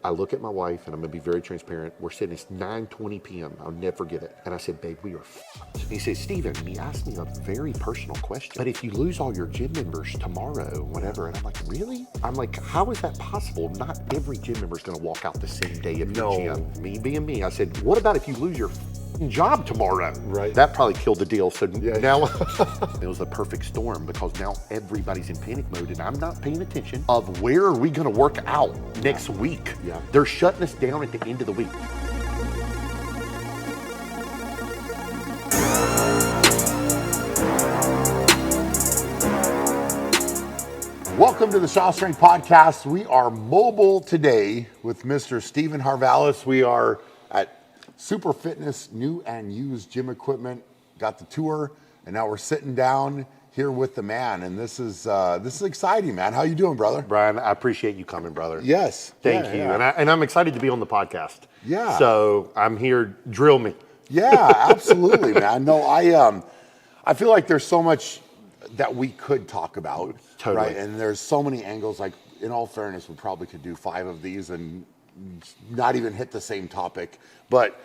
I look at my wife, and I'm going to be very transparent. We're sitting, it's 9:20 p.m. I'll never forget it. And I said, babe, we are fucked. He said, Steven, he asked me a very personal question. But if you lose all your gym members tomorrow, whatever. And I'm like, really? I'm like, how is that possible? Not every gym member is going to walk out the same day of your gym. Me being me. I said, what about if you lose your job tomorrow? Right. That probably killed the deal. So now it was a perfect storm, because now everybody's in panic mode, and I'm not paying attention of where are we going to work out next week. Yeah. They're shutting us down at the end of the week. Welcome to the Shaw Strength Podcast. We are mobile today with Mr. Steven Harvalias. We are at Super Fitness new and used gym equipment. Got the tour, and now we're sitting down here with the man. And this is exciting, man. How you doing, brother? Brian, I appreciate you coming, brother. Yes. Thank you. Yeah. And I'm excited to be on the podcast. Yeah. So I'm here. Drill me. Yeah, absolutely, man. No, I feel like there's so much that we could talk about. Totally. Right? And there's so many angles. Like, in all fairness, we probably could do 5 of these and not even hit the same topic. But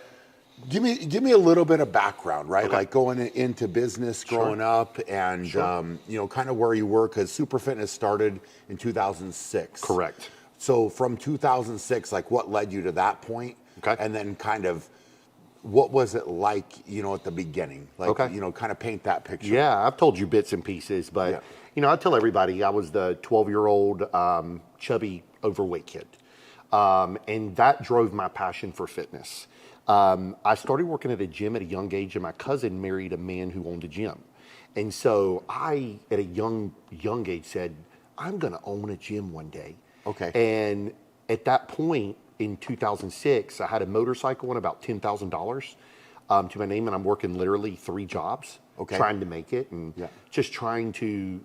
give me a little bit of background, right? Okay. Like going into business, growing up, and kind of where you were, because Super Fitness started in 2006. Correct. So from 2006, like, what led you to that point? Okay. And then kind of what was it like, at the beginning? Like, Okay. kind of paint that picture. Yeah, I've told you bits and pieces, but I tell everybody I was the 12-year-old chubby overweight kid. And that drove my passion for fitness. I started working at a gym at a young age, and my cousin married a man who owned a gym. And so I, at a young age, said, I'm going to own a gym one day. Okay. And at that point in 2006, I had a motorcycle and about $10,000 to my name, and I'm working literally 3 jobs, trying to make it, and just trying to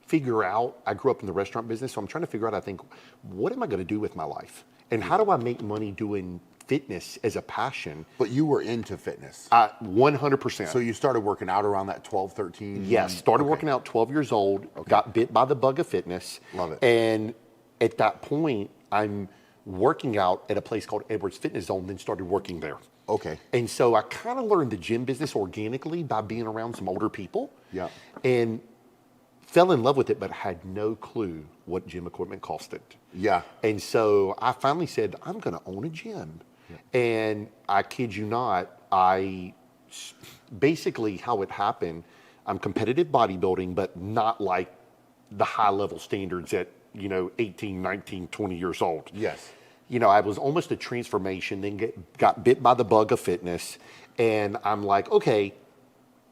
figure out. I grew up in the restaurant business, so I'm trying to figure out, I think, what am I going to do with my life? And how do I make money doing fitness as a passion? But you were into fitness. 100%. So you started working out around that 12, 13? Yes, started working out 12 years old, got bit by the bug of fitness. Love it. And at that point, I'm working out at a place called Edwards Fitness Zone, then started working there. Okay. And so I kind of learned the gym business organically by being around some older people. Yeah. And fell in love with it, but had no clue what gym equipment costed. Yeah. And so I finally said, I'm going to own a gym. Yeah. And I kid you not, basically how it happened, I'm competitive bodybuilding, but not like the high level standards at 18, 19, 20 years old. Yes. I was almost a transformation, then got bit by the bug of fitness. And I'm like, okay,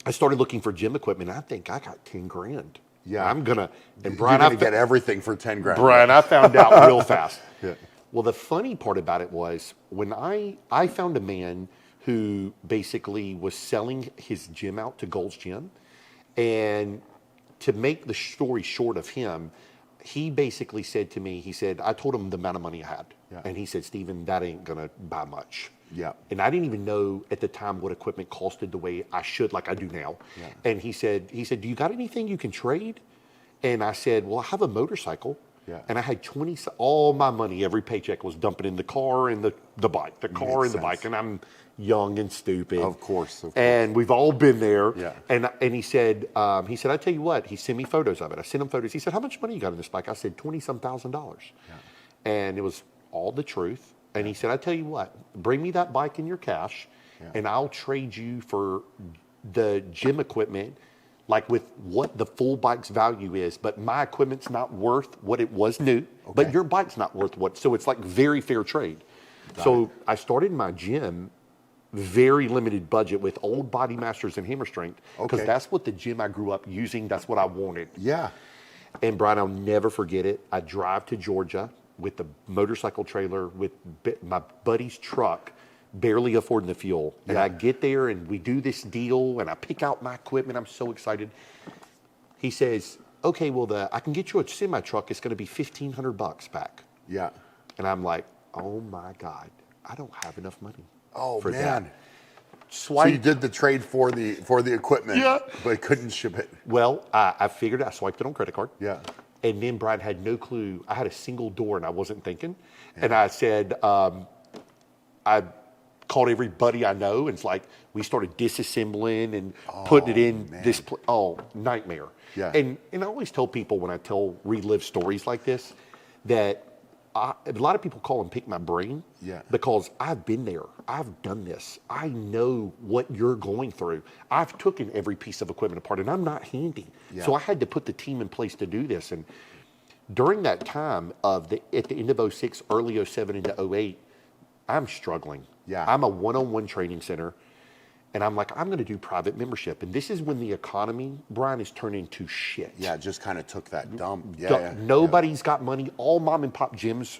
I started looking for gym equipment. And I think I got 10 grand. Yeah. I'm going to, and Brian, you're going to get everything for 10 grand. Brian, I found out real fast. Yeah. Well, the funny part about it was when I found a man who basically was selling his gym out to Gold's Gym. And to make the story short of him, he basically said to me, I told him the amount of money I had. Yeah. And he said, Steven, that ain't going to buy much. Yeah. And I didn't even know at the time what equipment costed the way I should, like I do now. Yeah. And he said, do you got anything you can trade? And I said, well, I have a motorcycle. Yeah. And I had all my money, every paycheck was dumping in the car and the bike, the car and the bike. And I'm young and stupid. Of course. And we've all been there. Yeah. And he said, I tell you what, he sent me photos of it. I sent him photos. He said, how much money you got in this bike? I said, $20-some thousand. Yeah. And it was all the truth. And he said, I tell you what, bring me that bike in your cash, and I'll trade you for the gym equipment, like with what the full bike's value is. But my equipment's not worth what it was new, but your bike's not worth what. So it's like very fair trade. So I started my gym, very limited budget with old Body Masters and Hammer Strength, because that's what the gym I grew up using. That's what I wanted. Yeah. And Brian, I'll never forget it. I drive to Georgia with the motorcycle trailer with my buddy's truck, barely affording the fuel. And I get there and we do this deal and I pick out my equipment. I'm so excited. He says, okay, well, I can get you a semi truck. It's going to be $1,500 back. Yeah. And I'm like, oh my God, I don't have enough money. Oh, for man. That. So you did the trade for the equipment, but couldn't ship it. Well, I figured I swiped it on credit card. Yeah. And then Brian had no clue. I had a single door and I wasn't thinking. And I said, I called everybody I know, and it's like we started disassembling and putting it in this. Nightmare. Yeah. And I always tell people when I relive stories like this that a lot of people call and pick my brain. Yeah. Because I've been there. I've done this. I know what you're going through. I've taken every piece of equipment apart, and I'm not handy. Yeah. So I had to put the team in place to do this. And during that time at the end of 06, early 07 into 08, I'm struggling. Yeah. I'm a one-on-one training center, and I'm like, I'm going to do private membership. And this is when the economy, Brian, is turning to shit. Yeah, just kind of took that dump. Nobody's got money. All mom and pop gyms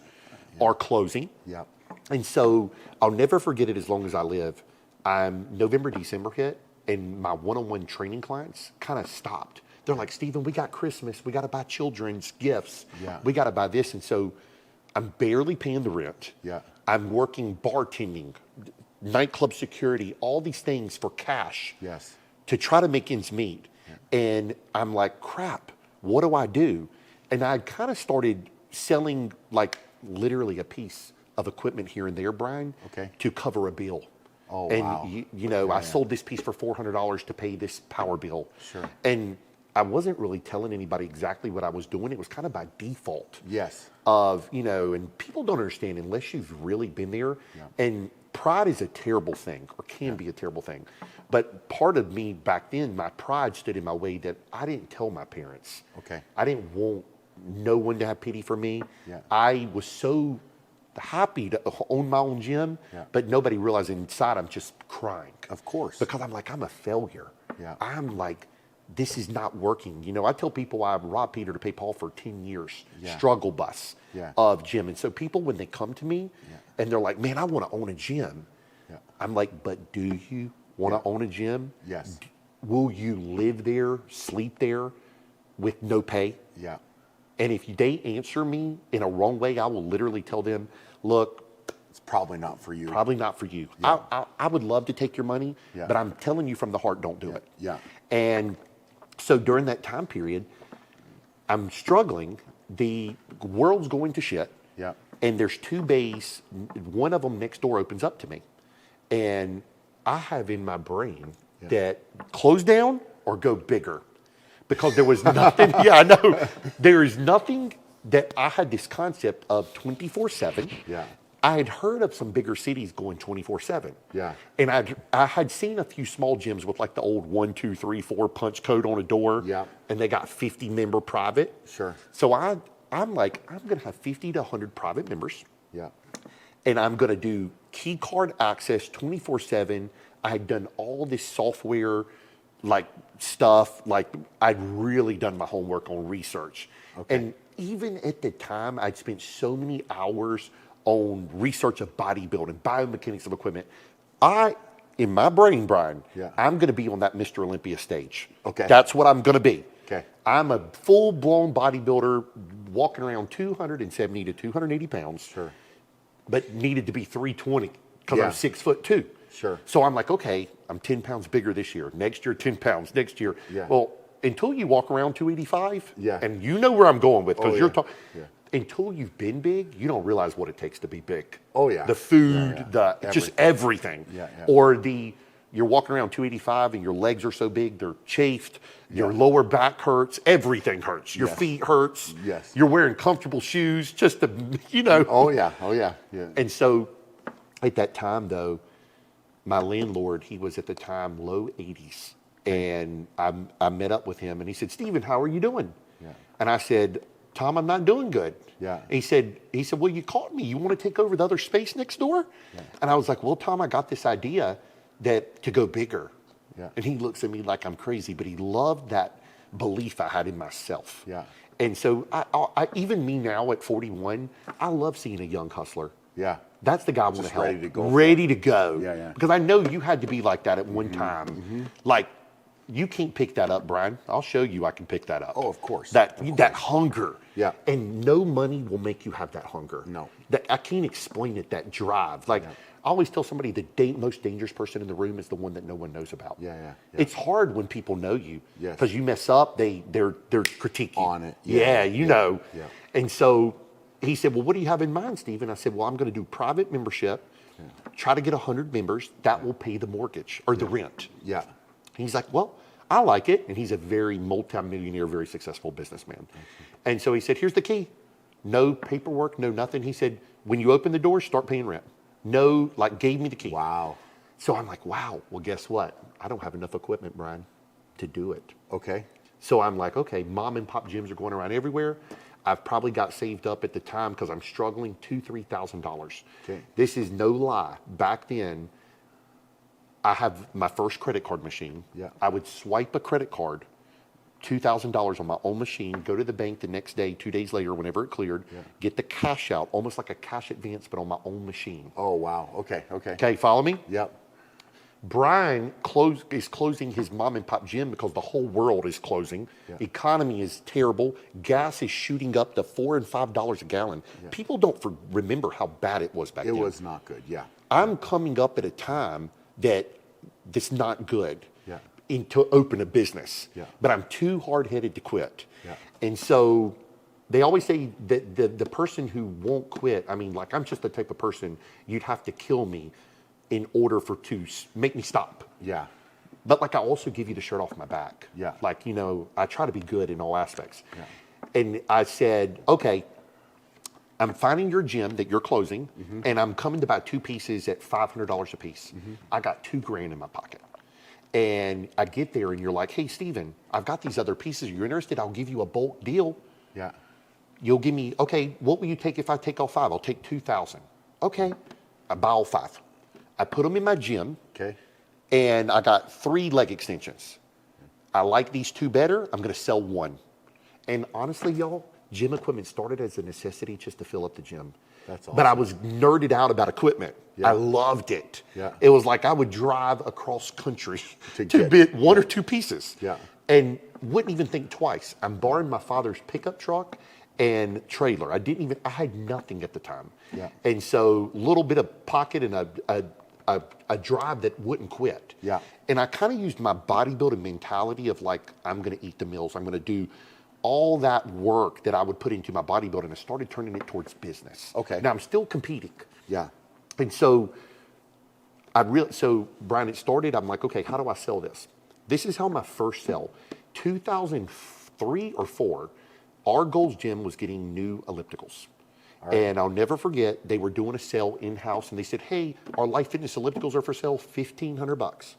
are closing. Yeah. And so I'll never forget it as long as I live. November, December hit, and my one-on-one training clients kind of stopped. They're like, Stephen, we got Christmas. We got to buy children's gifts. Yeah. We got to buy this. And so I'm barely paying the rent. Yeah. I'm working bartending, nightclub security, all these things for cash. Yes. To try to make ends meet. Yeah. And I'm like, crap, what do I do? And I kind of started selling like literally a piece of equipment here and there, Brian, to cover a bill. Oh, and wow. You know, I sold this piece for $400 to pay this power bill. Sure. And I wasn't really telling anybody exactly what I was doing. It was kind of by default. Yes. And people don't understand unless you've really been there. Yeah. And pride is a terrible thing, or can be a terrible thing. But part of me back then, my pride stood in my way that I didn't tell my parents. Okay. I didn't want no one to have pity for me. Yeah. I was so happy to own my own gym, but nobody realized inside I'm just crying. Of course. Because I'm like, I'm a failure. Yeah. I'm like, this is not working. You know, I tell people I robbed Peter to pay Paul for 10 years, struggle bus of gym. And so people, when they come to me and they're like, man, I want to own a gym. Yeah. I'm like, but do you want to own a gym? Yes. Will you live there, sleep there with no pay? Yeah. And if they answer me in a wrong way, I will literally tell them, look, it's probably not for you. Probably not for you. Yeah. I would love to take your money, but I'm telling you from the heart, don't do it. Yeah. And so during that time period, I'm struggling. The world's going to shit. Yeah. And there's two bays. One of them next door opens up to me. And I have in my brain that close down or go bigger. Because there was nothing, I know. There is nothing that I had this concept of 24/7. Yeah. I had heard of some bigger cities going 24/7. Yeah. And I had seen a few small gyms with like the old 1, 2, 3, 4 punch code on a door. Yeah. And they got 50 member private. Sure. So I'm like, I'm going to have 50 to 100 private members. Yeah. And I'm going to do key card access 24/7. I had done all this software like stuff, like I'd really done my homework on research. Okay. And even at the time, I'd spent so many hours on research of bodybuilding, biomechanics of equipment. In my brain, Brian, I'm going to be on that Mr. Olympia stage. Okay. That's what I'm going to be. Okay. I'm a full-blown bodybuilder walking around 270 to 280 pounds. Sure. But needed to be 320 because I'm 6'2". Sure. So I'm like, okay, I'm 10 pounds bigger this year. Next year, 10 pounds. Next year. Yeah. Well, until you walk around 285, yeah. and you know where I'm going with, because you're talking. Yeah. Until you've been big, you don't realize what it takes to be big. Oh yeah. The food, just everything. Yeah, yeah. Or you're walking around 285 and your legs are so big they're chafed. Your lower back hurts. Everything hurts. Your feet hurts. Yes. You're wearing comfortable shoes just to, you know. Oh yeah. Oh yeah. Yeah. And so, at that time though, my landlord, he was at the time low 80s, and I met up with him, and he said, Stephen, how are you doing? Yeah. And I said, Tom, I'm not doing good. Yeah. And he said, well, you called me. You want to take over the other space next door? Yeah. And I was like, well, Tom, I got this idea that to go bigger. Yeah. And he looks at me like I'm crazy, but he loved that belief I had in myself. Yeah. And so I even me now at 41, I love seeing a young hustler. Yeah. That's the guy I want to help. Ready to go. Ready to go. Yeah, yeah. Because I know you had to be like that at one time. Mm-hmm. Like, you can't pick that up, Brian. I'll show you I can pick that up. Oh, of course. That hunger. Yeah. And no money will make you have that hunger. No. I can't explain it, that drive. Like, I always tell somebody the most dangerous person in the room is the one that no one knows about. Yeah. It's hard when people know you Yes. because you mess up, they're critiquing On it. Yeah, you know. Yeah. And so he said, well, what do you have in mind, Steve? And I said, well, I'm going to do private membership, try to get 100 members. That will pay the mortgage or the rent. Yeah. And he's like, well, I like it. And he's a very multimillionaire, very successful businessman. And so he said, here's the key. No paperwork, no nothing. He said, when you open the door, start paying rent. No, like gave me the key. Wow. So I'm like, wow, well, guess what? I don't have enough equipment, Brian, to do it. Okay. So I'm like, okay, mom and pop gyms are going around everywhere. I've probably got saved up at the time because I'm struggling $2,000-$3,000. Okay. This is no lie. Back then, I have my first credit card machine. Yeah. I would swipe a credit card, $2,000 on my own machine, go to the bank the next day, 2 days later, whenever it cleared, get the cash out, almost like a cash advance, but on my own machine. Oh, wow. Okay. Okay, follow me? Yep. Brian is closing his mom and pop gym because the whole world is closing. Economy is terrible. Gas is shooting up to $4 and $5 a gallon. People don't remember how bad it was back then. It was not good. Yeah. I'm coming up at a time that's not good to open a business. But I'm too hard-headed to quit. And so they always say that the person who won't quit, I mean, like I'm just the type of person you'd have to kill me in order to make me stop. Yeah. But like I also give you the shirt off my back. Yeah. Like, you know, I try to be good in all aspects. And I said, okay, I'm finding your gym that you're closing, and I'm coming to buy 2 pieces at $500 a piece. I got $2,000 in my pocket. And I get there and you're like, hey, Steven, I've got these other pieces. You're interested? I'll give you a bulk deal. Yeah. You'll give me, okay, what will you take if I take all 5? I'll take 2,000. Okay, I buy all 5. I put them in my gym. Okay. And I got 3 leg extensions. I like these 2 better. I'm going to sell 1. And honestly, y'all, gym equipment started as a necessity just to fill up the gym. That's awesome. But I was nerded out about equipment. I loved it. It was like I would drive across country to get 1 or 2 pieces. And wouldn't even think twice. I'm borrowing my father's pickup truck and trailer. I had nothing at the time. And so a little bit of pocket and a drive that wouldn't quit. And I kind of used my bodybuilding mentality of like, I'm going to eat the meals. I'm going to do all that work that I would put into my bodybuilding. I started turning it towards business. Now I'm still competing. And so so Brian, it started, I'm like, okay, how do I sell this? This is how my first sell. 2003 or 4, our Gold's Gym was getting new ellipticals. And I'll never forget, they were doing a sale in-house and they said, hey, our Life Fitness ellipticals are for sale, $1,500.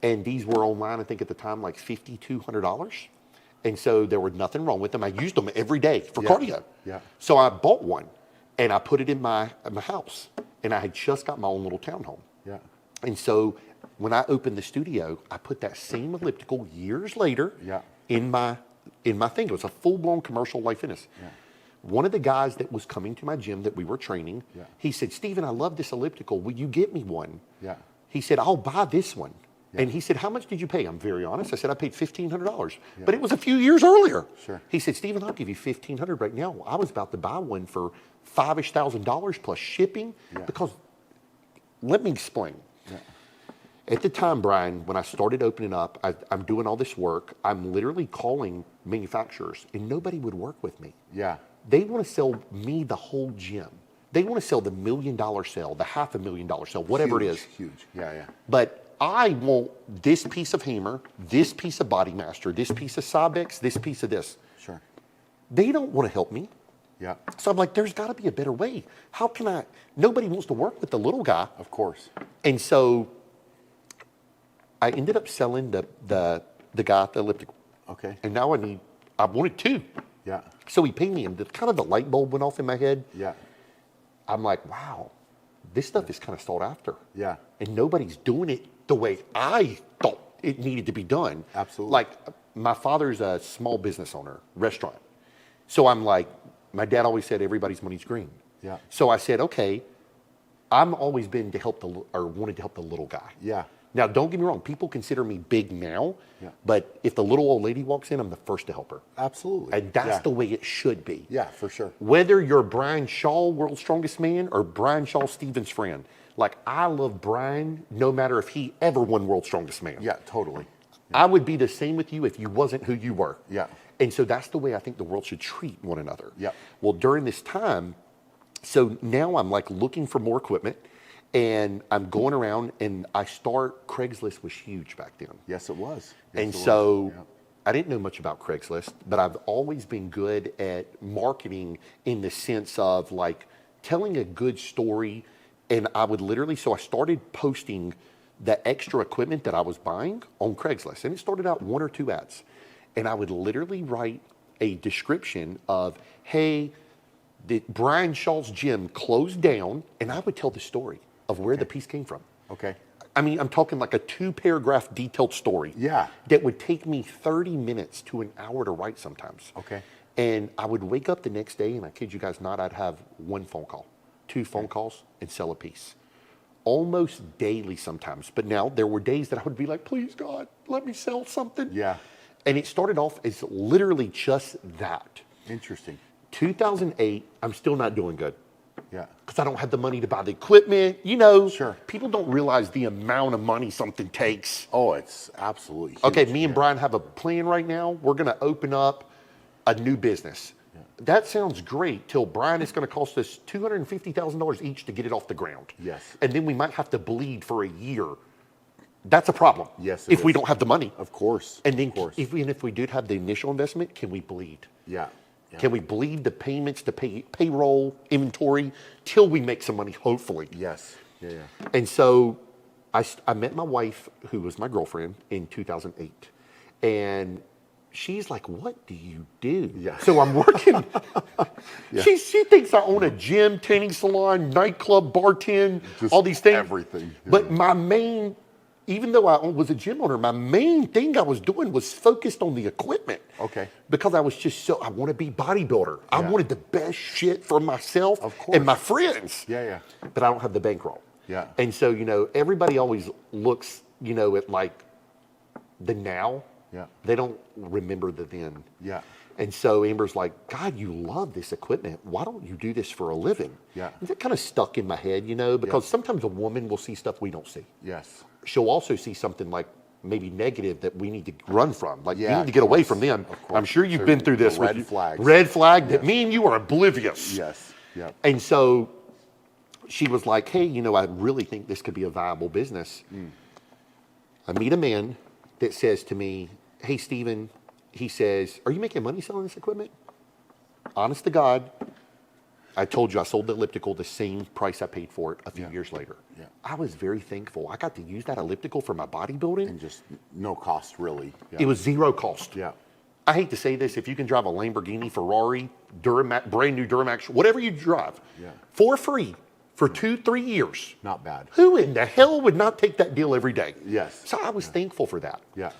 And these were online, I think at the time, like $5,200. And so there was nothing wrong with them. I used them every day for cardio. So I bought one and I put it in my house. And I had just got my own little townhome. And so when I opened the studio, I put that same elliptical years later in my thing. It was a full-blown commercial Life Fitness. One of the guys that was coming to my gym that we were training, he said, Steven, I love this elliptical. Will you get me one? He said, I'll buy this one. And he said, how much did you pay? I'm very honest. I said, I paid $1,500. But it was a few years earlier. He said, Steven, I'll give you $1,500 right now. I was about to buy one for $5,000 plus shipping. Because, let me explain. At the time, Brian, when I started opening up, I'm doing all this work. I'm literally calling manufacturers, and nobody would work with me. They want to sell me the whole gym. They want to sell the $1 million sale, the $500,000 sale, whatever it is. Huge. But I want this piece of hammer, this piece of Body Master, this piece of Cybex, this piece of this. They don't want to help me. So I'm like, there's got to be a better way. How can I? Nobody wants to work with the little guy. Of course. And so I ended up selling the guy the elliptical. And now I wanted 2. So he paid me, and kind of the light bulb went off in my head. I'm like, wow, this stuff is kind of sought after. And nobody's doing it the way I thought it needed to be done. Absolutely. Like, my father's a small business owner, restaurant. So I'm like, my dad always said everybody's money's green. So I said, okay, I'm always been to help wanted to help the little guy. Now, don't get me wrong. People consider me big now, Yeah. but if the little old lady walks in, I'm the first to help her. Absolutely. And that's the way it should be. Yeah, for sure. Whether you're Brian Shaw, World's Strongest Man, or Brian Shaw, Stephen's friend. Like, I love Brian no matter if he ever won World's Strongest Man. Yeah, totally. I would be the same with you if you wasn't who you were. Yeah. And so that's the way I think the world should treat one another. Yeah. Well, during this time, so now I'm like looking for more equipment, and I'm going around, and Craigslist was huge back then. Yes, it was. And so I didn't know much about Craigslist, but I've always been good at marketing in the sense of like telling a good story. And I would literally, so I started posting the extra equipment that I was buying on Craigslist. And it started out 1 or 2 ads. And I would literally write a description of, hey, Brian Shaw's gym closed down. And I would tell the story of where the piece came from. Okay. I mean, I'm talking like a 2-paragraph detailed story. Yeah. That would take me 30 minutes to an hour to write sometimes. Okay. And I would wake up the next day, and I kid you guys not, I'd have 1 phone call, 2 phone calls, and sell a piece. Almost daily sometimes. But now there were days that I would be like, please, God, let me sell something. Yeah. And it started off as literally just that. Interesting. 2008, I'm still not doing good. Yeah. Because I don't have the money to buy the equipment. You know, Sure. People don't realize the amount of money something takes. Oh, it's absolutely huge. Okay, me and Brian have a plan right now. We're going to open up a new business. Yeah. That sounds great till Brian, it's going to cost us $250,000 each to get it off the ground. Yes. And then we might have to bleed for a year. That's a problem. Yes, if we don't have the money. Of course. And then of course. if we did have the initial investment, can we bleed? Yeah. Yeah. Can we bleed the payments to payroll, inventory, till we make some money, hopefully? Yes. Yeah, yeah. And so I met my wife, who was my girlfriend, in 2008. And she's like, what do you do? Yeah. So I'm working. Yeah. She thinks I own a gym, tanning salon, nightclub, bartend, Just all these things. everything. Yeah. But my main, even though I was a gym owner, my main thing I was doing was focused on the equipment. Okay. Because I was just I want to be bodybuilder. I Yeah. wanted the best shit for myself Of course. and my friends. Yeah, yeah. But I don't have the bankroll. Yeah. And so, everybody always looks, at like the now. Yeah. They don't remember the then. Yeah. And so Amber's like, God, you love this equipment. Why don't you do this for a living? Yeah. And that kind of stuck in my head, because sometimes a woman will see stuff we don't see. Yes. She'll also see something like maybe negative that we need to run from. Like, Yeah, you need of to get away course. from them. Of course. I'm sure you've So been through this. the with red you. flags. Red flag that me and you are oblivious. Yes. Yeah. And so she was like, hey, I really think this could be a viable business. I meet a man that says to me, hey, Stephen, he says, are you making money selling this equipment? Honest to God, I told you I sold the elliptical the same price I paid for it a few years later. Yeah. I was very thankful. I got to use that elliptical for my bodybuilding. And just no cost, really. Yeah. It was zero cost. Yeah. I hate to say this, if you can drive a Lamborghini, Ferrari, brand new Duramax, whatever you drive, Yeah. for free for 2-3 years, Not bad. who in the hell would not take that deal every day? Yes. So I was thankful for that. Yeah.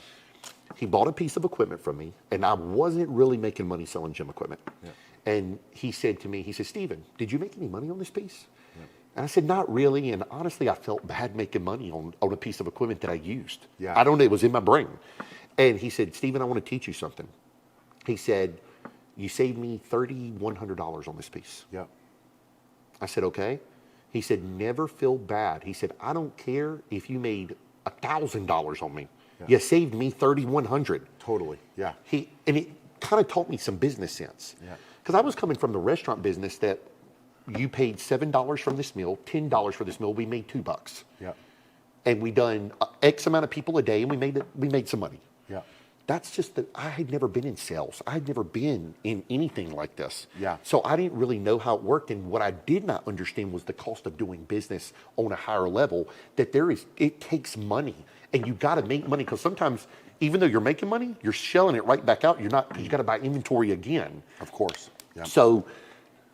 He bought a piece of equipment from me, and I wasn't really making money selling gym equipment. Yeah. And he said to me, he said, Stephen, did you make any money on this piece? And I said, not really. And honestly, I felt bad making money on a piece of equipment that I used. Yeah. I don't know, it was in my brain. And he said, Stephen, I want to teach you something. He said, you saved me $3,100 on this piece. Yeah. I said, okay. He said, never feel bad. He said, I don't care if you made $1,000 on me. Yeah. You saved me $3,100. Totally. Yeah. And it kind of taught me some business sense. Yeah. Because I was coming from the restaurant business that you paid $7 from this meal, $10 for this meal, we made $2. Yeah. And we done X amount of people a day, and we made some money. Yeah. That's just that I had never been in sales. I had never been in anything like this. Yeah. So I didn't really know how it worked. And what I did not understand was the cost of doing business on a higher level, that it takes money, and you got to make money, because sometimes even though you're making money, you're shelling it right back out. You're not, because you got to buy inventory again. Of course. Yeah. So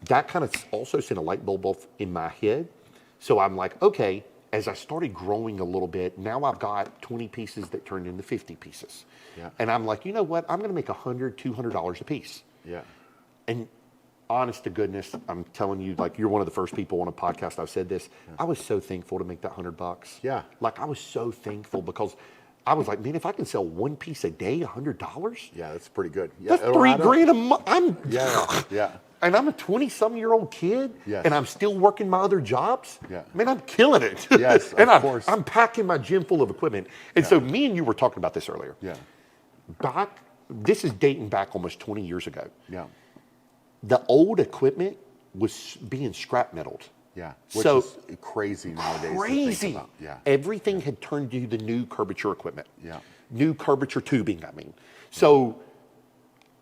that kind of also sent a light bulb off in my head. So I'm like, okay, as I started growing a little bit, now I've got 20 pieces that turned into 50 pieces. Yeah. And I'm like, you know what? I'm going to make $100, $200 a piece. Yeah. And honest to goodness, I'm telling you, like, you're one of the first people on a podcast I've said this. I was so thankful to make that $100. Yeah. Like, I was so thankful because I was like, man, if I can sell one piece a day, $100. Yeah, that's pretty good. Yeah, That's $3 a month. Yeah. And I'm a 20-some-year-old kid, Yes. and I'm still working my other jobs. Yeah. Man, I'm killing it. Yes, and of course. I'm packing my gym full of equipment. And so me and you were talking about this earlier. Yeah. This is dating back almost 20 years ago. Yeah. The old equipment was being scrap metaled. Yeah. Which So is crazy nowadays. to think crazy. about. Yeah. Everything had turned to the new curvature equipment. Yeah. New curvature tubing, I mean. So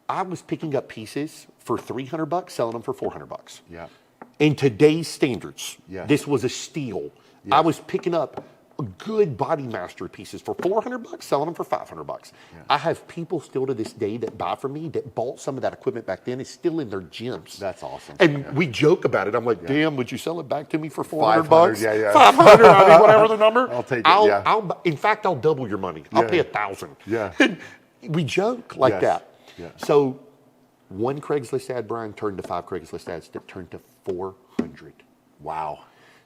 I was picking up pieces for $300, selling them for $400. Yeah. In today's standards, Yes. this was a steal. Yes. I was picking up good body master pieces for $400, selling them for $500. Yeah. I have people still to this day that buy from me that bought some of that equipment back then. It's still in their gyms. That's awesome. And we joke about it. I'm like, damn, would you sell it back to me for $400? 500, yeah, yeah. 500, I mean, whatever the number. I'll take it, yeah. In fact, I'll double your money. I'll Yeah. pay $1,000. Yeah. We joke like Yes. that. Yeah. So one Craigslist ad, Brian, turned to 5 Craigslist ads that turned to 400. Wow.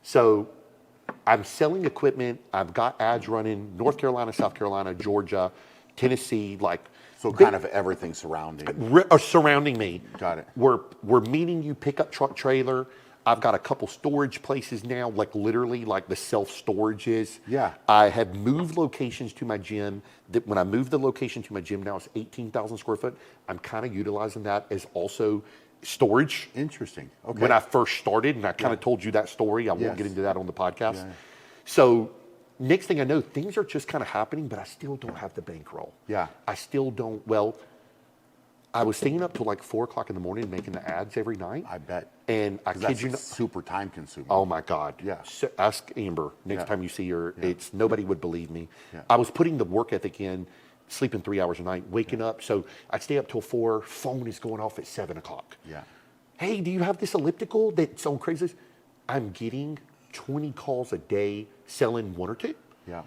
So I'm selling equipment. I've got ads running North Carolina, South Carolina, Georgia, Tennessee, like So kind of everything surrounding. surrounding me. Got it. We're meeting you pickup truck trailer. I've got a couple storage places now, like literally like the self-storages. Yeah. I have moved locations to my gym. That when I moved the location to my gym now, it's 18,000 square foot. I'm kind of utilizing that as also storage. Interesting. Okay. When I first started, and I kind of told you that story. I Yes. won't get into that on the podcast. Yeah. So next thing I know, things are just kind of happening, but I still don't have the bankroll. Yeah. I still don't. Well, I was staying up till like 4 o'clock in the morning making the ads every night. I bet. And I 'Cause kid that's you not. super time consuming. Oh my God. Yeah. So ask Amber next Yeah. time you see her. Yeah. It's nobody would believe me. Yeah. I was putting the work ethic in, sleeping 3 hours a night, waking up. So I'd stay up till 4. Phone is going off at 7 o'clock. Yeah. Hey, do you have this elliptical that's on Craigslist? I'm getting 20 calls a day selling 1 or 2. Yeah.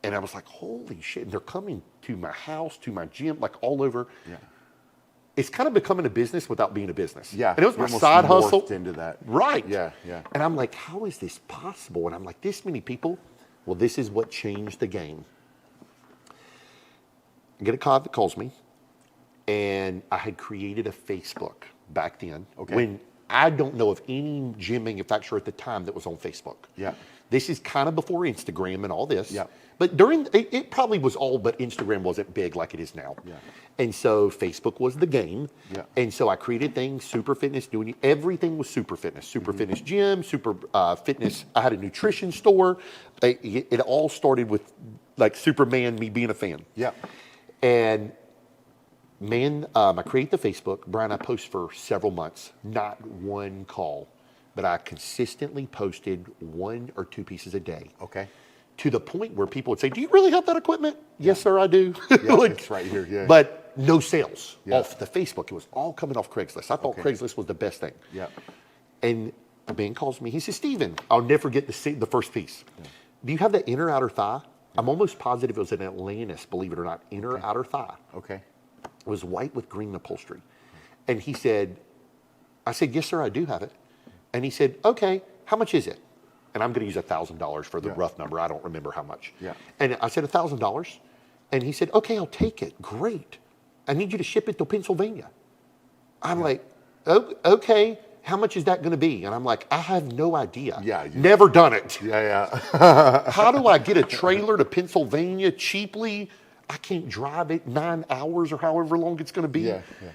And I was like, holy shit. And they're coming to my house, to my gym, like all over. Yeah. It's kind of becoming a business without being a business. Yeah. And it was my Almost side morphed hustle. into that. Right. Yeah. Yeah. And I'm like, how is this possible? And I'm like, this many people? Well, this is what changed the game. I get a call that calls me, and I had created a Facebook back then. Okay. When I don't know of any gym manufacturer at the time that was on Facebook. Yeah. This is kind of before Instagram and all this. Yeah. But it probably was all, but Instagram wasn't big like it is now. Yeah. And so Facebook was the game. Yeah. And so I created things, Super Fitness, doing everything was Super Fitness. Super Fitness Gym, Super Fitness. I had a nutrition store. It all started with like Superman, me being a fan. Yeah. And man, I create the Facebook. Brian, I post for several months, not one call, but I consistently posted 1 or 2 pieces a day. Okay. To the point where people would say, do you really have that equipment? Yes, sir, I do. Yeah, Like, it's right here. Yeah. But no sales Yeah. off the Facebook. It was all coming off Craigslist. I thought Okay. Craigslist was the best thing. Yeah. And a man calls me. He says, Steven, I'll never forget the first piece. Do you have the inner outer thigh? I'm almost positive it was an Atlantis, believe it or not, inner outer thigh. Okay. It was white with green upholstery. And he said, I said, yes, sir, I do have it. And he said, okay, how much is it? And I'm going to use $1,000 for the Yeah. rough number. I don't remember how much. Yeah. And I said $1,000. And he said, okay, I'll take it. Great. I need you to ship it to Pennsylvania. I'm like, oh, okay, how much is that going to be? And I'm like, I have no idea. Yeah. Never done it. Yeah. Yeah. How do I get a trailer to Pennsylvania cheaply? I can't drive it 9 hours or however long it's going to be. Yeah. Yeah.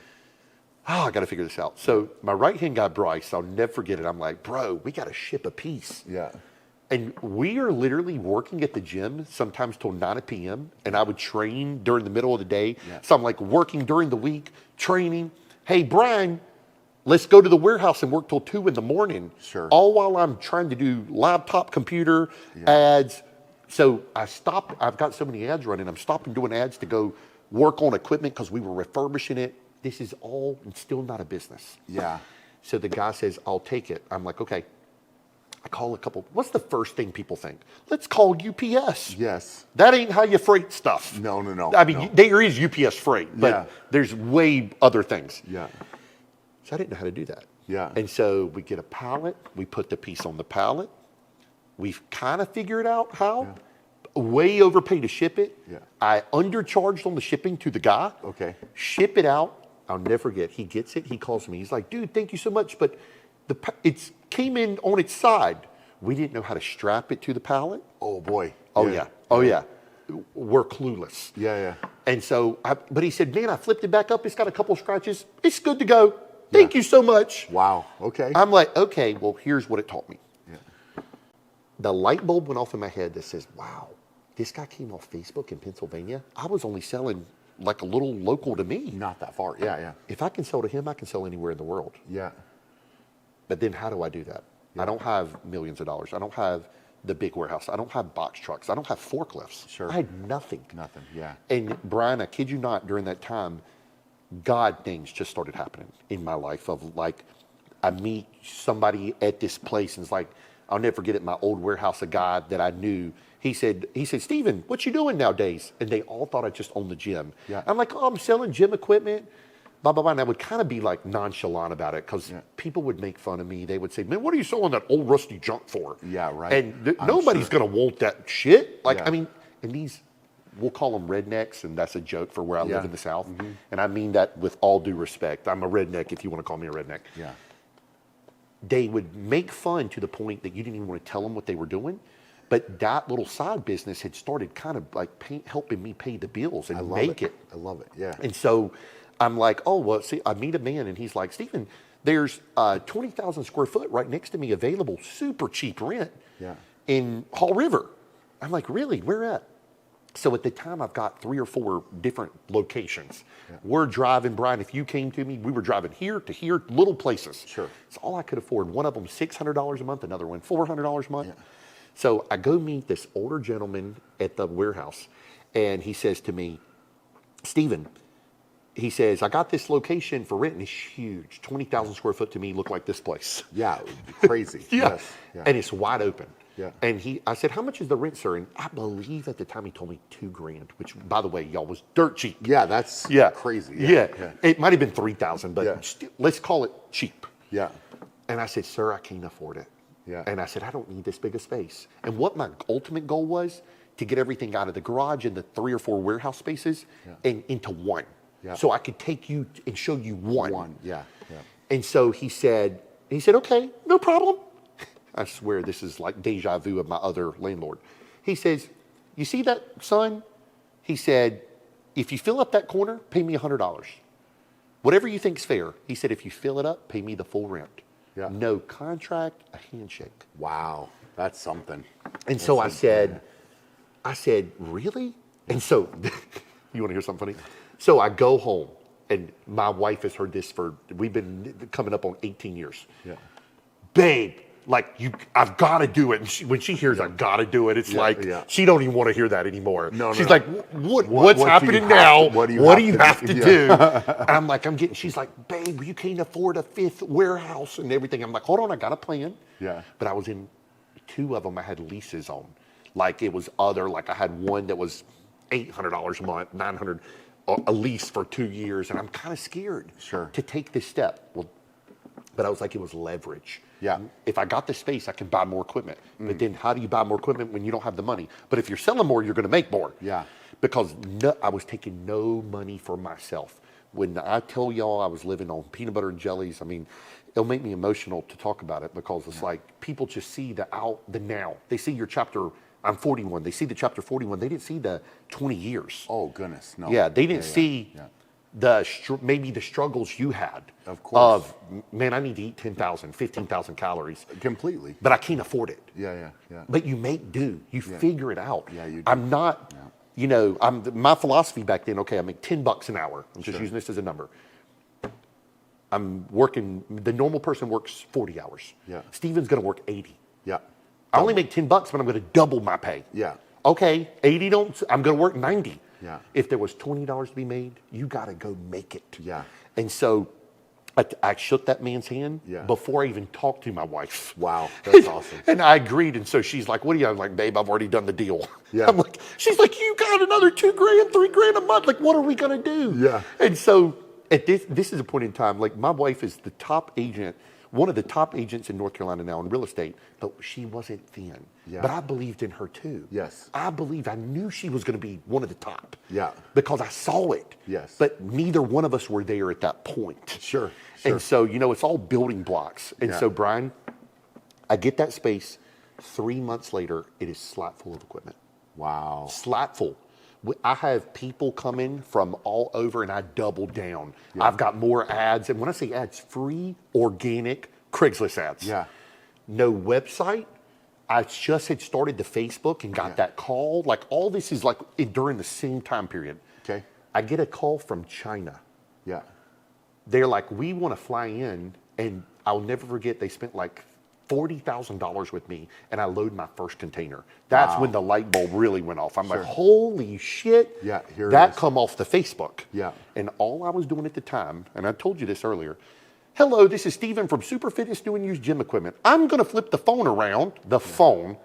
Oh, I got to figure this out. So my right-hand guy, Bryce, I'll never forget it. I'm like, bro, we got to ship a piece. Yeah. And we are literally working at the gym sometimes till 9 p.m. And I would train during the middle of the day. Yeah. So I'm like working during the week, training. Hey, Brian, let's go to the warehouse and work till 2 in the morning. Sure. All while I'm trying to do laptop, computer, ads. So I stopped. I've got so many ads running. I'm stopping doing ads to go work on equipment because we were refurbishing it. This is all still not a business. Yeah. So the guy says, I'll take it. I'm like, okay. I call a couple. What's the first thing people think? Let's call UPS. Yes. That ain't how you freight stuff. No. I mean, there is UPS freight, but Yeah. there's way other things. Yeah. So I didn't know how to do that. Yeah. And so we get a pallet, we put the piece on the pallet. We've kind of figured out how. Way overpaid to ship it. Yeah. I undercharged on the shipping to the guy. Okay. Ship it out. I'll never forget. He gets it. He calls me. He's like, dude, thank you so much. But it came in on its side. We didn't know how to strap it to the pallet. Oh boy. Oh yeah. Oh yeah. We're clueless. Yeah. And so, but he said, man, I flipped it back up. It's got a couple scratches. It's good to go. Thank you so much. Wow. Okay. I'm like, okay, well, here's what it taught me. Yeah. The light bulb went off in my head that says, wow, this guy came off Facebook in Pennsylvania. I was only selling like a little local to me. Not that far. Yeah. If I can sell to him, I can sell anywhere in the world. Yeah. But then how do I do that? Yeah. I don't have millions of dollars. I don't have the big warehouse. I don't have box trucks. I don't have forklifts. Sure. I had nothing. Nothing. Yeah. And Brian, I kid you not, during that time, God things just started happening in my life of like, I meet somebody at this place and it's like, I'll never forget it, my old warehouse, a guy that I knew, he said, Steven, what you doing nowadays? And they all thought I just owned the gym. Yeah. I'm like, oh, I'm selling gym equipment, blah, blah, blah. And I would kind of be like nonchalant about it because people would make fun of me. They would say, man, what are you selling that old rusty junk for? Yeah, right. And nobody's going to want that shit. Like, Yeah. I mean, and these, we'll call them rednecks, and that's a joke for where I live in the South. Mm-hmm. And I mean that with all due respect. I'm a redneck if you want to call me a redneck. Yeah. They would make fun to the point that you didn't even want to tell them what they were doing. But that little side business had started kind of like helping me pay the bills and make it. I love it. Yeah. And so I'm like, oh, well, see, I meet a man and he's like, Stephen, there's 20,000 square foot right next to me available, super cheap rent in Hall River. I'm like, really? Where at? So at the time, I've got 3 or 4 different locations. Yeah. We're driving, Brian, if you came to me, we were driving here to here, little places. Sure. It's all I could afford. One of them $600 a month, another one $400 a month. Yeah. So I go meet this older gentleman at the warehouse, and he says to me, Stephen, he says, I got this location for rent, and it's huge. 20,000 square foot to me looked like this place. Yeah, crazy. Yes. And it's wide open. Yeah. And I said, how much is the rent, sir? And I believe at the time he told me $2,000, which, by the way, y'all, was dirt cheap. Yeah, that's crazy. Yeah. It might have been 3,000, but let's call it cheap. Yeah. And I said, sir, I can't afford it. Yeah. And I said, I don't need this big a space. And what my ultimate goal was to get everything out of the garage and the 3 or 4 warehouse spaces and into one. Yeah. So I could take you and show you one. Yeah. And so he said, okay, no problem. I swear this is like deja vu of my other landlord. He says, you see that, son? He said, if you fill up that corner, pay me $100. Whatever you think's fair. He said, if you fill it up, pay me the full rent. Yeah. No contract, a handshake. Wow, that's something. And so I said, really? And so, you want to hear something funny? So I go home, and my wife has heard this we've been coming up on 18 years. Yeah. Babe, like I've got to do it. And when she hears I've got to do it, it's she don't even want to hear that anymore. She's like, what's happening now? What do you have to do? And I'm like, she's like, babe, you can't afford a 5th warehouse and everything. I'm like, hold on, I got a plan. Yeah. But I was in 2 of them I had leases on. Like it was like I had one that was $800 a month, $900, a lease for 2 years. And I'm kind of scared to take this step. Well, but I was like, it was leverage. Yeah. If I got the space, I can buy more equipment. But then how do you buy more equipment when you don't have the money? But if you're selling more, you're going to make more. Yeah. Because I was taking no money for myself. When I tell y'all I was living on peanut butter and jellies, I mean, it'll make me emotional to talk about it because it's like people just see the now. They see your chapter, I'm 41. They see the chapter 41. They didn't see the 20 years. Oh, goodness. No. Yeah, they didn't see maybe the struggles you had. Of course. Man, I need to eat 10,000, 15,000 calories. Completely. But I can't afford it. Yeah. But you make do. You figure it out. Yeah, you do. I'm not, my philosophy back then, okay, I make $10 an hour. I'm just using this as a number. I'm working, the normal person works 40 hours. Yeah. Steven's going to work 80. Yeah. I only make $10, but I'm going to double my pay. Yeah. Okay, 80 I'm going to work 90. Yeah. If there was $20 to be made, you got to go make it. Yeah. And so I shook that man's hand before I even talked to my wife. Wow, that's awesome. And I agreed. And so she's like, what do you? I'm like, babe, I've already done the deal. Yeah. I'm like, she's like, you got another $2,000, $3,000 a month. Like, what are we going to do? Yeah. And so, at this is a point in time, like my wife is the top agent, one of the top agents in North Carolina now in real estate, but she wasn't thin. Yeah. But I believed in her too. Yes. I knew she was going to be one of the top. Yeah. Because I saw it. Yes. But neither one of us were there at that point. Sure. And so, it's all building blocks. And so, Brian, I get that space. 3 months later, it is slot full of equipment. Wow. Slot full. I have people coming from all over, and I double down. Yeah. I've got more ads, and when I say ads, free, organic Craigslist ads. Yeah. No website. I just had started the Facebook and got that call. Like all this is like during the same time period. Okay. I get a call from China. Yeah. They're like, we want to fly in, and I'll never forget. They spent like $40,000 with me, and I load my first container. That's when the light bulb really went off. I'm like, holy shit. Yeah, here that it is. come off the Facebook. Yeah. And all I was doing at the time, and I told you this earlier, hello, this is Steven from Super Fitness New and Used Gym Equipment. I'm going to flip the phone around, phone,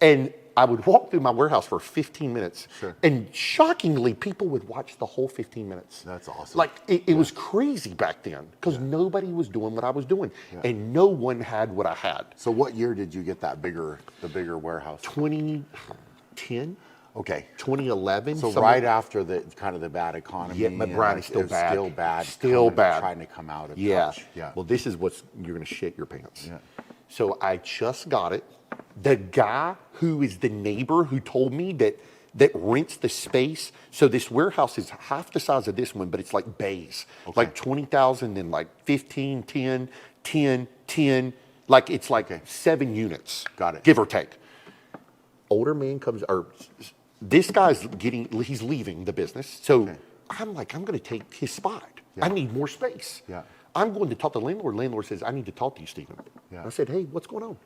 and I would walk through my warehouse for 15 minutes. Sure. And shockingly, people would watch the whole 15 minutes. That's awesome. Like, it was crazy back then because nobody was doing what I was doing. And no one had what I had. So what year did you get the bigger warehouse? 2010. Okay. 2011. So right after the kind of the bad economy. Yeah, but Brian, it's still bad. Still bad. Still bad. Trying to come out of touch. Yeah. Well, this is you're going to shit your pants. Yeah. So I just got it. The guy who is the neighbor who told me that rents the space. So this warehouse is half the size of this one, but it's like bays. Okay. Like 20,000 and like 15, 10, 10, 10. Like it's like 7 units. Got it. Give or take. Older man comes, or this guy's he's leaving the business. So I'm like, I'm going to take his spot. I need more space. Yeah. I'm going to talk to the landlord. Landlord says, I need to talk to you, Steven. Yeah. I said, hey, what's going on?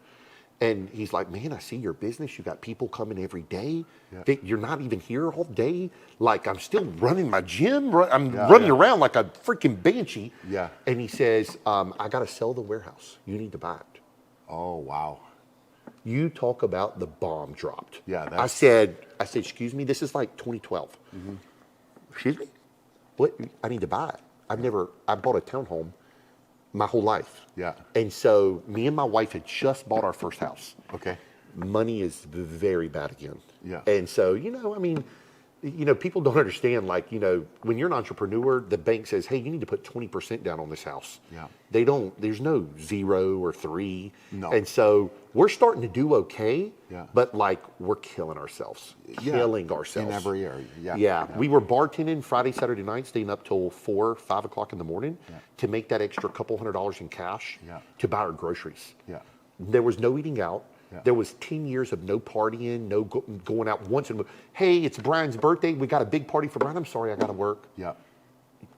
And he's like, man, I see your business. You got people coming every day. Yeah. You're not even here all day. Like, I'm still running my gym. I'm running around like a freaking banshee. Yeah. And he says, I got to sell the warehouse. You need to buy it. Oh, wow. You talk about the bomb dropped. Yeah. I said, excuse me, this is like 2012. Mm-hmm. Excuse me? What? I need to buy it. I bought a townhome my whole life. Yeah. And so me and my wife had just bought our first house. Okay. Money is very bad again. Yeah. And so, people don't understand, like, when you're an entrepreneur, the bank says, hey, you need to put 20% down on this house. Yeah. They don't, there's no 0 or 3. No. And so we're starting to do okay, yeah. but like we're killing ourselves. Killing ourselves. In every area. Yeah. Yeah. We were bartending Friday, Saturday night, staying up till 4, 5 o'clock in the morning to make that extra couple $100 in cash to buy our groceries. Yeah. There was no eating out. Yeah. There was 10 years of no partying, no going out once in a hey, it's Brian's birthday. We got a big party for Brian. I'm sorry, I got to work. Yeah.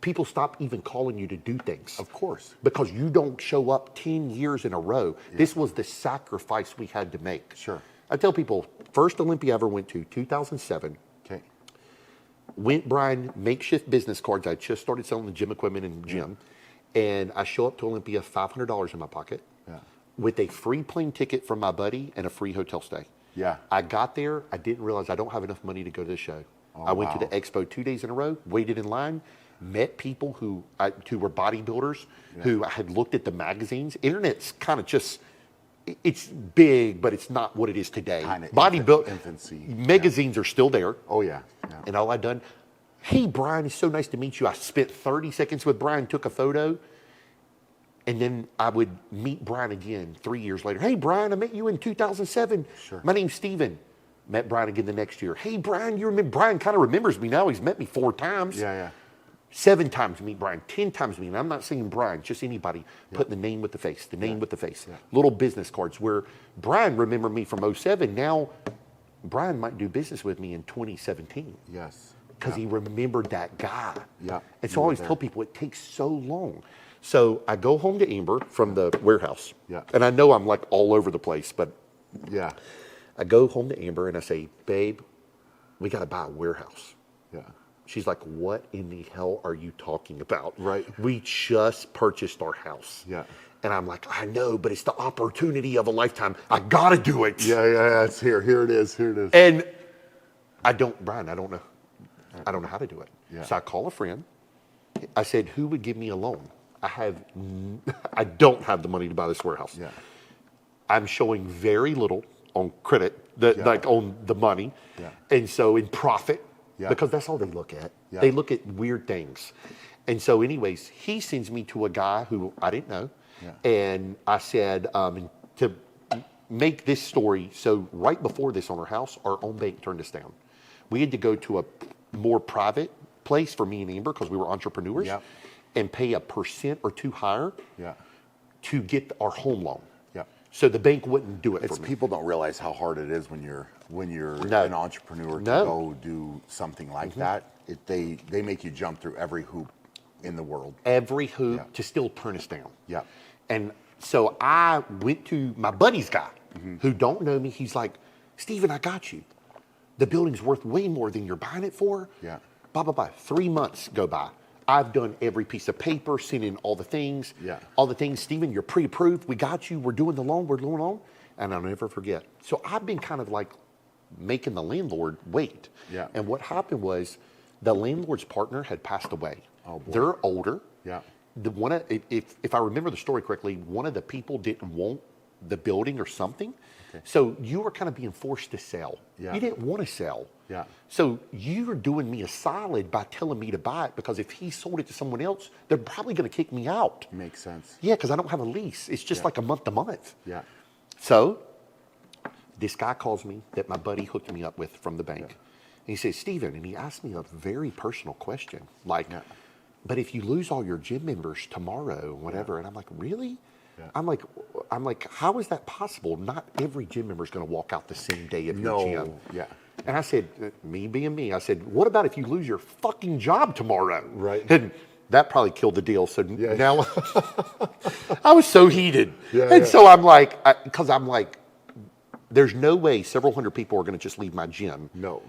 People stop even calling you to do things. Of course. Because you don't show up 10 years in a row. Yeah. This was the sacrifice we had to make. Sure. I tell people, first Olympia I ever went to, 2007. Okay. Went, Brian, makeshift business cards. I just started selling the gym equipment in the gym. And I show up to Olympia, $500 in my pocket. Yeah. With a free plane ticket from my buddy and a free hotel stay. Yeah. I got there. I didn't realize I don't have enough money to go to the show. Oh, I went to the expo 2 days in a row, waited in line, met people who were bodybuilders who I had looked at the magazines. Internet's kind of just, it's big, but it's not what it is today. Kind of infancy. Magazines are still there. Oh, yeah. And all I'd done, hey, Brian, it's so nice to meet you. I spent 30 seconds with Brian, took a photo. And then I would meet Brian again 3 years later. Hey, Brian, I met you in 2007. Sure. My name's Steven. Met Brian again the next year. Hey, Brian, you remember? Brian kind of remembers me now. He's met me 4 times. Yeah. 7 times meet Brian, 10 times meet. And I'm not saying Brian, just anybody putting the name with the face, the name with the face. Yeah. Little business cards where Brian remembered me from 07. Now, Brian might do business with me in 2017. Yes. Because he remembered that guy. Yeah. And so I always tell people it takes so long. So I go home to Amber from the warehouse. Yeah. And I know I'm like all over the place, but yeah. I go home to Amber and I say, babe, we got to buy a warehouse. Yeah. She's like, what in the hell are you talking about? Right. We just purchased our house. Yeah. And I'm like, I know, but it's the opportunity of a lifetime. I got to do it. Yeah. It's here. Here it is. And Brian, I don't know how to do it. Yeah. So I call a friend. I said, who would give me a loan? I don't have the money to buy this warehouse. Yeah. I'm showing very little on credit, like on the money. Yeah. And so in profit, Yeah. because that's all they look at. Yeah. They look at weird things. And so anyways, he sends me to a guy who I didn't know. Yeah. And I said, to make this story, so right before this on our house, our own bank turned us down. We had to go to a more private place for me and Amber because we were entrepreneurs Yeah. and pay a % or two higher Yeah. to get our home loan. Yeah. So the bank wouldn't do it It's for me. people don't realize how hard it is when you're No. an entrepreneur to No. go do something like that. They make you jump through every hoop in the world. Every hoop Yeah. to still turn us down. Yeah. And so I went to my buddy's guy who don't know me. He's like, Steven, I got you. The building's worth way more than you're buying it for. Yeah. Blah, blah, blah. 3 months go by. I've done every piece of paper, sent in all the things. Yeah. All the things. Steven, you're pre-approved. We got you. We're doing the loan. We're doing the loan. And I'll never forget. So I've been kind of like making the landlord wait. Yeah. And what happened was the landlord's partner had passed away. Oh, boy. They're older. Yeah. If I remember the story correctly, one of the people didn't want the building or something. Okay. So you were kind of being forced to sell. Yeah. You didn't want to sell. Yeah. So you were doing me a solid by telling me to buy it because if he sold it to someone else, they're probably going to kick me out. Makes sense. Yeah, because I don't have a lease. It's just Yeah. like a month to month. Yeah. So this guy calls me that my buddy hooked me up with from the bank. And he says, Steven, and he asked me a very personal question, like, Yeah. but if you lose all your gym members tomorrow, whatever, and I'm like, really? Yeah. I'm like, how is that possible? Not every gym member is going to walk out the same day of No. your gym. Yeah. And I said, me being me, I said, what about if you lose your fucking job tomorrow? Right. And that probably killed the deal. So Yeah. now I was so heated. Yeah, and yeah. so I'm like, because I'm like, there's no way several hundred people are going to just leave my gym. No.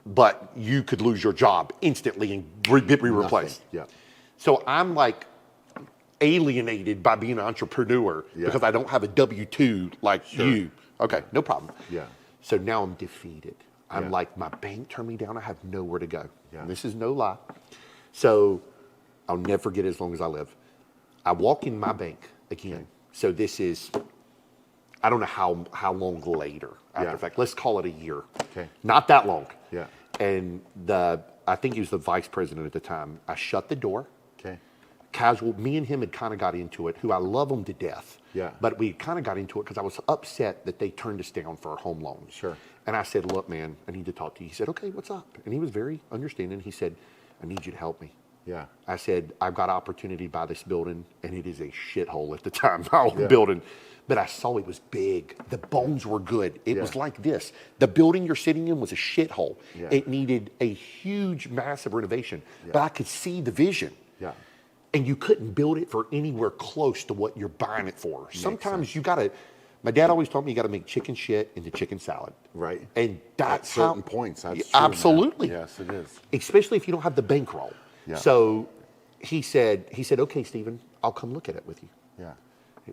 But you could lose your job instantly and get replaced. Yeah. So I'm like alienated by being an entrepreneur Yeah. because I don't have a W-2 like you. Okay, no problem. Yeah. So now I'm defeated. I'm Yeah. like, my bank turned me down. I have nowhere to go. Yeah. And this is no lie. So I'll never forget it as long as I live. I walk in my bank again. So this is, I don't know how long later after Yeah. the fact. Let's call it a year. Okay. Not that long. Yeah. And I think he was the vice president at the time. I shut the door. Okay. Casual, me and him had kind of got into it, who I love him to death. Yeah. But we kind of got into it because I was upset that they turned us down for our home loans. Sure. And I said, look, man, I need to talk to you. He said, okay, what's up? And he was very understanding. He said, I need you to help me. Yeah. I said, I've got opportunity to buy this building, and it is a shithole at the time, my old Yeah. building. But I saw it was big. The bones were good. It Yeah. was like this. The building you're sitting in was a shithole. Yeah. It needed a huge, massive renovation. But I could see the vision. Yeah. And you couldn't build it for anywhere close to what you're buying it for. Sometimes you got to, my dad always told me you got to make chicken shit into chicken salad. Right. And that's At certain how, points, that's true, absolutely. man. Yes, it is. Especially if you don't have the bankroll. Yeah. So he said, okay, Steven, I'll come look at it with you. Yeah.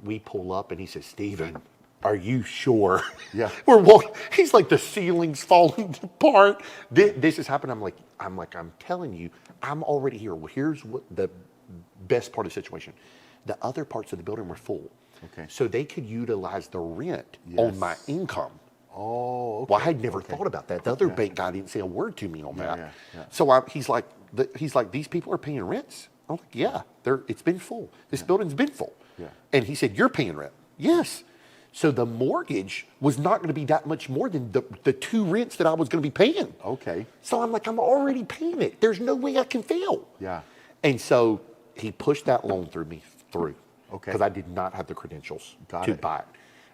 We pull up and he says, Steven, are you sure? Yeah. We're walking. He's like, the ceiling's falling apart. This has happened. I'm telling you, I'm already here. Well, here's what the best part of the situation. The other parts of the building were full. Okay. So they could utilize the rent Yes. on my income. Oh, okay. Well, I had never Okay. thought about that. The other bank guy didn't say a word to me on that. yeah. So he's like, these people are paying rents. I'm like, yeah, it's been full. This building's been full. Yeah. And he said, you're paying rent. Yes. So the mortgage was not going to be that much more than the two rents that I was going to be paying. Okay. So I'm like, I'm already paying it. There's no way I can fail. Yeah. And so he pushed that loan through. Okay. Because I did not have the credentials Got to it. buy it.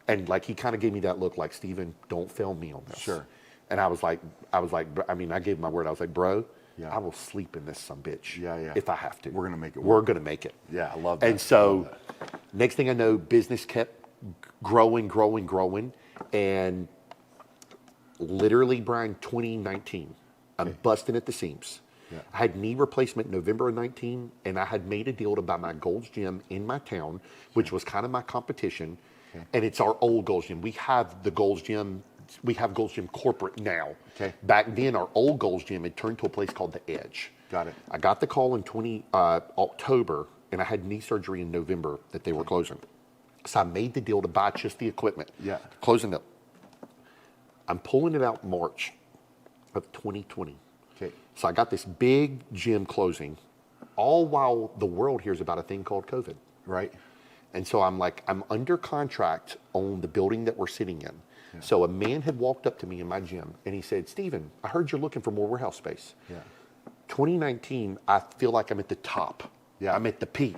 And like he kind of gave me that look like, Steven, don't fail me on this. Sure. And I was like, I mean, I gave my word. I was like, bro, Yeah. I will sleep in this some bitch. Yeah, yeah. If I have to. We're gonna make it We're work. going to make it. Yeah, I love that. And so next thing I know, business kept growing. And literally, Brian, 2019, I'm busting at the seams. Yeah. I had knee replacement November of 19, and I had made a deal to buy my Gold's Gym in my town, which was kind of my competition. Okay. And it's our old Gold's Gym. We have the Gold's Gym. We have Gold's Gym corporate now. Okay. Back then, our old Gold's Gym had turned to a place called The Edge. Got it. I got the call in October, and I had knee surgery in November that they were closing. So I made the deal to buy just the equipment. Yeah. Closing up. I'm pulling it out March of 2020. Okay. So I got this big gym closing, all while the world hears about a thing called COVID. Right. And so I'm under contract on the building that we're sitting in. Yeah. So a man had walked up to me in my gym and he said, Steven, I heard you're looking for more warehouse space. Yeah. 2019, I feel like I'm at the top. Yeah. I'm at the peak.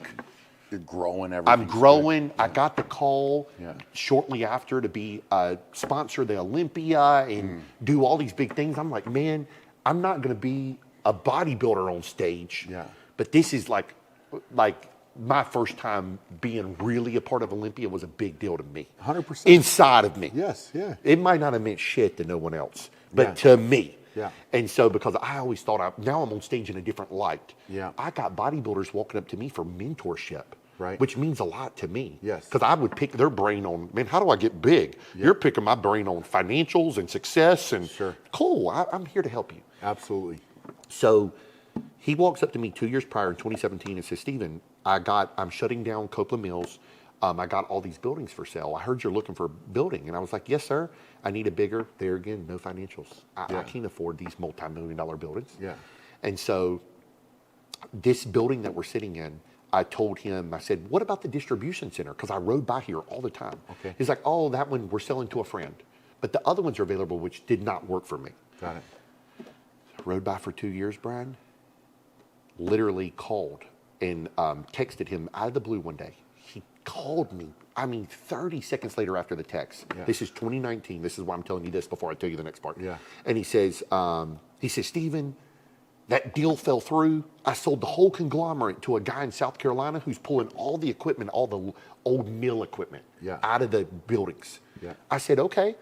You're growing everything. I'm growing. Yeah. I got the call yeah. shortly after to be sponsor the Olympia and do all these big things. I'm like, man, I'm not going to be a bodybuilder on stage. Yeah. But this is like my first time being really a part of Olympia was a big deal to me. 100%. Inside of me. Yes, yeah. It might not have meant shit to no one else, but yeah. to me. Yeah. And so because I always thought now I'm on stage in a different light. Yeah. I got bodybuilders walking up to me for mentorship. Right. Which means a lot to me. Yes. Because I would pick their brain on, man, how do I get big? Yeah. You're picking my brain on financials and success and sure. Cool, I'm here to help you. Absolutely. So he walks up to me 2 years prior in 2017 and says, Steven, I'm shutting down Copeland Mills. I got all these buildings for sale. I heard you're looking for a building. And I was like, yes, sir. I need a bigger, there again, no financials. I can't afford these multi-million-dollar buildings. Yeah. And so this building that we're sitting in, I told him, I said, what about the distribution center? Because I rode by here all the time. Okay. He's like, oh, that one we're selling to a friend. But the other ones are available, which did not work for me. Got it. Rode by for 2 years, Brian. Literally called and texted him out of the blue one day. He called me, 30 seconds later after the text. Yeah. This is 2019. This is why I'm telling you this before I tell you the next part. Yeah. And he says, Steven, that deal fell through. I sold the whole conglomerate to a guy in South Carolina who's pulling all the equipment, all the old mill equipment out of the buildings. Yeah. I said, okay.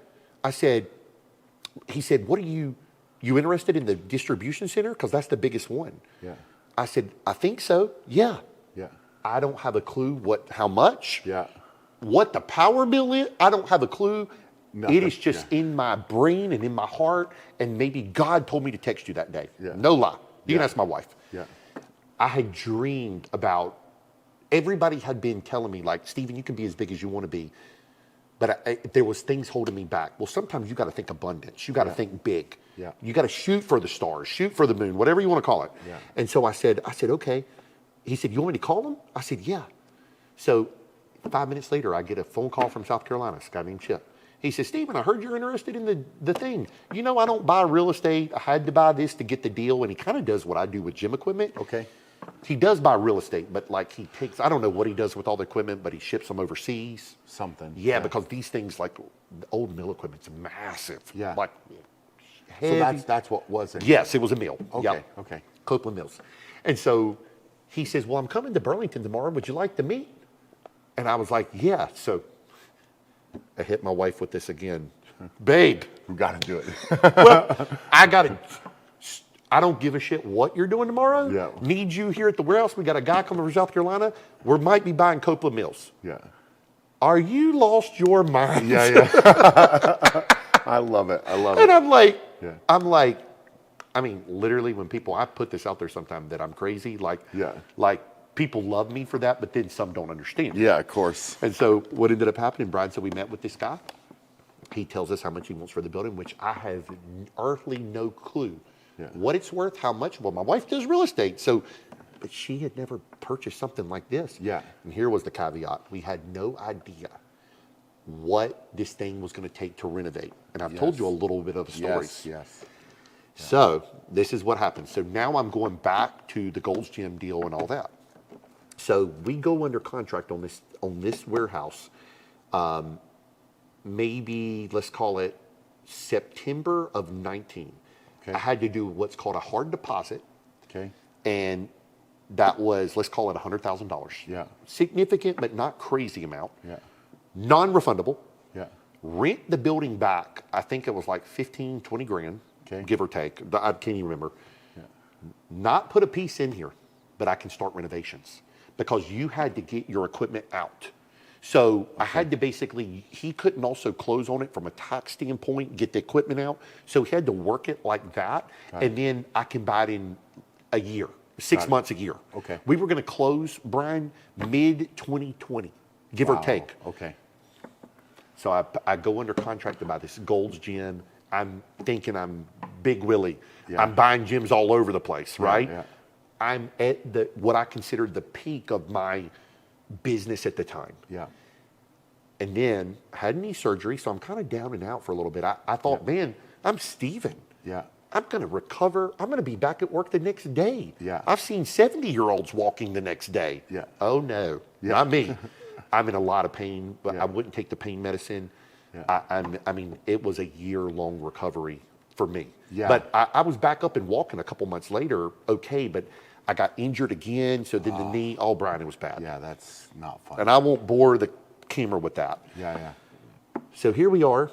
He said, what are you interested in the distribution center? Because that's the biggest one. Yeah. I said, I think so. Yeah. Yeah. I don't have a clue how much. Yeah. What the power bill is. I don't have a clue. Nothing. It is just in my brain and in my heart. And maybe God told me to text you that day. Yeah. No lie. You can ask my wife. Yeah. I had dreamed about, everybody had been telling me like, Steven, you can be as big as you want to be. But there was things holding me back. Well, sometimes you got to think abundance. You got to think big. Yeah. You got to shoot for the stars, shoot for the moon, whatever you want to call it. Yeah. And so I said, okay. He said, you want me to call him? I said, yeah. So 5 minutes later, I get a phone call from South Carolina, this guy named Chip. He says, Steven, I heard you're interested in the thing. You know, I don't buy real estate. I had to buy this to get the deal. And he kind of does what I do with gym equipment. Okay. He does buy real estate, but like he takes, I don't know what he does with all the equipment, but he ships them overseas. Something. Yeah, because these things like the old mill equipment's massive. Yeah. Like heavy. So that's what was it? Yes, it was a mill. Okay. Yep. Okay. Copeland Mills. And so he says, well, I'm coming to Burlington tomorrow. Would you like to meet? And I was like, yeah. So I hit my wife with this again. Babe. We got to do it. Well, I don't give a shit what you're doing tomorrow. Yeah. Need you here at the warehouse. We got a guy coming from South Carolina. We might be buying Copeland Mills. Yeah. Are you lost your mind? Yeah, yeah. I love it. I love it. And I'm like, Yeah. Literally when I put this out there sometime that I'm crazy, like Yeah. people love me for that, but then some don't understand. Yeah, of course. And so what ended up happening, Brian, so we met with this guy. He tells us how much he wants for the building, which I have earthly no clue what it's worth, how much. Well, my wife does real estate, but she had never purchased something like this. Yeah. And here was the caveat. We had no idea what this thing was going to take to renovate. And I've told you a little bit of the stories. Yes. So this is what happened. So now I'm going back to the Gold's Gym deal and all that. So we go under contract on this warehouse, maybe let's call it September of 19. Okay. I had to do what's called a hard deposit. Okay. And that was, let's call it $100,000. Yeah. Significant, but not crazy amount. Yeah. Non-refundable. Yeah. Rent the building back. I think it was like 15, 20 grand, give or take. I can't even remember. Yeah. Not put a piece in here, but I can start renovations because you had to get your equipment out. So I had to he couldn't also close on it from a tax standpoint, get the equipment out. So he had to work it like that. And then I can buy it in a year, 6 months a year. Okay. We were going to close, Brian, mid-2020, give or take. Okay. So I go under contract to buy this Gold's Gym. I'm thinking I'm Big Willie. Yeah. I'm buying gyms all over the place, right? Yeah. I'm at what I considered the peak of my business at the time. Yeah. And then I had knee surgery, so I'm kind of down and out for a little bit. I thought, man, I'm Steven. Yeah. I'm going to recover. I'm going to be back at work the next day. Yeah. I've seen 70-year-olds walking the next day. Yeah. Oh, no. Yeah. Not me. I'm in a lot of pain, but Yeah. I wouldn't take the pain medicine. Yeah. I mean, it was a year-long recovery for me. Yeah. But I was back up and walking a couple months later, okay, but I got injured again, so then the knee, Brian, it was bad. Yeah, that's not fun. And I won't bore the camera with that. Yeah. So here we are,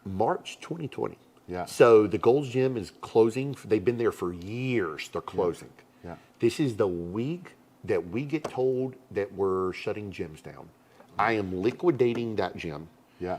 March 2020. Yeah. So the Gold's Gym is closing. They've been there for years. They're closing. Yeah. This is the week that we get told that we're shutting gyms down. I am liquidating that gym. Yeah.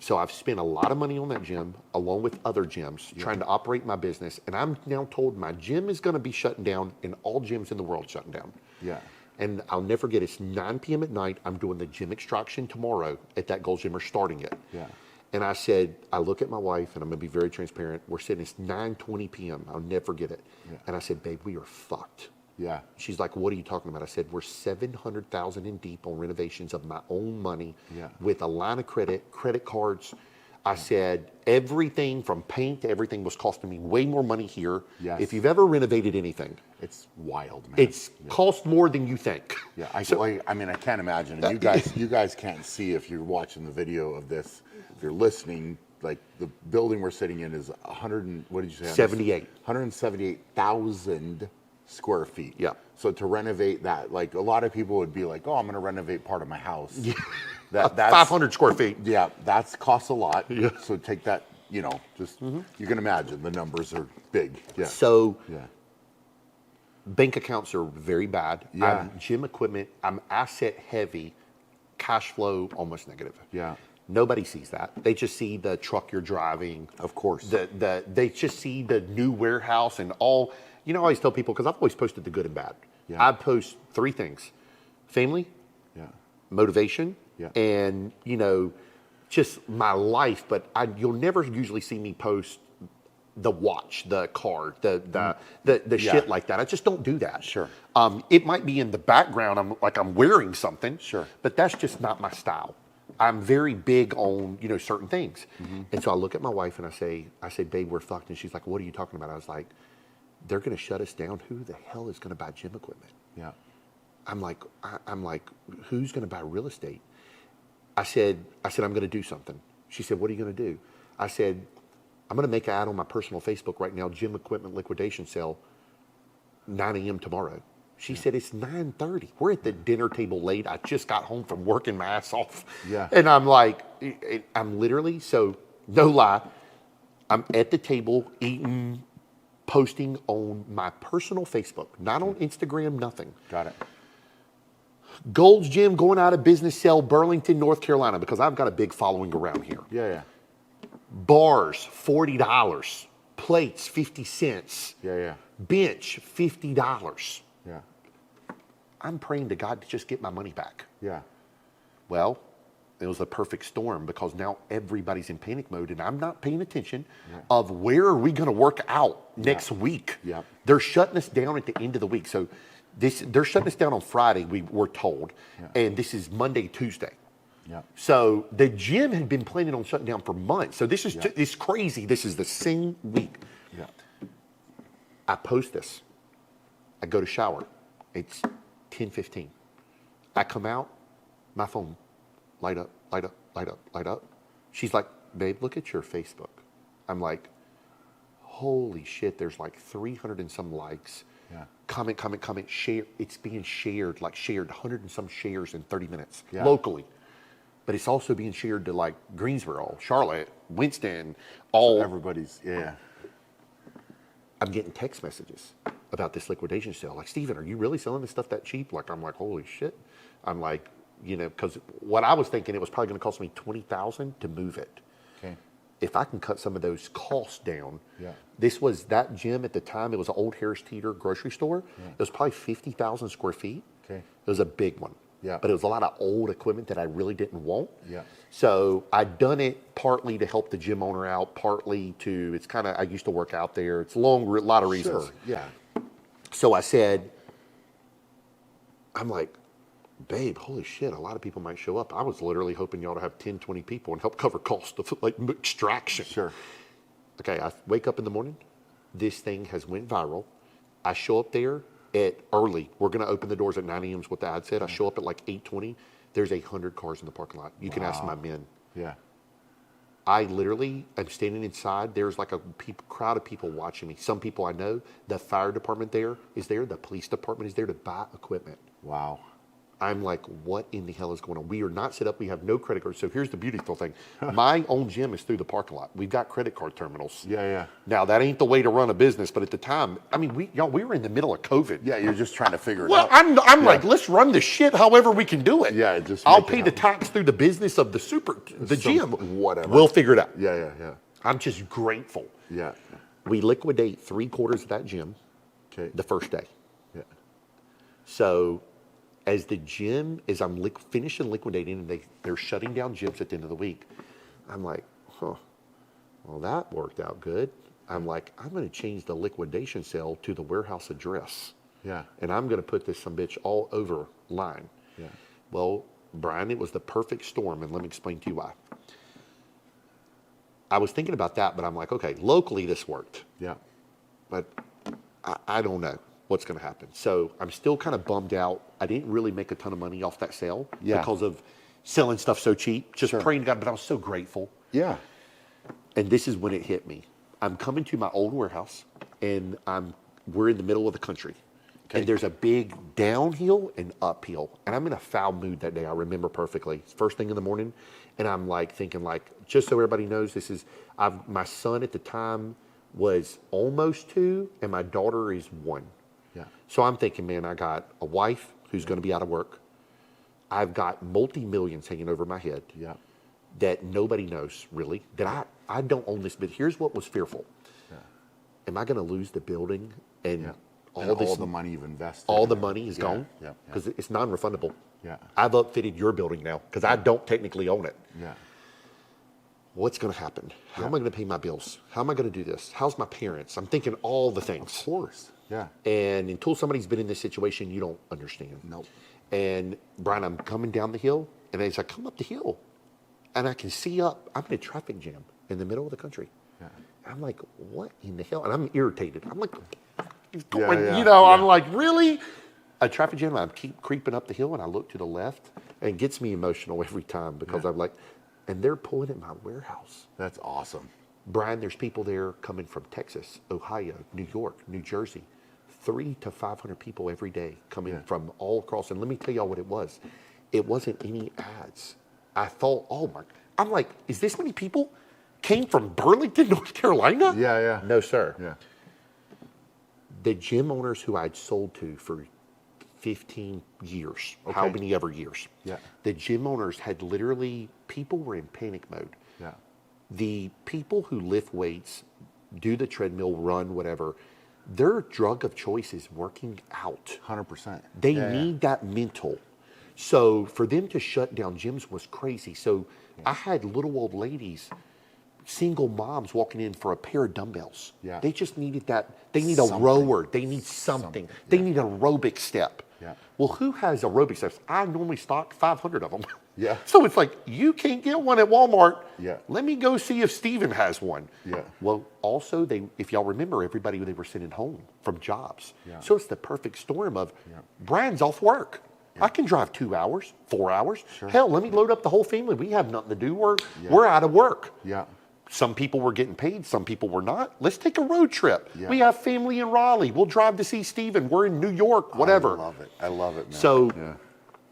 So I've spent a lot of money on that gym, along with other gyms, trying to operate my business. And I'm now told my gym is going to be shutting down, and all gyms in the world shutting down. Yeah. And I'll never forget, it's 9 p.m. at night. I'm doing the gym extraction tomorrow at that Gold's Gym. We're starting it. Yeah. And I said, I look at my wife, and I'm going to be very transparent. We're sitting, it's 9:20 p.m. I'll never forget it. Yeah. And I said, babe, we are fucked. Yeah. She's like, what are you talking about? I said, we're $700,000 in deep on renovations of my own money with a line of credit cards. I said, everything from paint to everything was costing me way more money here. Yes. If you've ever renovated anything, It's wild, man. it's cost more than you think. Yeah, I mean, I can't imagine. And you guys can't see if you're watching the video of this. If you're listening, like the building we're sitting in is 100 and what did you say? 78. 178,000 square feet. Yeah. So to renovate that, like a lot of people would be like, oh, I'm going to renovate part of my house. Yeah. That's 500 square feet. Yeah, that's costs a lot. Yeah. So take that, just you can imagine the numbers are big. Yeah. So Yeah. bank accounts are very bad. Yeah. I'm gym equipment. I'm asset heavy. Cash flow almost negative. Yeah. Nobody sees that. They just see the truck you're driving. Of course. They just see the new warehouse and all. I always tell people, because I've always posted the good and bad. Yeah. I post 3 things: family, Yeah. motivation, Yeah. and just my life. But you'll never usually see me post the watch, the car, the shit like that. I just don't do that. Sure. It might be in the background. I'm wearing something. Sure. But that's just not my style. I'm very big on certain things. And so I look at my wife and I say, babe, we're fucked. And she's like, what are you talking about? I was like, they're going to shut us down. Who the hell is going to buy gym equipment? Yeah. I'm like, who's going to buy real estate? I said, I'm going to do something. She said, what are you going to do? I said, I'm going to make an ad on my personal Facebook right now, gym equipment liquidation sale, 9 a.m. tomorrow. She said, it's 9:30. We're at the dinner table late. I just got home from working my ass off. Yeah. And I'm like, I'm literally, so no lie, I'm at the table eating, posting on my personal Facebook, not on Instagram, nothing. Got it. Gold's Gym going out of business, sell Burlington, North Carolina, because I've got a big following around here. Yeah. Bars, $40. Plates, 50 cents. Yeah. Bench, $50. Yeah. I'm praying to God to just get my money back. Yeah. Well, it was a perfect storm, because now everybody's in panic mode, and I'm not paying attention of where are we going to work out next week. Yeah. They're shutting us down at the end of the week. So they're shutting us down on Friday, we were told, and this is Monday, Tuesday. Yeah. So the gym had been planning on shutting down for months. So this is it's crazy. This is the same week. Yeah. I post this. I go to shower. It's 10:15. I come out, my phone, light up. She's like, babe, look at your Facebook. I'm like, holy shit, there's like 300 and some likes. Yeah. Comment, share. It's being shared 100 and some shares in 30 minutes Yeah. locally. But it's also being shared to like Greensboro, Charlotte, Winston, all. Everybody's, yeah. I'm getting text messages about this liquidation sale. Like, Steven, are you really selling this stuff that cheap? Like, I'm like, holy shit. I'm like, because what I was thinking, it was probably going to cost me $20,000 to move it. Okay. if I can cut some of those costs down. Yeah. This was that gym at the time. It was an old Harris Teeter grocery store. Yeah. It was probably 50,000 square feet. Okay. It was a big one. Yeah. But it was a lot of old equipment that I really didn't want. Yeah. So I'd done it partly to help the gym owner out, partly to, it's kind of, I used to work out there. It's a lot of reasons. Sure. Yeah. So I said, I'm like, babe, holy shit, a lot of people might show up. I was literally hoping y'all to have 10, 20 people and help cover cost of like extraction. Sure. Okay, I wake up in the morning. This thing has went viral. I show up there at early. We're going to open the doors at 9 a.m. is what the ad said. I show up at like 8:20. There's 100 cars in the parking lot. You can ask my men. Yeah. I literally am standing inside. There's like a crowd of people watching me. Some people I know. The fire department there is there. The police department is there to buy equipment. Wow. I'm like, what in the hell is going on? We are not set up. We have no credit cards. So here's the beautiful thing. My own gym is through the parking lot. We've got credit card terminals. Yeah, yeah. Now, that ain't the way to run a business, but at the time, I mean, we were in the middle of COVID. Yeah, you're just trying to figure it Well, out. I'm like, let's run the shit however we can do it. Yeah, just I'll make it pay the happen. tax through the business of the gym. whatever. We'll figure it out. Yeah, yeah, yeah. I'm just grateful. Yeah. We liquidate 3/4 of that gym Okay. the first day. Yeah. So as the gym, as I'm finishing liquidating and they're shutting down gyms at the end of the week, I'm like, well, that worked out good. I'm like, I'm going to change the liquidation sale to the warehouse address. Yeah. And I'm going to put this some bitch all over line. Yeah. Well, Brian, it was the perfect storm, and let me explain to you why. I was thinking about that, but I'm like, okay, locally this worked. Yeah. But I don't know what's going to happen. So I'm still kind of bummed out. I didn't really make a ton of money off that sale because of selling stuff so cheap, just praying to God, but I was so grateful. Yeah. And this is when it hit me. I'm coming to my old warehouse, and we're in the middle of the country. Okay. And there's a big downhill and uphill. And I'm in a foul mood that day. I remember perfectly. It's first thing in the morning. And I'm like thinking like, just so everybody knows, my son at the time was almost 2 and my daughter is 1. Yeah. So I'm thinking, man, I got a wife who's going to be out of work. I've got multi-millions hanging over my head. Yeah. That nobody knows really, that I don't own this, but here's what was fearful. Yeah. Am I going to lose the building and Yeah. all the money you've invested? all the money is gone? Yeah. Because it's non-refundable. Yeah. I've upfitted your building now because I don't technically own it. Yeah. What's going to happen? How am I going to pay my bills? How am I going to do this? How's my parents? I'm thinking all the things. Of course. Yeah. And until somebody's been in this situation, you don't understand. Nope. And Brian, I'm coming down the hill, and as I come up the hill, and I can see I'm in a traffic jam in the middle of the country. Yeah. I'm like, what in the hell? And I'm irritated. I'm like, yeah. I'm like, really? A traffic jam, I keep creeping up the hill, and I look to the left, and it gets me emotional every time because I'm like, and they're pulling at my warehouse. That's awesome. Brian, there's people there coming from Texas, Ohio, New York, New Jersey. 300 to 500 people every day coming from all across. And let me tell y'all what it was. It wasn't any ads. I thought, I'm like, is this many people came from Burlington, North Carolina? Yeah, yeah. No, sir. Yeah. The gym owners who I'd sold to for 15 years, how many ever years. Yeah. The gym owners had literally, people were in panic mode. Yeah. The people who lift weights, do the treadmill, run, whatever, their drug of choice is working out. 100%. They need that mental. So for them to shut down gyms was crazy. So I had little old ladies, single moms walking in for a pair of dumbbells. Yeah. They just needed that. They need Something. a rower. They need something. They need an aerobic step. Yeah. Well, who has aerobic steps? I normally stock 500 of them. Yeah. So it's like, you can't get one at Walmart. Yeah. Let me go see if Steven has one. Yeah. Well, also, if y'all remember, everybody they were sending home from jobs. Yeah. So it's the perfect storm of Brian's off work. I can drive 2 hours, 4 hours. Sure. Hell, let me load up the whole family. We have nothing to do. We're out of work. Yeah. Some people were getting paid, some people were not. Let's take a road trip. Yeah. We have family in Raleigh. We'll drive to see Steven. We're in New York, whatever. I love it, man. So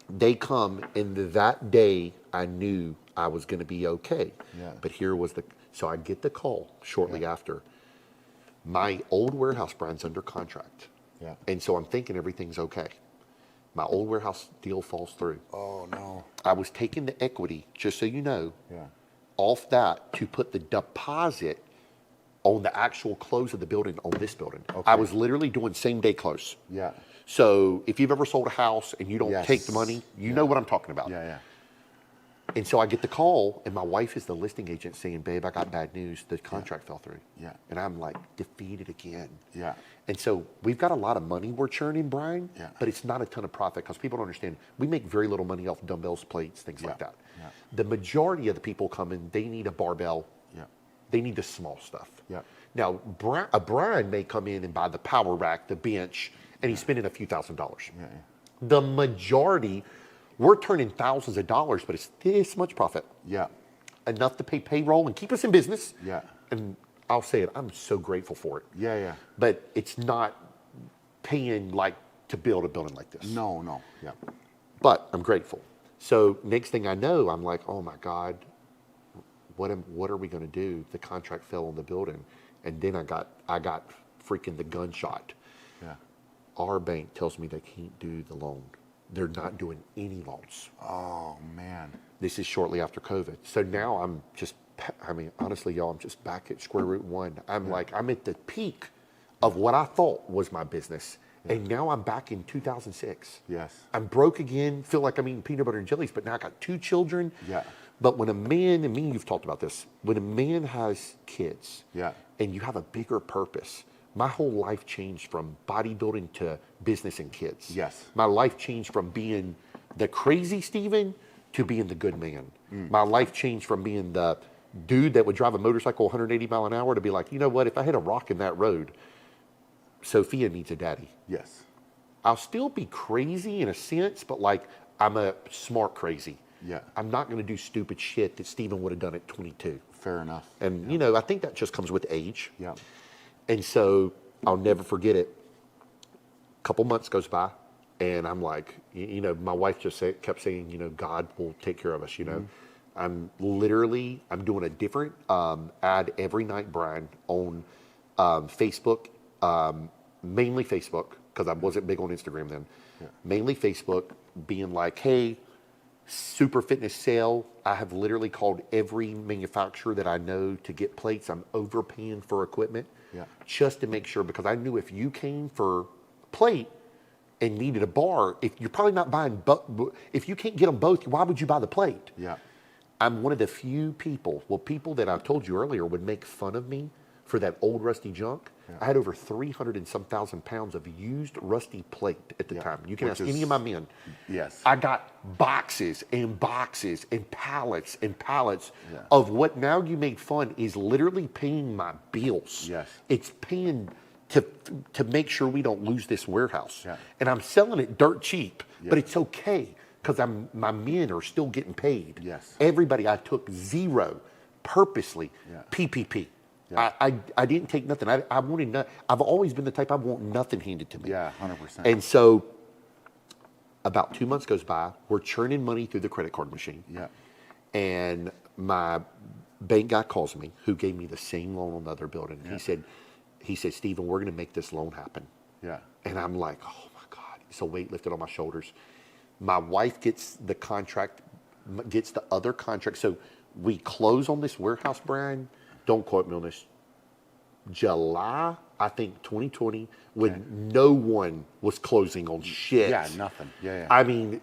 they come, and that day I knew I was going to be okay. Yeah. But so I get the call shortly after. My old warehouse brand's under contract. Yeah. And so I'm thinking everything's okay. My old warehouse deal falls through. Oh, no. I was taking the equity, just so you know, Yeah. off that to put the deposit on the actual close of the building on this building. Okay. I was literally doing same day close. Yeah. So if you've ever sold a house and you don't Yes. take the money, you know what I'm talking about. Yeah. And so I get the call, and my wife is the listing agent saying, babe, I got bad news. The contract fell through. Yeah. And I'm like, defeated again. Yeah. And so we've got a lot of money we're churning, Brian, Yeah. but it's not a ton of profit because people don't understand. We make very little money off dumbbells, plates, things like that. Yeah. The majority of the people come in, they need a barbell. Yeah. They need the small stuff. Yeah. Now, Brian may come in and buy the power rack, the bench, and he's spending a few $1,000s. Yeah. The majority, we're turning thousands of dollars, but it's this much profit. Yeah. Enough to pay payroll and keep us in business. Yeah. And I'll say it, I'm so grateful for it. Yeah. But it's not paying like to build a building like this. No. Yeah. But I'm grateful. So next thing I know, I'm like, oh my God, what are we going to do? The contract fell on the building. And then I got freaking the gunshot. Yeah. Our bank tells me they can't do the loan. They're not doing any loans. Oh man. This is shortly after COVID. So now honestly, y'all, I'm just back at square root one. I'm at the peak of what I thought was my business. And now I'm back in 2006. Yes. I'm broke again, feel like I'm eating peanut butter and jellies, but now I got 2 children. Yeah. But when a man, and me and you've talked about this, when a man has kids Yeah. and you have a bigger purpose, my whole life changed from bodybuilding to business and kids. Yes. My life changed from being the crazy Steven to being the good man. My life changed from being the dude that would drive a motorcycle 180 mile an hour to be like, you know what, if I hit a rock in that road, Sophia needs a daddy. Yes. I'll still be crazy in a sense, but like I'm a smart crazy. Yeah. I'm not going to do stupid shit that Steven would have done at 22. Fair enough. And, you know, I think that just comes with age. Yeah. And so I'll never forget it. A couple months goes by, and I'm like, you know, my wife just kept saying, you know, God will take care of us, you know. I'm doing a different ad every night, Brian, on Facebook, mainly Facebook, because I wasn't big on Instagram then. Yeah. Mainly Facebook, being like, hey, super fitness sale. I have literally called every manufacturer that I know to get plates. I'm overpaying for equipment just to make sure, because I knew if you came for plate and needed a bar, if you're probably not buying, if you can't get them both, why would you buy the plate? Yeah. I'm one of the few people that I told you earlier would make fun of me for that old rusty junk. Yeah. I had over 300 and some thousand pounds of used rusty plate at the time. You can ask any of my men. Yes. I got boxes and boxes and pallets of what now you make fun is literally paying my bills. Yes. It's paying to make sure we don't lose this warehouse. Yeah. And I'm selling it dirt cheap, but it's okay because my men are still getting paid. Yes. Everybody, I took zero purposely, PPP. Yeah. I didn't take nothing. I wanted nothing. I've always been the type I want nothing handed to me. Yeah, 100%. And so about 2 months goes by, we're churning money through the credit card machine. Yeah. And my bank guy calls me, who gave me the same loan on the other building. Yeah. He said, Steven, we're going to make this loan happen. Yeah. And I'm like, oh my God, it's a weight lifted on my shoulders. My wife gets the contract, gets the other contract. So we close on this warehouse, Brian. Don't quote me on this. July, I think 2020, when no one was closing on shit. Yeah, nothing. Yeah. I mean,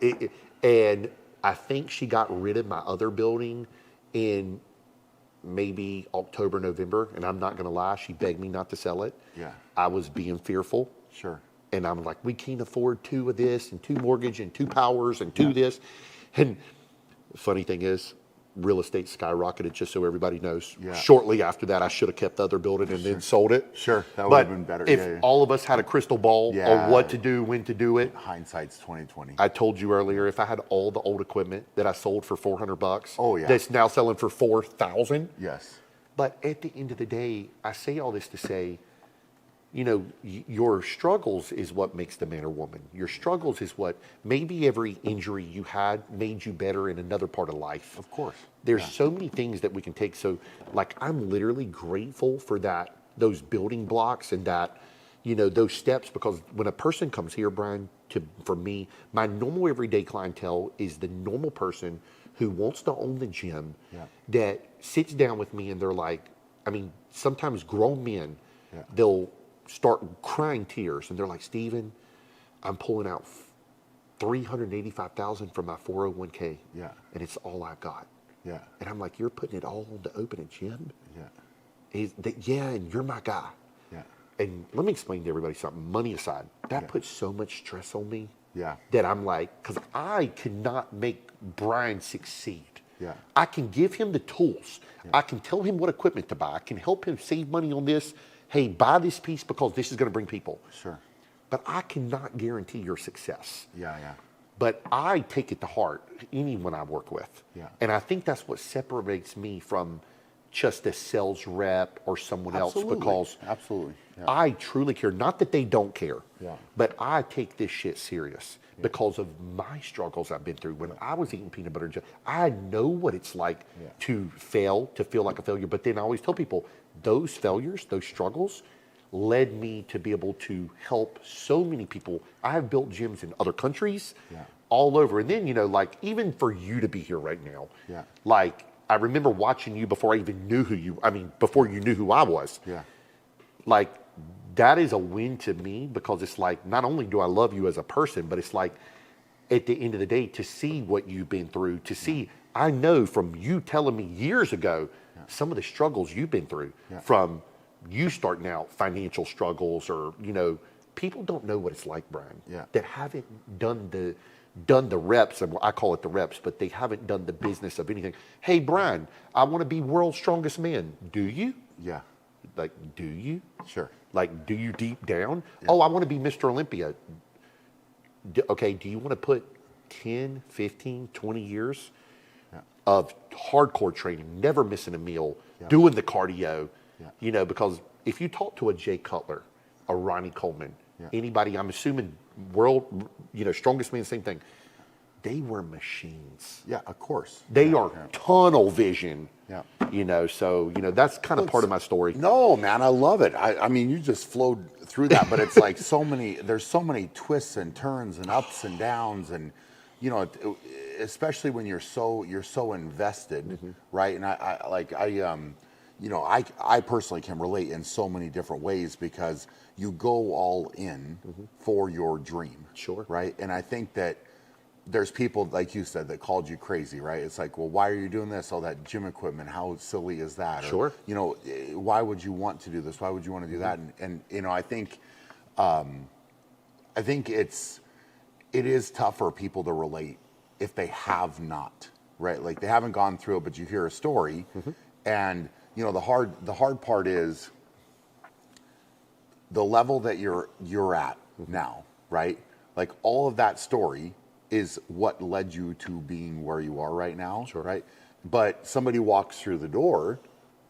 and I think she got rid of my other building in maybe October, November. And I'm not going to lie, she begged me not to sell it. Yeah. I was being fearful. Sure. And I'm like, we can't afford 2 of this and 2 mortgage and 2 powers and 2 this. And the funny thing is, real estate skyrocketed, just so everybody knows. Yeah. Shortly after that, I should have kept the other building and then sold it. Sure, that would have been better. If all of us had a crystal ball on what to do, when to do it. Hindsight's 2020. I told you earlier, if I had all the old equipment that I sold for $400, oh yeah, that's now selling for $4,000. Yes. But at the end of the day, I say all this to say, you know, your struggles is what makes the man or woman. Your struggles is what, maybe every injury you had made you better in another part of life. Of course. There's so many things that we can take. So, like, I'm literally grateful for that, those building blocks and that, you know, those steps, because when a person comes here, Brian, for me, my normal everyday clientele is the normal person who wants to own the gym Yeah. that sits down with me and they're like, I mean, sometimes grown men, Yeah. they'll start crying tears and they're like, Steven, I'm pulling out 385,000 from my 401k. Yeah. And it's all I got. Yeah. And I'm like, you're putting it all to open a gym? Yeah. Yeah, and you're my guy. Yeah. And let me explain to everybody something, money aside, that Yeah. puts so much stress on me Yeah. that I'm like, because I cannot make Brian succeed. Yeah. I can give him the tools. I can tell him what equipment to buy. I can help him save money on this. Hey, buy this piece because this is going to bring people. Sure. But I cannot guarantee your success. Yeah. Yeah. But I take it to heart, anyone I work with. Yeah. And I think that's what separates me from just a sales rep or someone else, because Absolutely. Yeah. I truly care. Not that they don't care, Yeah. but I take this shit serious because of my struggles I've been through. When I was eating peanut butter and jelly, I know what it's like to fail, to feel like a failure. But then I always tell people, those failures, those struggles, led me to be able to help so many people. I have built gyms in other countries, all over. And then, like, even for you to be here right now, like, I remember watching you before I even knew before you knew who I was. Yeah. Like, that is a win to me, because it's like, not only do I love you as a person, but it's like, at the end of the day, to see what you've been through, to see, I know from you telling me years ago, some of the struggles you've been through, from you starting out, financial struggles, or, people don't know what it's like, Brian, that haven't done the reps, and I call it the reps, but they haven't done the business of anything. Hey, Brian, I want to be world's strongest man. Do you? Yeah. Like, do you? Sure. Like, do you deep down? Oh, I want to be Mr. Olympia. Okay, do you want to put 10, 15, 20 years of hardcore training, never missing a meal, doing the cardio? Because if you talk to a Jay Cutler, a Ronnie Coleman, anybody, I'm assuming world, strongest man, same thing, they were machines. Yeah, of course. They are tunnel vision. Yeah. So, that's kind of part of my story. No, man, I love it. I mean, you just flowed through that, but it's like there's so many twists and turns and ups and downs, and, especially when you're so invested, right? And I personally can relate in so many different ways, because you go all in for your dream. Sure. Right? And I think that there's people, like you said, that called you crazy, right? It's like, well, why are you doing this? All that gym equipment, how silly is that? Sure. Or, why would you want to do this? Why would you want to do that? And I think it is tough for people to relate if they have not, right? Like, they haven't gone through it, but you hear a story, and the hard part is the level that you're at now, right? Like, all of that story is what led you to being where you are right now, right? But somebody walks through the door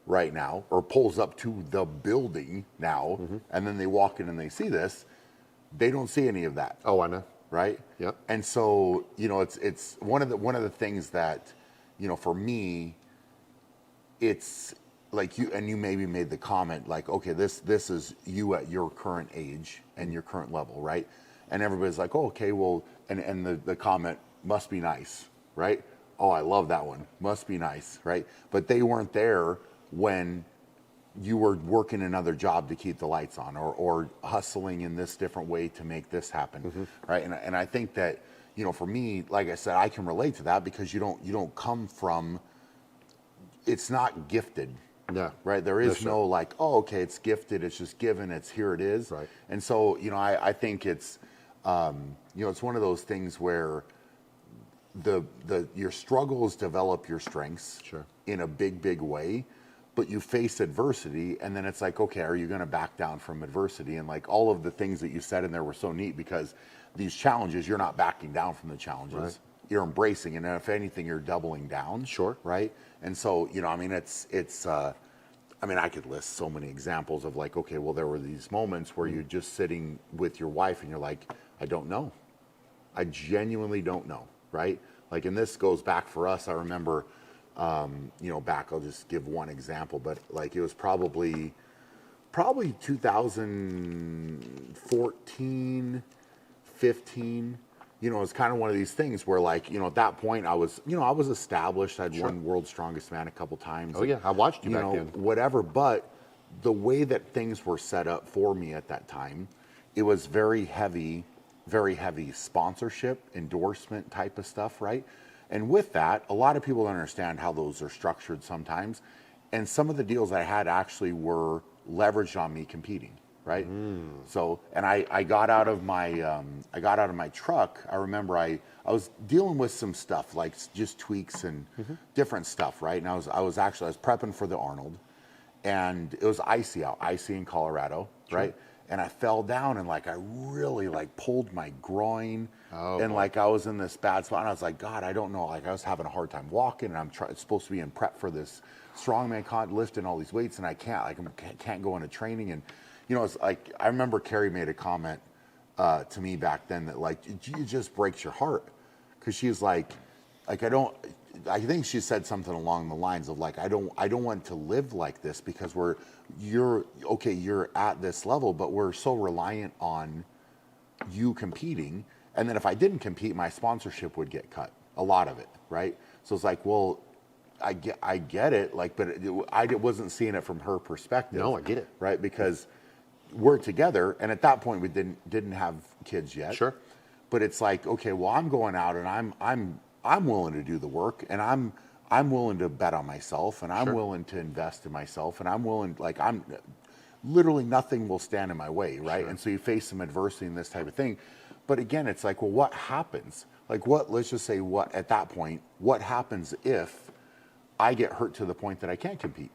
right now, or pulls up to the building now, and then they walk in and they see this, they don't see any of that. Oh, I know. Right? Yep. And so, it's one of the things that, for me, it's like you maybe made the comment, like, okay, this is you at your current age and your current level, right? And everybody's like, oh, okay, well, and the comment must be nice, right? Oh, I love that one. Must be nice, right? But they weren't there when you were working another job to keep the lights on, or hustling in this different way to make this happen, right? And I think that, for me, like I said, I can relate to that, because you don't come from, it's not gifted. No. Right? There is no like, oh, okay, it's gifted, it's just given, it's here it is. Right. And so, I think it's, it's one of those things where your struggles develop your strengths in a big way, but you face adversity, and then it's like, okay, are you going to back down from adversity? And like, all of the things that you said in there were so neat, because these challenges, you're not backing down from the challenges. Right. You're embracing, and if anything, you're doubling down. Sure. Right? And so, I could list so many examples of like, okay, well, there were these moments where you're just sitting with your wife and you're like, I don't know. I genuinely don't know, right? Like, and this goes back for us. I remember, back, I'll just give one example, but like, it was probably 2014, 15, it's kind of one of these things where like, at that point I was established. I'd won World's Strongest Man a couple times. Oh yeah, I watched you back know, then. whatever. But the way that things were set up for me at that time, it was very heavy sponsorship, endorsement type of stuff, right? And with that, a lot of people don't understand how those are structured sometimes. And some of the deals I had actually were leveraged on me competing, right? So, and I got out of my truck. I remember I was dealing with some stuff like just tweaks and different stuff, right? And I was prepping for the Arnold, and it was icy in Colorado, right? And I fell down and like I really like pulled my groin, and like I was in this bad spot. And I was like, God, I don't know. Like I was having a hard time walking, and it's supposed to be in prep for this strongman lifting all these weights, and I can't go into training. And it's like I remember Carrie made a comment to me back then that like it just breaks your heart, because she's like I think she said something along the lines of like I don't want to live like this, because you're at this level, but we're so reliant on you competing, and then if I didn't compete, my sponsorship would get cut, a lot of it, right? So it's like, well, I get it, like, but I wasn't seeing it from her perspective. No, I get it, right? Because we're together, and at that point we didn't have kids yet. Sure. But it's like, okay, well, I'm going out and I'm willing to do the work, and I'm willing to bet on myself, and I'm willing to invest in myself, and I'm willing, like, I'm literally nothing will stand in my way, right? Sure. And so you face some adversity in this type of thing. But again, it's like, well, what happens? Like, let's just say at that point, what happens if I get hurt to the point that I can't compete,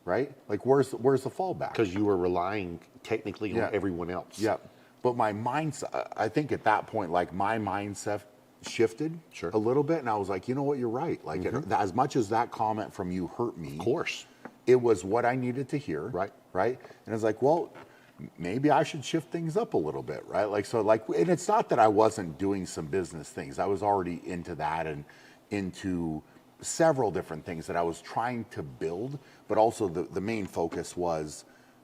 right? Like, where's the fallback? Because you were relying technically on everyone else. Yeah. But my mindset, I think at that point, like my mindset shifted a little bit, and I was like, you know what, you're right. Like as much as that comment from you hurt me, Of course. it was what I needed to hear. Right. Right. And it's like, well, maybe I should shift things up a little bit, right? Like, so like, and it's not that I wasn't doing some business things. I was already into that and into several different things that I was trying to build, but also the main focus was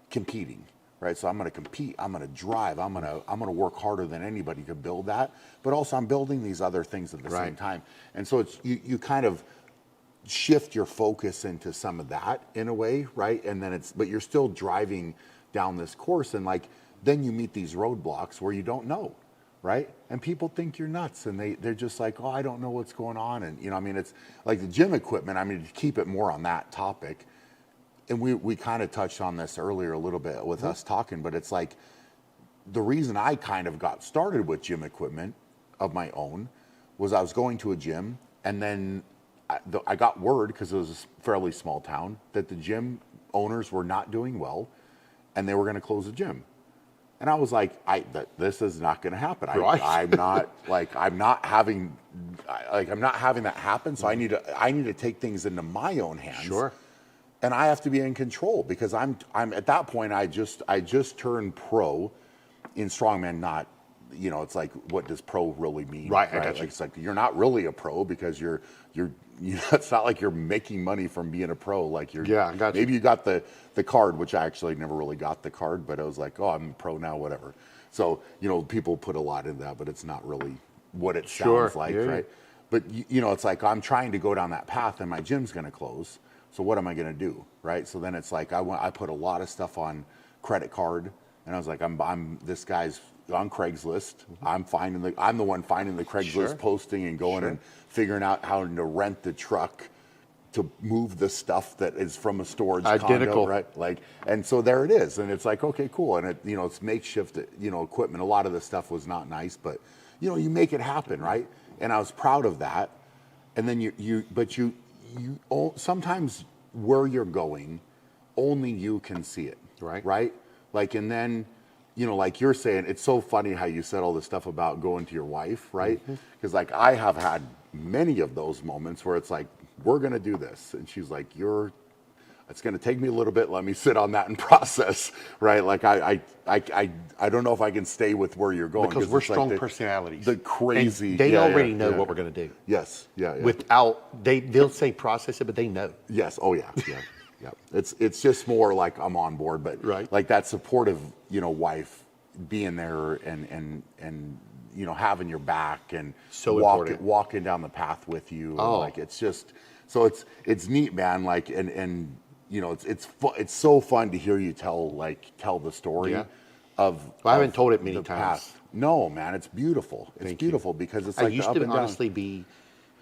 competing, right? So I'm going to compete, I'm going to drive, I'm going to work harder than anybody to build that, but also I'm building these other things at the same time. And so it's, you kind of shift your focus into some of that in a way, right? And then but you're still driving down this course, and like, then you meet these roadblocks where you don't know, right? And people think you're nuts, and they're just like, oh, I don't know what's going on. And, I mean, it's like the gym equipment, I mean, to keep it more on that topic, and we kind of touched on this earlier a little bit with us talking, but it's like, the reason I kind of got started with gym equipment of my own was I was going to a gym, and then I got word, because it was a fairly small town, that the gym owners were not doing well, and they were going to close the gym. And I was like, this is not going to happen. I'm not having that happen. So I need to take things into my own hands. Sure. And I have to be in control, because I'm at that point, I just turned pro in strongman. Not, it's like, what does pro really mean? Right. I got you. Like, it's like, you're not really a pro, because you're it's not like you're making money from being a pro. Like I got you. Maybe you got the card, which I actually never really got the card, but I was like, oh, I'm a pro now, whatever. So, people put a lot into that, but it's not really what it sounds like, right? But it's like, I'm trying to go down that path, and my gym's going to close. So what am I going to do, right? So then it's like, I put a lot of stuff on credit card, and I was like, this guy's on Craigslist. I'm the one finding the Craigslist posting and going and figuring out how to rent the truck to move the stuff that is from a storage condo, right? Like, and so there it is, and it's like, okay, cool, and it's makeshift, equipment. A lot of the stuff was not nice, but you make it happen, right? And I was proud of that. And then you sometimes where you're going, only you can see it, right? Like, and then, like you're saying, it's so funny how you said all this stuff about going to your wife, right? Because like, I have had many of those moments where it's like, we're going to do this. And she's like, it's going to take me a little bit. Let me sit on that and process, right? Like, I don't know if I can stay with where you're going. Because we're strong personalities. The crazy. And they already know what we're going to do. Yes. Yeah. Without, they'll say process it, but they know. Yes. Oh, yeah. Yeah. Yeah. It's just more like I'm on board, but like that supportive, wife being there and having your back and So important. walking down the path with you. And, Oh. like, it's just, so it's neat, man. Like, and it's so fun to hear you tell the story Yeah. of. Well, I haven't of told it many the times. path. No, man, it's beautiful. It's Thank beautiful because it's I like used the up to and down. honestly be,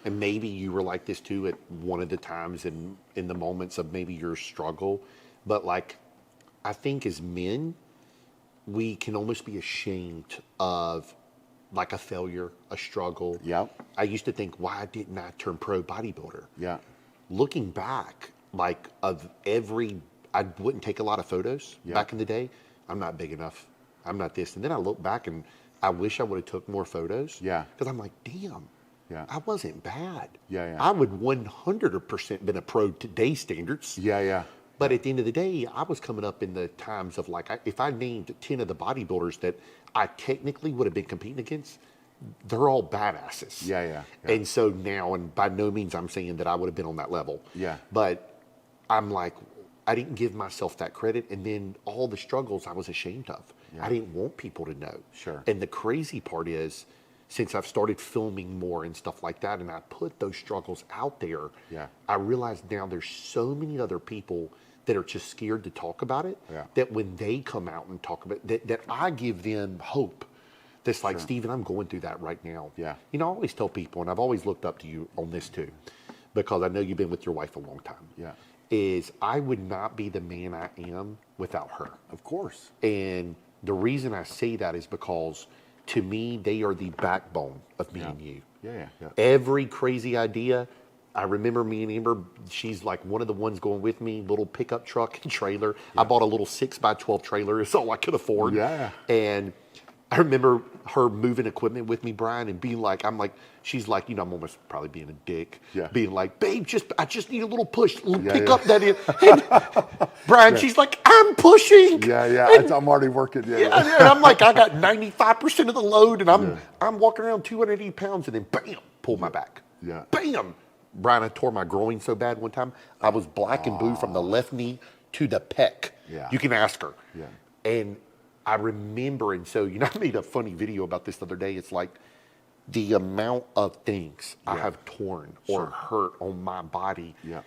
and maybe you were like this too at one of the times in the moments of maybe your struggle, but like, I think as men, we can almost be ashamed of like a failure, a struggle. Yep. I used to think, why didn't I turn pro bodybuilder? Yeah. Looking back, like I wouldn't take a lot of photos Yeah. back in the day. I'm not big enough. I'm not this. And then I look back and I wish I would have took more photos. Yeah. Because I'm like, damn. Yeah. I wasn't bad. Yeah, yeah. I would 100% been a pro to today's standards. Yeah, yeah. But at the end of the day, I was coming up in the times of like, if I named 10 of the bodybuilders that I technically would have been competing against, they're all badasses. Yeah, yeah, yeah. And so now, and by no means I'm saying that I would have been on that level. Yeah. But I'm like, I didn't give myself that credit. And then all the struggles I was ashamed of. Yeah. I didn't want people to know. Sure. And the crazy part is, since I've started filming more and stuff like that, and I put those struggles out there, Yeah. I realize now there's so many other people that are just scared to talk about it, Yeah. that when they come out and talk about it, that I give them hope. That's like, Steven, I'm going through that right now. Yeah. You know, I always tell people, and I've always looked up to you on this too, because I know you've been with your wife a long time. Yeah. Is I would not be the man I am without her. Of course. And the reason I say that is because to me, they are the backbone of me and you. Yeah, yeah, yeah. Every crazy idea, I remember me and Amber, she's like one of the ones going with me, little pickup truck and trailer. I bought a little 6x12 trailer, it's all I could afford. Yeah. And I remember her moving equipment with me, Brian, and being like, she's like, I'm almost probably being a dick. Yeah. Being like, babe, I just need a little push. Pick yeah. up that in. And Brian, she's like, I'm pushing. Yeah, yeah. And I'm already working. Yeah. yeah, and I'm like, I got 95% of the load, and I'm walking around 280 pounds, and then bam, pull my back. Yeah. Bam. Brian, I tore my groin so bad one time. I was black and blue from the left knee to the pec. Yeah. You can ask her. Yeah. And I remember, and so, I made a funny video about this the other day. It's like the amount of things I have torn or hurt on my body. Yeah.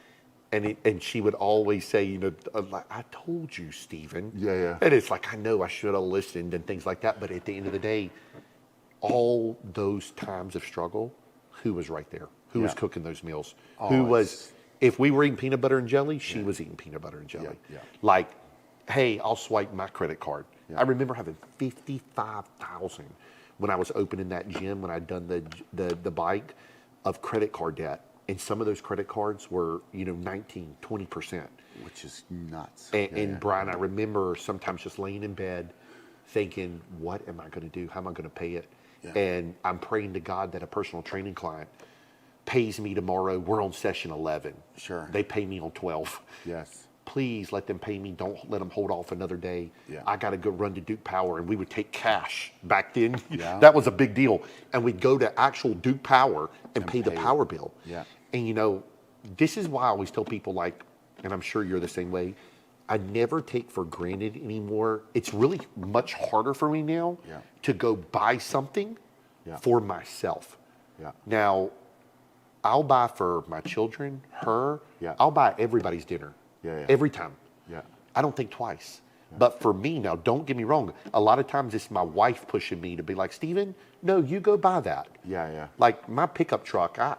And she would always say, like, I told you, Steven. Yeah, yeah. And it's like, I know I should have listened and things like that. But at the end of the day, all those times of struggle, who was right there? Who was cooking those meals? Who was, if we were eating peanut butter and jelly, she was eating peanut butter and jelly. Yeah. Like, hey, I'll swipe my credit card. Yeah. I remember having $55,000 when I was opening that gym, when I'd done the bike, of credit card debt. And some of those credit cards were, 19, 20%. Which is nuts. And Brian, I remember sometimes just laying in bed thinking, what am I going to do? How am I going to pay it? Yeah. And I'm praying to God that a personal training client pays me tomorrow. We're on session 11. Sure. They pay me on 12. Yes. Please let them pay me. Don't let them hold off another day. Yeah. I got to go run to Duke Power. And we would take cash back then. Yeah. That was a big deal. And we'd go to actual Duke Power and pay the power bill. Yeah. And this is why I always tell people, like, and I'm sure you're the same way, I never take for granted anymore. It's really much harder for me now to go buy something for myself. Yeah. Now, I'll buy for my children, her. Yeah. I'll buy everybody's dinner. Yeah. Every time. Yeah. I don't think twice. But for me now, don't get me wrong. A lot of times it's my wife pushing me to be like, Steven, no, you go buy that. Yeah. Like my pickup truck, I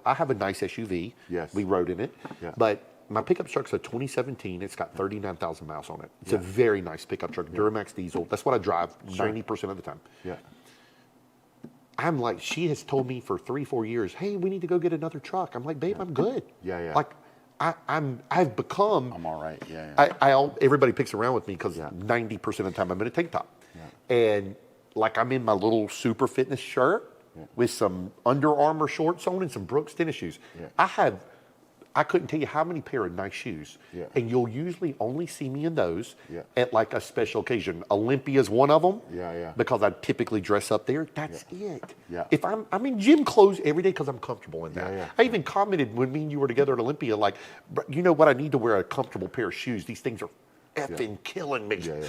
have a nice SUV. Yes. We rode in it. Yeah. But my pickup truck's a 2017. It's got 39,000 miles on it. It's a very nice pickup truck, Duramax diesel. That's what I drive 90% of the time. Yeah. I'm like, she has told me for 3-4 years, hey, we need to go get another truck. I'm like, babe, I'm good. Yeah. Like, I've become. I'm all right. Yeah. Everybody picks around with me because 90% of the time I'm in a tank top. Yeah. And like I'm in my little super fitness shirt with some Under Armour shorts on and some Brooks tennis shoes. Yeah. I couldn't tell you how many pair of nice shoes. Yeah. And you'll usually only see me in those Yeah. at like a special occasion. Olympia's one of them. Yeah. Because I typically dress up there. That's it. Yeah. If I'm in gym clothes every day because I'm comfortable in that. Yeah. I even commented when me and you were together at Olympia, like, you know what, I need to wear a comfortable pair of shoes. These things are effing killing me. Yeah,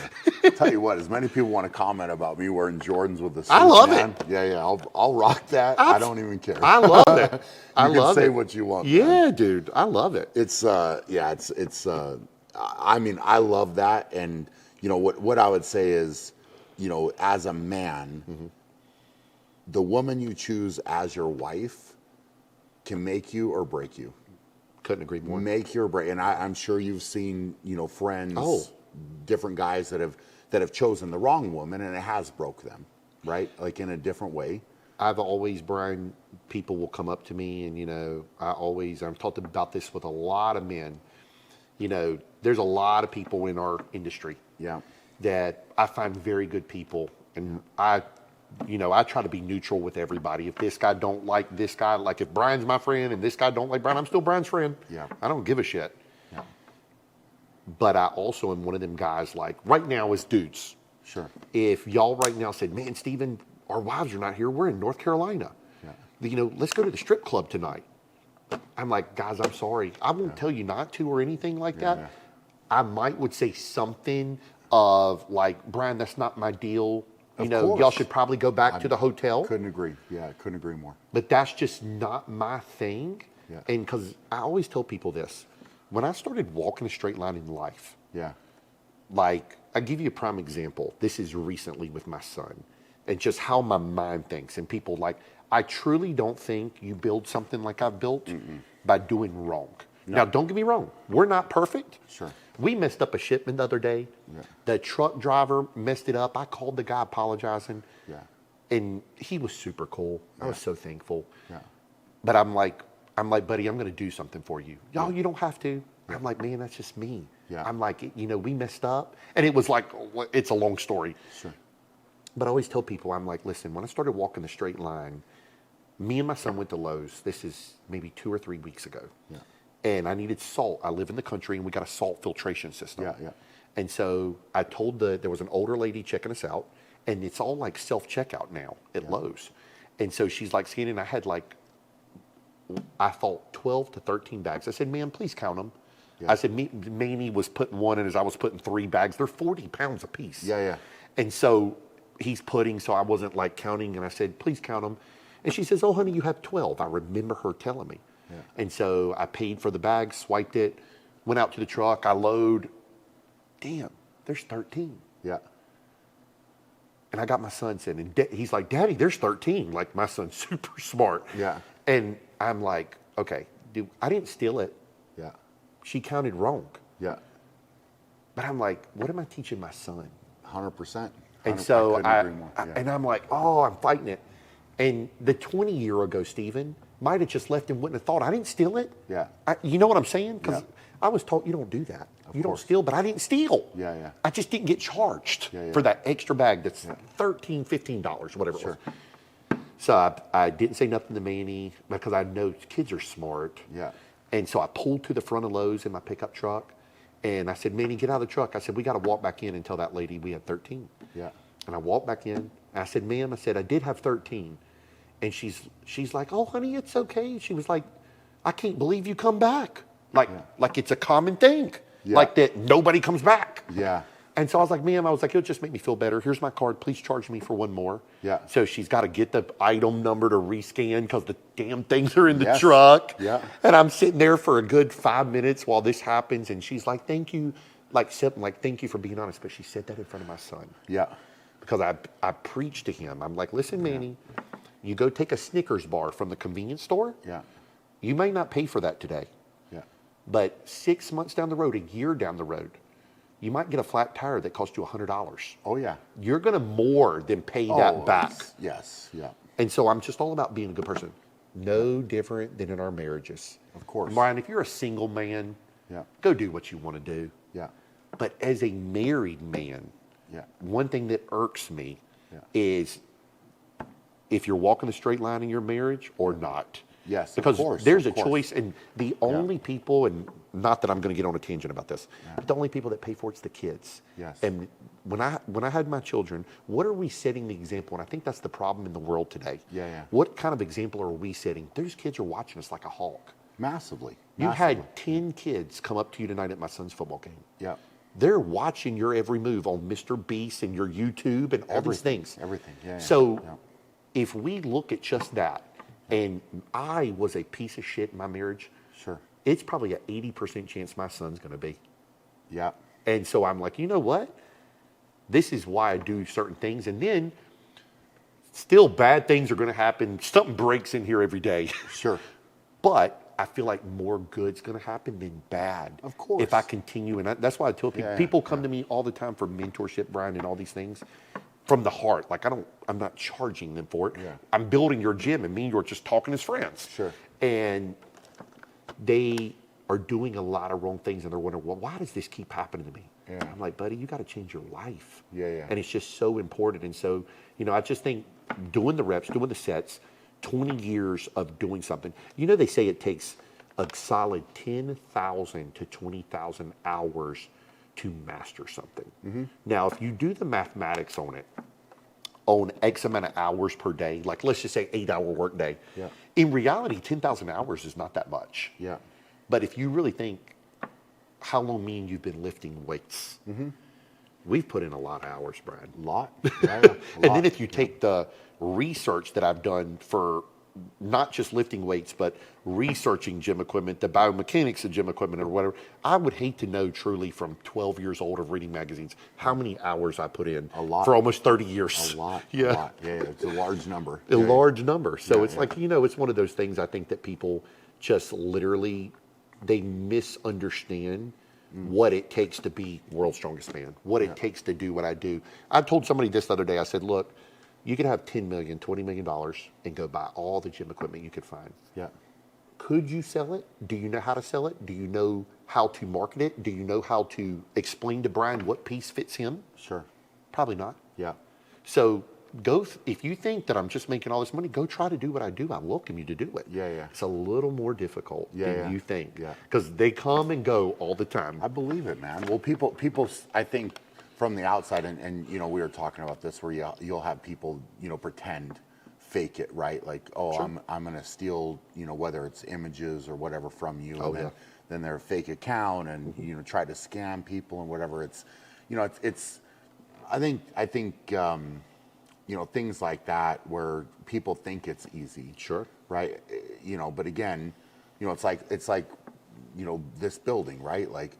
yeah. Tell you what, as many people want to comment about me wearing Jordans with the suit, I love man. it. Yeah, yeah. I'll rock that. I don't even care. I love it. I You love can say it. what you want, Yeah, man. dude. I love it. It's I mean, I love that. And you know what I would say is, you know, as a man, the woman you choose as your wife can make you or break you. Couldn't agree more. Make your break. And I'm sure you've seen, you know, friends, different guys that have chosen the wrong woman, and it has broke them, right? Like in a different way. I've always, Brian, people will come up to me, and you know, I've talked about this with a lot of men. You know, there's a lot of people in our industry, Yeah, that I find very good people, and I try to be neutral with everybody. If this guy don't like this guy, like if Brian's my friend and this guy don't like Brian, I'm still Brian's friend. Yeah. I don't give a shit. yeah, But I also am one of them guys, like right now as dudes. sure. If y'all right now said, man, Steven, our wives are not here. We're in North Carolina. Yeah. You know, let's go to the strip club tonight. I'm like, guys, I'm sorry. I won't tell you not to or anything like that. Yeah. I would say something of like, Brian, that's not my deal. You Of know, course. y'all should probably go back to the hotel. Couldn't agree. Yeah, couldn't agree more. But that's just not my thing. Yeah. And because I always tell people this, when I started walking a straight line in life, Yeah, like I give you a prime example. This is recently with my son, and just how my mind thinks. And people like, I truly don't think you build something like I've built by doing wrong. Now, don't get me wrong. We're not perfect. Sure. We messed up a shipment the other day. Yeah. The truck driver messed it up. I called the guy apologizing. Yeah. And he was super cool. I was so thankful. Yeah. But I'm like, buddy, I'm going to do something for you. Y'all, you don't have to. I'm like, man, that's just me. Yeah. I'm like, you know, we messed up. And it was like, it's a long story. Sure. But I always tell people, I'm like, listen, when I started walking the straight line, me and my son went to Lowe's. This is maybe 2 or 3 weeks ago. Yeah. And I needed salt. I live in the country, and we got a salt filtration system. Yeah, yeah. And so I told there was an older lady checking us out, and it's all like self-checkout now at Lowe's. And so she's like scanning. I had like, I thought 12 to 13 bags. I said, ma'am, please count them. Yeah. I said, Manny was putting one in as I was putting 3 bags. They're 40 pounds a piece. Yeah, yeah. And so he's putting, so I wasn't like counting, and I said, please count them. And she says, oh, honey, you have 12. I remember her telling me. Yeah. And so I paid for the bag, swiped it, went out to the truck, I load. Damn, there's 13. Yeah. And I got my son sitting, and he's like, Daddy, there's 13. Like, my son's super smart. Yeah. And I'm like, okay, dude, I didn't steal it. Yeah. She counted wrong. Yeah. But I'm like, what am I teaching my son? 100%. And so couldn't agree more. Yeah. and I'm like, oh, I'm fighting it. And the 20 year ago Steven might have just left and wouldn't have thought I didn't steal it. Yeah. You know what I'm saying? Because Yeah. I was taught you don't do that. You don't course. steal, but I didn't steal. Yeah, yeah. I just didn't get charged Yeah, yeah. for that extra bag that's $13, $15, whatever it was. So I didn't say nothing to Manny because I know kids are smart. Yeah. And so I pulled to the front of Lowe's in my pickup truck, and I said, Manny, get out of the truck. I said, we got to walk back in and tell that lady we had 13. Yeah. And I walked back in. I said, ma'am, I said, I did have 13. And she's like, oh, honey, it's okay. She was like, I can't believe you come back. Like it's a common thing. Yeah. Like that nobody comes back. Yeah. And so I was like, ma'am, it'll just make me feel better. Here's my card. Please charge me for one more. Yeah. So she's got to get the item number to rescan because the damn things are in the Yes. truck. Yeah. And I'm sitting there for a good 5 minutes while this happens. And she's like, thank you. Thank you for being honest. But she said that in front of my son. Yeah. Because I preached to him. I'm like, listen, Manny, you go take a Snickers bar from the convenience store. Yeah. You may not pay for that today. Yeah. But 6 months down the road, a year down the road, you might get a flat tire that costs you $100. Oh, yeah. You're going to more than pay that back. Yes. Yeah. And so I'm just all about being a good person. No different than in our marriages. Of course. Brian, if you're a single man, go do what you want to do. Yeah. But as a married man, one thing that irks me is if you're walking a straight line in your marriage or not. Yes, because of course, there's of a course. choice, and the only people, and not that I'm going to get on a tangent about this, but the only people that pay for it's the kids. Yes. And when I had my children, what are we setting the example? And I think that's the problem in the world today. Yeah, yeah. What kind of example are we setting? Those kids are watching us like a hawk. Massively. You Massively. had 10 kids come up to you tonight at my son's football game. Yeah. they're watching your every move on Mr. Beast and your YouTube and all these things. Everything. Yeah. So if we look at just that, and I was a piece of shit in my marriage, Sure. it's probably an 80% chance my son's going to be. Yeah. And so I'm like, you know what? This is why I do certain things. And then still bad things are going to happen. Something breaks in here every day. Sure. But I feel like more good's going to happen than bad. Of course. If I continue. And that's why I tell people, Yeah, people come to me all the time for mentorship, Brian, and all these things from the heart. Like I'm not charging them for it. Yeah. I'm building your gym and me and you're just talking as friends. Sure. And they are doing a lot of wrong things and they're wondering, well, why does this keep happening to me? Yeah. I'm like, buddy, you got to change your life. Yeah. And it's just so important. And so, I just think doing the reps, doing the sets, 20 years of doing something. They say it takes a solid 10,000 to 20,000 hours to master something. Mm-hmm. Now, if you do the mathematics on it, on X amount of hours per day, like let's just say 8-hour work day. Yeah. In reality, 10,000 hours is not that much. Yeah. But if you really think how long me and you've been lifting weights, we've put in a lot of hours, Brad. A lot. And then if you take the research that I've done for not just lifting weights, but researching gym equipment, the biomechanics of gym equipment or whatever, I would hate to know truly from 12 years old of reading magazines, how many hours I put in A lot. for almost 30 years. A lot. Yeah. A lot. Yeah. It's a large number. A large number. So Yeah, it's like, it's one of those things I think that people just literally, they misunderstand what it takes to be world's strongest man, what it takes to do what I do. I told somebody this the other day, I said, look, you could have $10 million, $20 million and go buy all the gym equipment you could find. Yeah. Could you sell it? Do you know how to sell it? Do you know how to market it? Do you know how to explain to Brian what piece fits him? Sure. Probably not. Yeah. So if you think that I'm just making all this money, go try to do what I do. I welcome you to do it. Yeah. It's a little more difficult than you think. Yeah. Because they come and go all the time. I believe it, man. Well, people, I think from the outside, and we were talking about this, where you'll have people, pretend, fake it, right? Like, I'm going to steal, whether it's images or whatever from you, and then they're a fake account, and try to scam people and whatever. It's, I think. Things like that where people think it's easy. Sure. Right. But again, it's like this building, right? Like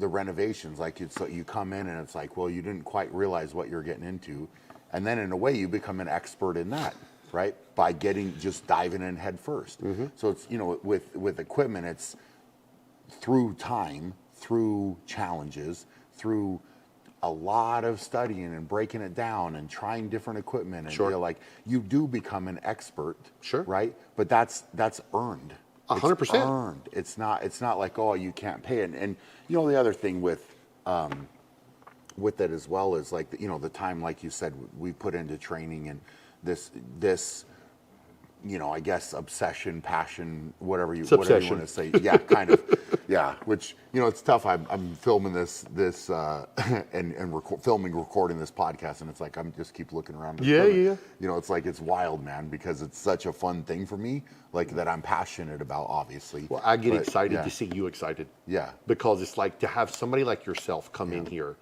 the renovations, like so you come in and it's like, well, you didn't quite realize what you're getting into. And then in a way you become an expert in that, right? By just diving in head first. So it's, with equipment, it's through time, through challenges, through a lot of studying and breaking it down and trying different equipment, and like you do become an expert, right? But that's earned. 100%. Earned. It's not like, oh, you can't pay it. And the other thing with it as well is like the time, like you said, we put into training and this I guess obsession, passion, whatever you want to say. Yeah, kind of. Yeah, which it's tough. I'm filming this and recording this podcast, and it's like I'm just keep looking around. Yeah. It's like it's wild, man, because it's such a fun thing for me, like that I'm passionate about, obviously. Well, I get excited to see you excited. Yeah. Because it's like to have somebody like yourself come in here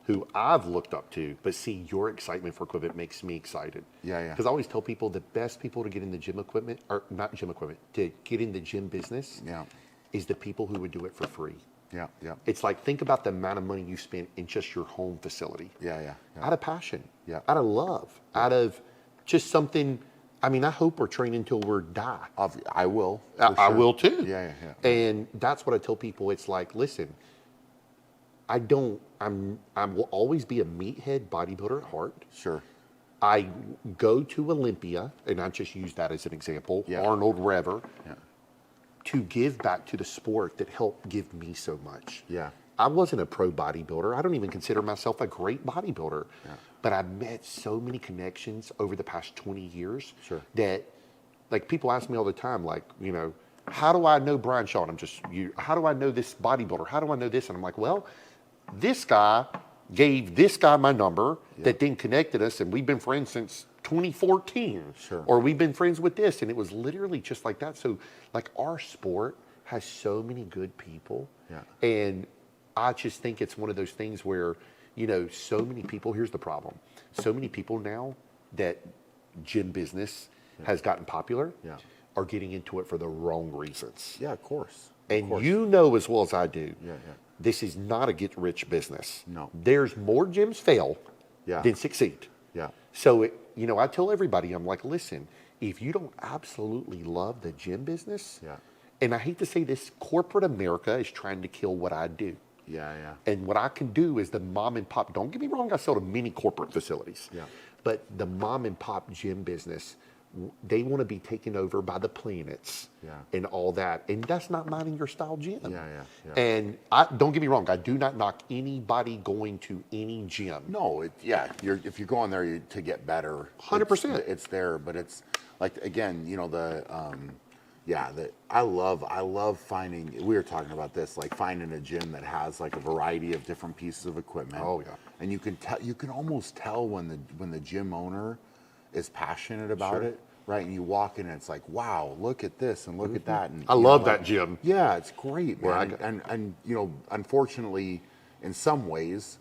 who I've looked up to, but see your excitement for equipment makes me excited. Yeah. Because I always tell people the best people to get in the gym equipment, or not gym equipment, to get in the gym business is the people who would do it for free. Yeah. It's like, think about the amount of money you spend in just your home facility. Yeah. Out of passion. Yeah. Out of love. Out of just something. I mean, I hope we're training until we're die. I will. I will too. Yeah. And that's what I tell people. It's like, listen, I will always be a meathead bodybuilder at heart. Sure. I go to Olympia, and I just use that as an example, Arnold, wherever, to give back to the sport that helped give me so much. Yeah. I wasn't a pro bodybuilder. I don't even consider myself a great bodybuilder. Yeah. But I met so many connections over the past 20 years that, like, people ask me all the time, like, how do I know Brian Shaw? And how do I know this bodybuilder? How do I know this? And I'm like, well, this guy gave this guy my number that then connected us, and we've been friends since 2014. Or we've been friends with this, and it was literally just like that. So, like, our sport has so many good people, and I just think it's one of those things where, so many people, here's the problem. So many people now that gym business has gotten popular are getting into it for the wrong reasons. Yeah, of course. And you know as well as I do, Yeah. this is not a get-rich business. No. There's more gyms fail Yeah. than succeed. Yeah. So, I tell everybody, I'm like, listen, if you don't absolutely love the gym business, and I hate to say this, corporate America is trying to kill what I do. Yeah. And what I can do is the mom and pop, don't get me wrong, I sell to many corporate facilities. Yeah. But the mom and pop gym business, they want to be taken over by the planets and all that. And that's not mine and your style gym. Yeah. And don't get me wrong, I do not knock anybody going to any gym. No, if you're going there to get better, 100%. it's there. But it's like, again, I love finding. We were talking about this, like finding a gym that has like a variety of different pieces of equipment. Oh, yeah. And you can almost tell when the gym owner is passionate about it, right? And you walk in and it's like, wow, look at this and look at that. And I love that gym. Yeah, it's great, man. And unfortunately, in some ways,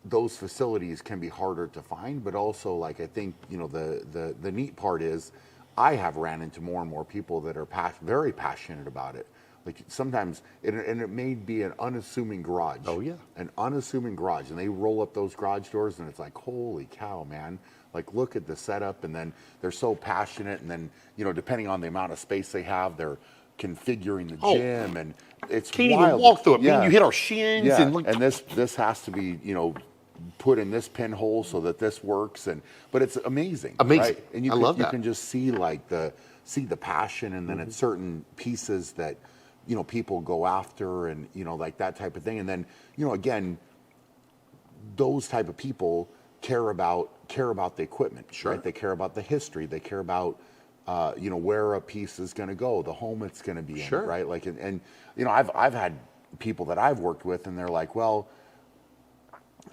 those facilities can be harder to find. But also, like, I think the neat part is, I have ran into more and more people that are very passionate about it. Like sometimes, and it may be an unassuming garage. Oh, yeah. An unassuming garage. And they roll up those garage doors and it's like, holy cow, man. Like, look at the setup. And then they're so passionate. And then, depending on the amount of space they have, they're configuring the gym. And it's Can't wild. even walk through it. Yeah. Man, you hit our shins. Yeah. And look. And this has to be, put in this pinhole so that this works. But it's amazing. Amazing. Right? And I love that. You can just see like the passion, and then it's certain pieces that people go after, and like that type of thing. And then again, those type of people care about the equipment. Sure. Right? They care about the history. They care about where a piece is going to go, the home it's going to be in. Sure. Right? Like and I've had people that I've worked with, and they're like, well,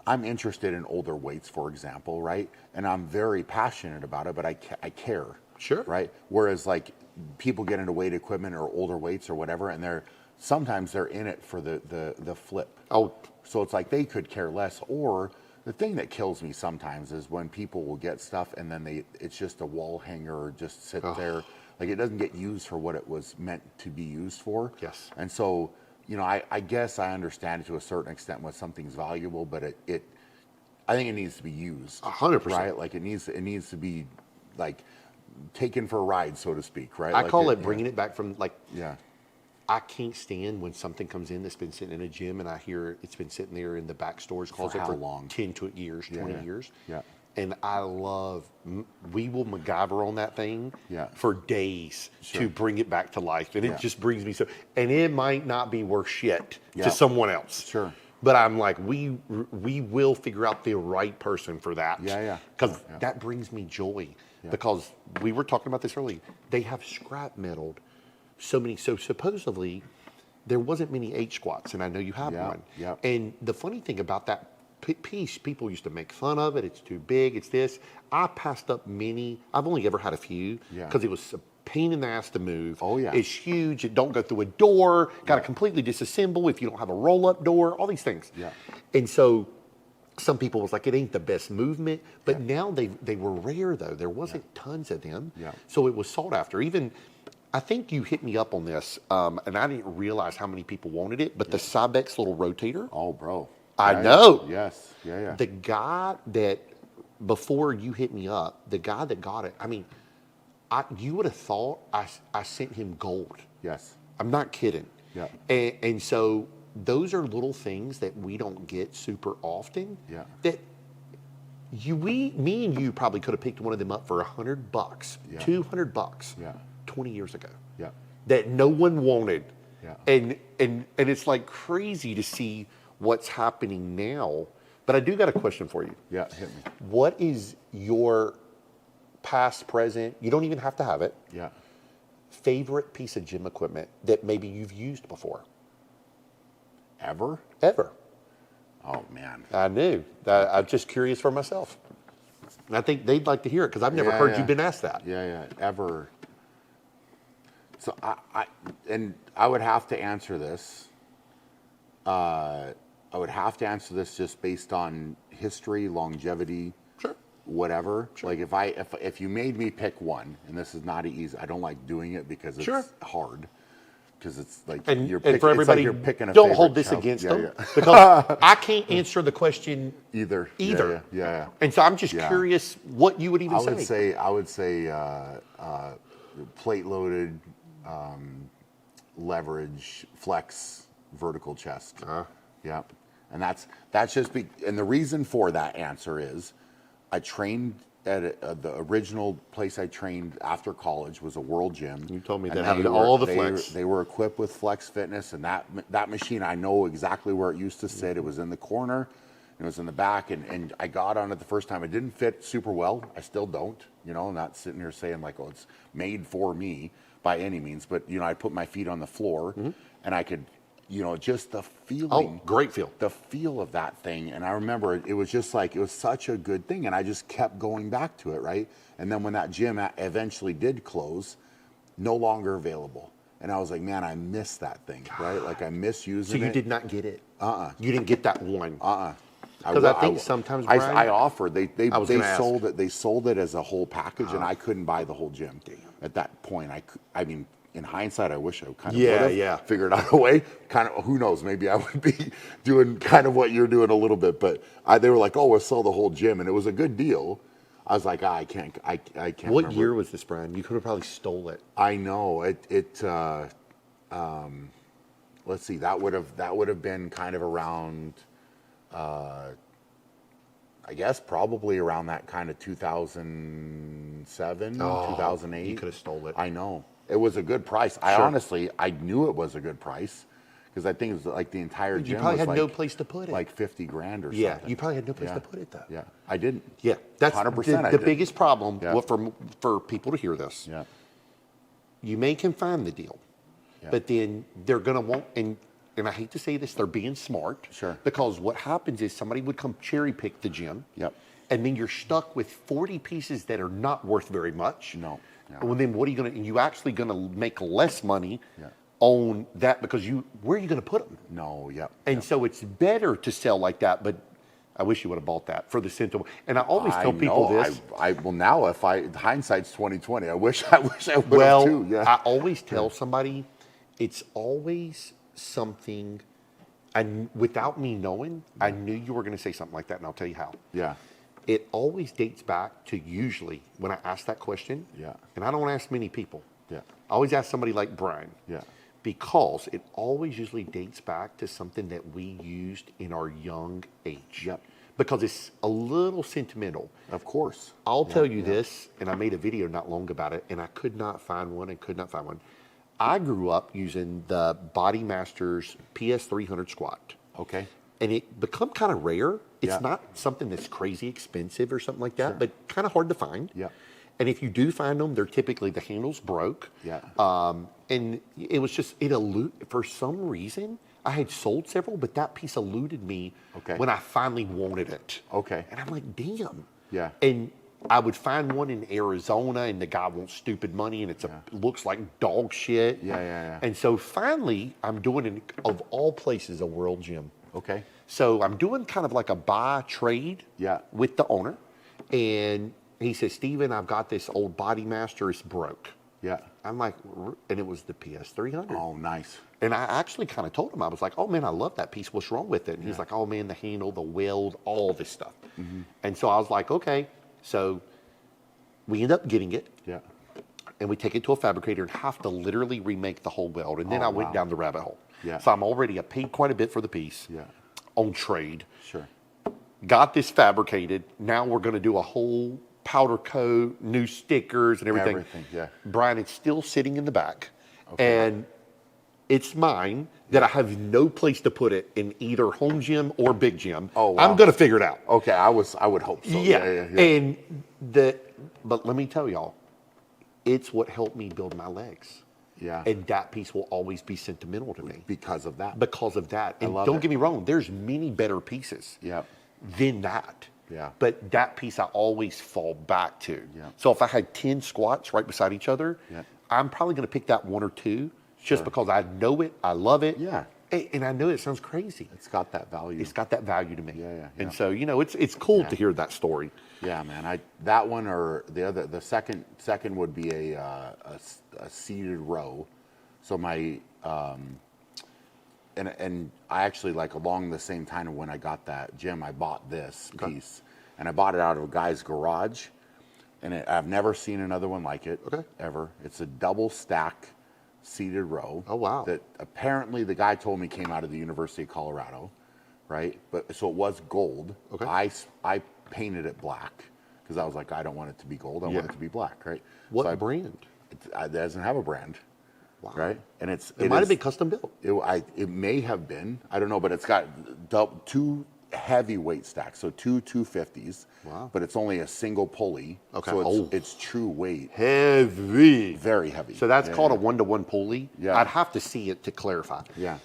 I'm interested in older weights, for example, right? And I'm very passionate about it, but I care. Sure. Right? Whereas like people get into weight equipment or older weights or whatever, and sometimes they're in it for the flip. Oh. So it's like they could care less. Or the thing that kills me sometimes is when people will get stuff and then it's just a wall hanger or just sit there. Like it doesn't get used for what it was meant to be used for. Yes. And so, I guess I understand it to a certain extent when something's valuable, but I think it needs to be used. 100%. Right? Like it needs to be like taken for a ride, so to speak, right? I like call it bringing it back from like, yeah. I can't stand when something comes in that's been sitting in a gym and I hear it's been sitting there in the back storage closet how for long? 10 years, 20 years. Yeah. And I love, we will MacGyver on that thing for days to bring it back to life. And it just brings me so, and it might not be worth shit to someone else. Sure. But I'm like, we will figure out the right person for that. Yeah. Because that brings me joy. Yeah. Because we were talking about this earlier. They have scrap metaled so many. So supposedly, there wasn't many H squats, and I know you have one. Yeah. And the funny thing about that piece, people used to make fun of it. It's too big. It's this. I passed up many. I've only ever had a few because it was a pain in the ass to move. Oh, yeah. It's huge. It don't go through a door. Got to completely disassemble if you don't have a roll-up door. All these things. Yeah. And so some people was like, it ain't the best movement. But now they were rare, though. There wasn't tons of them. Yeah. So it was sought after. Even, I think you hit me up on this, and I didn't realize how many people wanted it, but the Cybex little rotator. Oh, bro. I know. Yes. Yeah. The guy that, before you hit me up, the guy that got it, I mean, you would have thought I sent him gold. Yes. I'm not kidding. Yeah. And so those are little things that we don't get super often. Yeah. That me and you probably could have picked one of them up for $100, $200, 20 years ago. Yeah. That no one wanted. Yeah. And it's like crazy to see what's happening now. But I do got a question for you. Yeah, hit me. What is your past, present, you don't even have to have it, favorite piece of gym equipment that maybe you've used before? Ever? Oh, man. I knew. I'm just curious for myself. And I think they'd like to hear it because I've never heard you been asked that. Yeah. Ever. So I would have to answer this. I would have to answer this just based on history, longevity, Sure. whatever. Like if you made me pick one, and this is not easy. I don't like doing it because it's Sure. hard. Because it's like And you're for it's like everybody, you're picking a don't favorite hold this child. against Yeah, them yeah. because I can't answer the question Either. either. Yeah. And so I'm just Yeah. curious what you would even I would say plate loaded, leverage, flex, vertical chest. Yeah, and that's just and the reason for that answer is I trained at the original place I trained after college was a World Gym. You told me and that had all the they flex. They were equipped with Flex Fitness, and that machine, I know exactly where it used to sit. It was in the corner, and it was in the back, and I got on it the first time. It didn't fit super well. I still don't, not sitting here saying like, oh, it's made for me by any means, but I put my feet on the floor, and I could, just the feeling. Oh, great feel. The feel of that thing. And I remember it was just like, it was such a good thing. And I just kept going back to it, right? And then when that gym eventually did close, no longer available. And I was like, man, I miss that thing, right? Like I miss using it. So you did not get it? You didn't get that one? Because I think sometimes, Brian, I offered, they sold ask. it. They sold it as a whole package, and I couldn't buy the whole gym. Damn. At that point, I mean, in hindsight, I wish I kind of would have figured out a way. Kind of, who knows? Maybe I would be doing kind of what you're doing a little bit. But they were like, "Oh, we'll sell the whole gym," and it was a good deal. I was like, I can't. What remember. year was this, Brian? You could have probably stole it. I know it. Let's see. That would have been kind of around. I guess probably around that kind of 2007, 2008. You could have stole it. I know. It was a good price. I knew it was a good price because I think it was like the entire gym. You probably was had like, no place to put it. Like $50,000 or something. Yeah, you probably had no place to put it though. Yeah, I didn't. Yeah, that's 100%. the biggest problem Yeah. for people to hear this. Yeah. You may confine the deal, but then they're going to want, and I hate to say this, they're being smart. Sure. Because what happens is somebody would come cherry pick the gym. Yep. And then you're stuck with 40 pieces that are not worth very much. No. Well, then what are you going to, you actually going to make less money on that because where are you going to put them? No, yep. And so it's better to sell like that, but I wish you would have bought that for the simple. And I always tell people this. Well, now hindsight's 2020. I wish I would have too. Yeah. I always tell somebody, it's always something, and without me knowing, I knew you were going to say something like that, and I'll tell you how. Yeah. It always dates back to usually when I ask that question. Yeah. And I don't ask many people. Yeah. I always ask somebody like Brian. Yeah. Because it always usually dates back to something that we used in our young age. Yep. Because it's a little sentimental. Of course. I'll tell you this, and I made a video not long about it, and I could not find one. I grew up using the Body Masters PS300 squat. Okay. And it become kind of rare. It's Yeah. not something that's crazy expensive or something like that, but kind of hard to find. Yeah. And if you do find them, they're typically the handles broke. Yeah. And it was just, for some reason, I had sold several, but that piece eluded me when I finally wanted it. Okay. And I'm like, damn. Yeah. And I would find one in Arizona, and the guy wants stupid money, and it looks like dog shit. Yeah. And so finally, I'm doing, of all places, a World Gym. Okay. So I'm doing kind of like a buy trade with the owner. And he says, Steven, I've got this old Body Master, it's broke. Yeah. I'm like, and it was the PS300. Oh, nice. And I actually kind of told him, I was like, oh man, I love that piece. What's wrong with it? And he's like, oh man, the handle, the weld, all this stuff. Mm-hmm. And so I was like, okay. So we end up getting it. Yeah. And we take it to a fabricator and have to literally remake the whole weld. And then I went down the rabbit hole. Yeah. So I paid quite a bit for the piece on trade. Sure. Got this fabricated. Now we're going to do a whole powder coat, new stickers and everything. Brian, it's still sitting in the back. Okay. And it's mine that I have no place to put it in either home gym or big gym. Oh, wow. I'm going to figure it out. Okay, I would hope so. Yeah. But let me tell y'all, it's what helped me build my legs. Yeah. And that piece will always be sentimental to me. Because of that. And don't get me wrong, there's many better pieces than that. Yeah. But that piece I always fall back to. Yeah. So if I had 10 squats right beside each other, I'm probably going to pick that one or two just because I know it, I love it. Yeah. And I know it sounds crazy. It's got that value. It's got that value to me. Yeah. And so, it's cool to hear that story. Yeah, man. That one or the second would be a seated row. So my and I actually, like, along the same time when I got that gym, I bought this piece, and I bought it out of a guy's garage, and I've never seen another one like it ever. It's a double stack seated row. Oh, wow. That apparently the guy told me came out of the University of Colorado, right? But so it was gold. Okay. I painted it black because I was like, I don't want it to be gold. I want it to be black, right? What brand? It doesn't have a brand. Wow. Right? And It might have been custom built. it may have been. I don't know, but it's got two heavyweight stacks, so two 250s. Wow. But it's only a single pulley. Okay. So it's true weight. Heavy. Very heavy. So that's called a 1-to-1 pulley. Yeah. I'd have to see it to clarify. Yeah.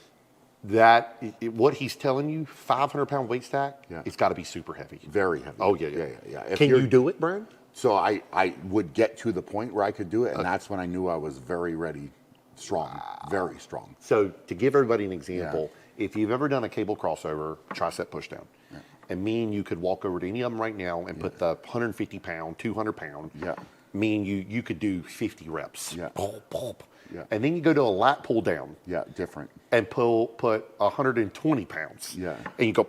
What he's telling you, 500-pound weight stack, it's got to be super heavy. Very heavy. Oh, yeah. If Can you do it, Brian? So I would get to the point where I could do it, and that's when I knew I was very ready, strong, very strong. So to give everybody an example, if you've ever done a cable crossover, tricep pushdown, and me and you could walk over to any of them right now and put the 150-pound, 200-pound, me and you could do 50 reps. Yeah. Pulp, pulp. Yeah. And then you go to a lat pull down. Yeah, different. And put 120 pounds. Yeah. And you go,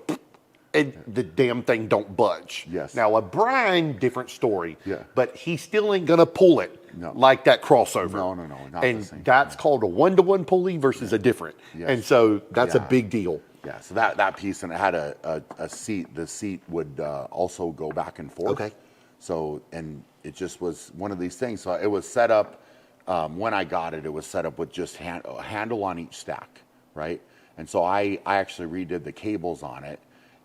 and the damn thing don't budge. Yes. Now a Brian, different story. Yeah. But he still ain't gonna pull it like that crossover. No, not and the same. that's called a 1-to-1 pulley versus a different. Yes. And so that's a big deal. Yeah, so that piece, and it had a seat. The seat would also go back and forth. Okay. So, and it just was one of these things. So it was set up, when I got it, it was set up with just a handle on each stack, right? And so I actually redid the cables on it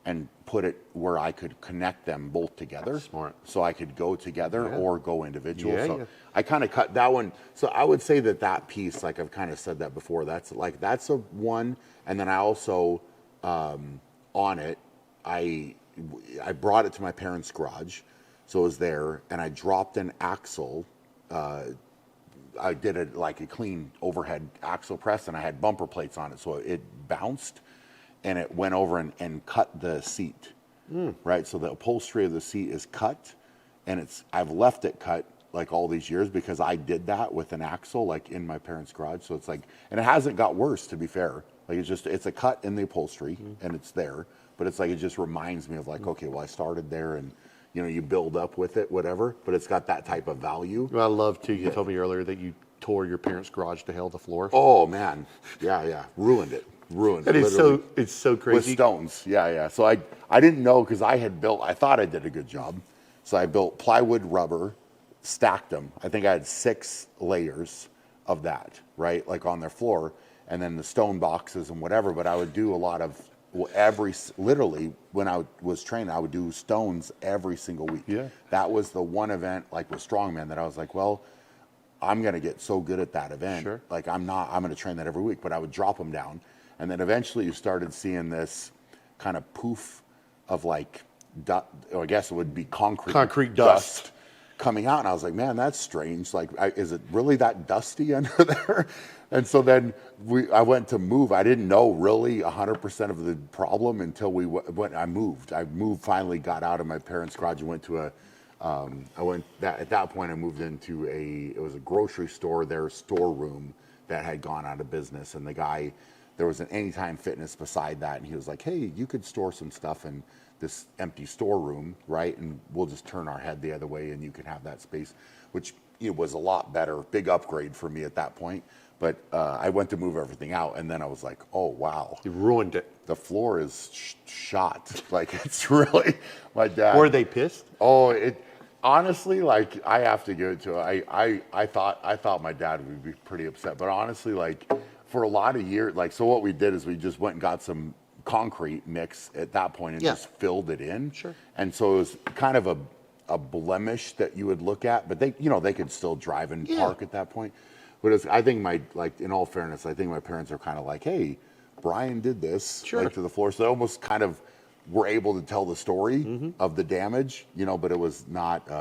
and put it where I could connect them both together. That's smart. So I could go together or go individual. Yeah, so yeah. I kind of cut that one. So I would say that piece, like I've kind of said that before, that's a one. And then I also, on it, I brought it to my parents' garage. So it was there, and I dropped an axle. I did a clean overhead axle press, and I had bumper plates on it, so it bounced, and it went over and cut the seat, right? So the upholstery of the seat is cut, and I've left it cut like all these years because I did that with an axle like in my parents' garage. So it's like, and it hasn't got worse, to be fair. Like it's a cut in the upholstery, and it's there, but it's like it just reminds me of like, okay, well I started there, and you build up with it, whatever, but it's got that type of value. Well, I love too. You told me earlier that you tore your parents' garage to hell, the floor. Oh man, yeah, ruined it. And it's so crazy. With stones, yeah. So I didn't know because I thought I did a good job. So I built plywood, rubber, stacked them. I think I had 6 layers of that, right, like on their floor, and then the stone boxes and whatever. But I would do a lot of literally when I was training, I would do stones every single week. Yeah. That was the one event, like with strongman, that I was like, well, I'm going to get so good at that event. Sure. Like I'm going to train that every week, but I would drop them down. And then eventually you started seeing this kind of poof of like, I guess it would be concrete dust coming out. And I was like, man, that's strange. Like, is it really that dusty under there? And so then I went to move. I didn't know really 100% of the problem until I moved. Finally got out of my parents' garage and went to at that point I moved into it was a grocery store, their storeroom that had gone out of business. And the guy, there was an Anytime Fitness beside that. And he was like, hey, you could store some stuff in this empty storeroom, right? And we'll just turn our head the other way and you can have that space, which was a lot better, big upgrade for me at that point. But I went to move everything out, and then I was like, oh, wow. You ruined it. The floor is shot. Like, it's really, my dad. Were they pissed? Oh, honestly, like, I have to give it to him. I thought my dad would be pretty upset. But honestly, like, for a lot of years, like, so what we did is we just went and got some concrete mix at that point and just filled it in. Sure. And so it was kind of a blemish that you would look at, but they could still drive and park at that point. But I think in all fairness, I think my parents are kind of like, hey, Brian did this to the floor. So they almost kind of were able to tell the story of the damage, but it was not,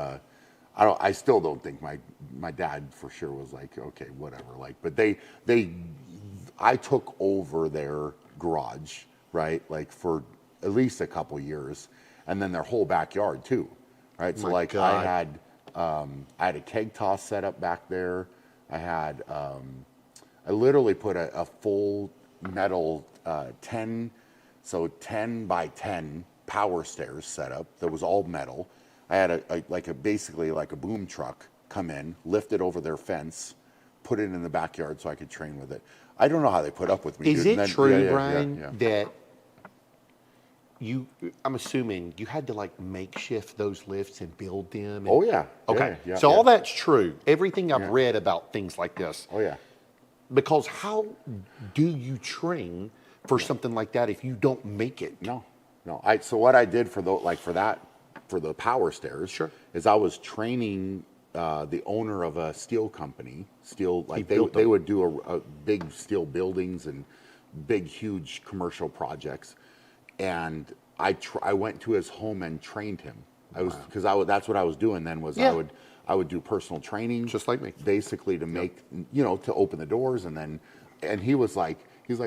I still don't think my dad for sure was like, okay, whatever. Like, but they I took over their garage, right? Like for at least a couple years, and then their whole backyard too, right? So My like God. I had a keg toss set up back there. I literally put a full metal 10 by 10 power stairs set up that was all metal. I had basically like a boom truck come in, lift it over their fence, put it in the backyard so I could train with it. I don't know how they put up with me. Is dude. it And then- true, Brian, yeah. that I'm assuming you had to like makeshift those lifts and build them? Oh yeah. Okay. Yeah, So yeah. all that's true. Everything I've Yeah. read about things like this. Oh yeah. Because how do you train for something like that if you don't make it? No. So what I did for the power stairs, Sure. is I was training the owner of a steel company. They built they them. would do a big steel buildings and big huge commercial projects, and I went to his home and trained him. That's what I was doing then was Yeah. I would do personal training, Just like me. basically to make to open the doors, and he was like,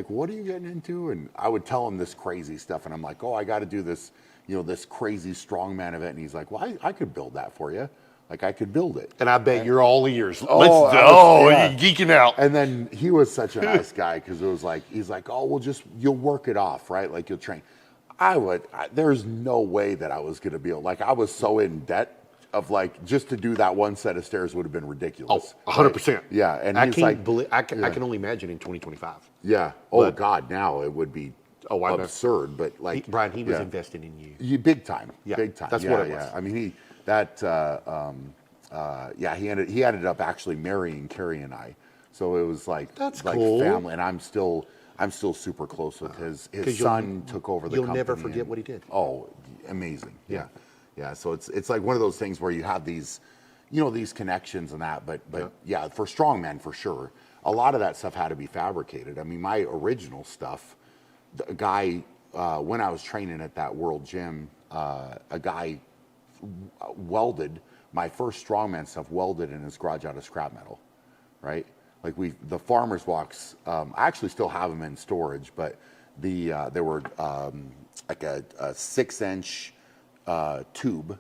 what are you getting into? And I would tell him this crazy stuff, and I'm like, oh, I got to do this, this crazy strongman event, and he's like, well, I could build that for you, like I could build it. And I bet you're all ears. Yeah. You're geeking out. And then he was such a nice guy because it was like, he's like, oh, you'll work it off, right? Like you'll train. There's no way that I was going to be able, like I was so in debt of like, just to do that one set of stairs would have been ridiculous. Oh, 100%. Right? Yeah. And I he's can't like, believe, I can only imagine in 2025. yeah. Oh But- God, now it would be I know. absurd, but like, Brian, he was yeah. investing in you. Big time. Yeah, Big time. that's yeah, what it yeah. was. I mean, he ended up actually marrying Carrie and I. So it was like That's like cool. family, and I'm still super close with his 'Cause son took over the you'll company. never forget and- what he did. Oh, amazing. Yeah. Yeah. So it's like one of those things where you have these, these connections and that, but yeah, for strongman for sure. A lot of that stuff had to be fabricated. I mean, my original stuff, a guy when I was training at that World Gym, a guy welded my first strongman stuff welded in his garage out of scrap metal, right? Like the farmer's walks, I actually still have them in storage, but there were like a 6-inch tube,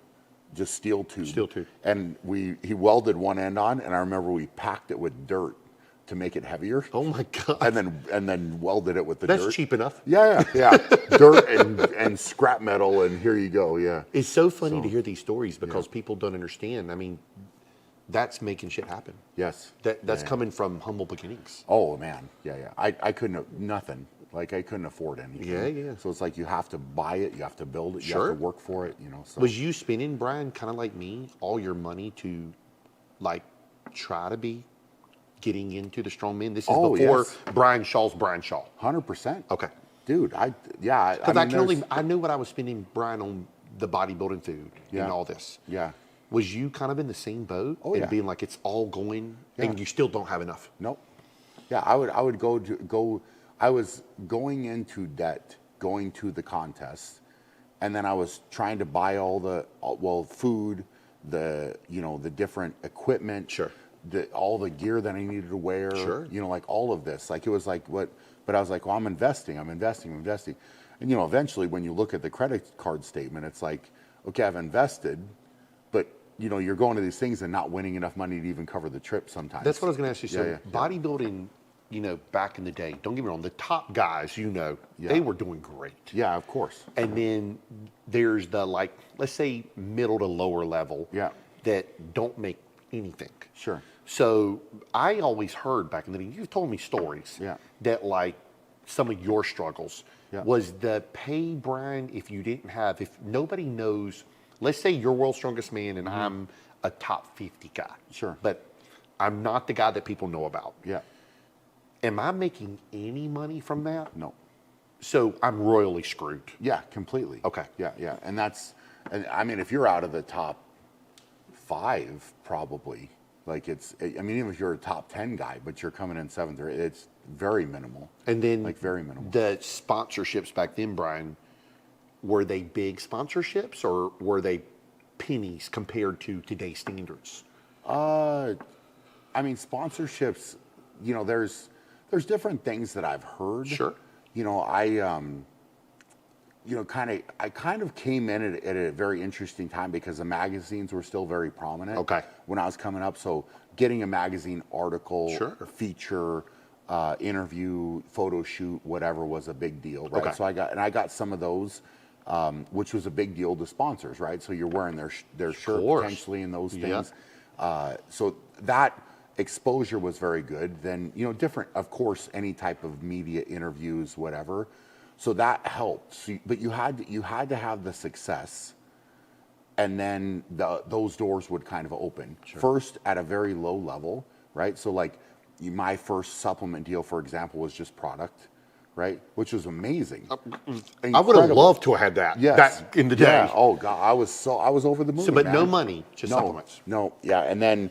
just steel tube. Steel tube. And he welded one end on, and I remember we packed it with dirt to make it heavier. Oh my God. And then welded it with the dirt. That's cheap enough. Yeah. Dirt and scrap metal, and here you go. Yeah. It's so funny to hear these stories because people don't understand. I mean, that's making shit happen. Yes. That's coming from humble beginnings. Oh man, yeah. I couldn't nothing. Like I couldn't afford anything. Yeah. So it's like you have to buy it, you have to build it, you have Sure. to work for it. So Was you spending, Brian, kind of like me, all your money to like try to be getting into the strongman? This is Oh, before yes. Brian Shaw's Brian Shaw. 100%. Okay. Dude, Because I knew what I was spending, Brian, on the bodybuilding food Yeah. and all this. Yeah. Was you kind of in the same boat Oh, and yeah. being like it's all going Yeah. and you still don't have enough? Nope. Yeah, I would go. I was going into debt, going to the contest, and then I was trying to buy all the food, the different equipment, Sure. all the gear that I needed to wear, Sure. like all of this. Like it was like what, but I was like, well, I'm investing, and eventually when you look at the credit card statement, it's like, okay, I've invested, but you're going to these things and not winning enough money to even cover the trip sometimes. That's what I was going to ask you. So Yeah. bodybuilding, back in the day, don't get me wrong, the top guys, they were doing great. Yeah, of course. And then there's the let's say middle to lower level Yeah. that don't make anything. Sure. So I always heard back in the day, you've told me stories Yeah. that some of your struggles Yeah. was the pay, Brian, if nobody knows, let's say you're world's strongest man and I'm a top 50 guy. Sure. But I'm not the guy that people know about. Yeah. Am I making any money from that? No. So I'm royally screwed. Yeah, completely. Okay. Yeah. And I mean, if you're out of the top 5, probably, even if you're a top 10 guy, but you're coming in 7th, it's very minimal. And then very minimal. the sponsorships back then, Brian, were they big sponsorships or were they pennies compared to today's standards? I mean, sponsorships, there's there's different things that I've heard. Sure. You know, I kind of came in at a very interesting time because the magazines were still very prominent. Okay. When I was coming up, so getting a magazine article, Sure. feature, interview, photo shoot, whatever was a big deal, right? Okay. So I got some of those, which was a big deal to sponsors, right? So you're wearing their shirt course. potentially and those Yeah. things. So that exposure was very good. Then, you know, different, of course, any type of media interviews, whatever. So that helped. So, but you had to have the success, and then those doors would kind of open. First at a very low level, right? So like my first supplement deal, for example, was just product, right? Which was amazing. I would have Incredible. loved to have had that. Yes. That in the day. Yeah. Oh God, I was over the moon. So, but man. no money, just supplements. No, yeah, and then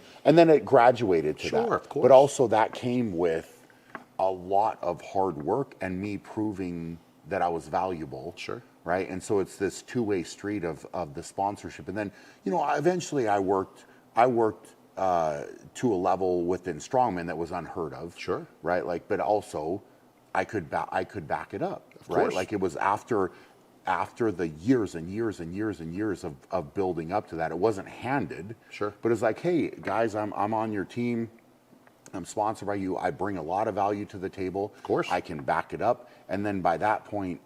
it graduated to that. Sure, of course. But also that came with a lot of hard work and me proving that I was valuable. Sure. Right, and so it's this two-way street of the sponsorship, and then eventually I worked to a level within strongman that was unheard of. Sure. Right, like, but also I could back it up. Of right, course. like it was after the years and years and years and years of building up to that. It wasn't handed. Sure. But it's like, hey guys, I'm on your team. I'm sponsored by you. I bring a lot of value to the table. Of course. I can back it up. And then by that point,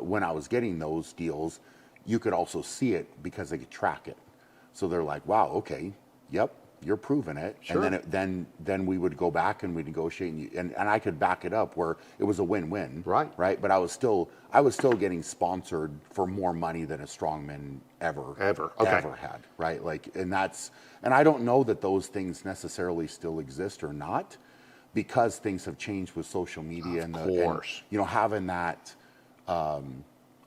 when I was getting those deals, you could also see it because they could track it. So they're like, wow, okay, yep, you're proving it. Sure. And then we would go back and we negotiate, and I could back it up where it was a win-win. Right. Right. But I was still getting sponsored for more money than a strongman ever Okay. had. Right. Like, and I don't know that those things necessarily still exist or not, because things have changed with social media Of course. and having that.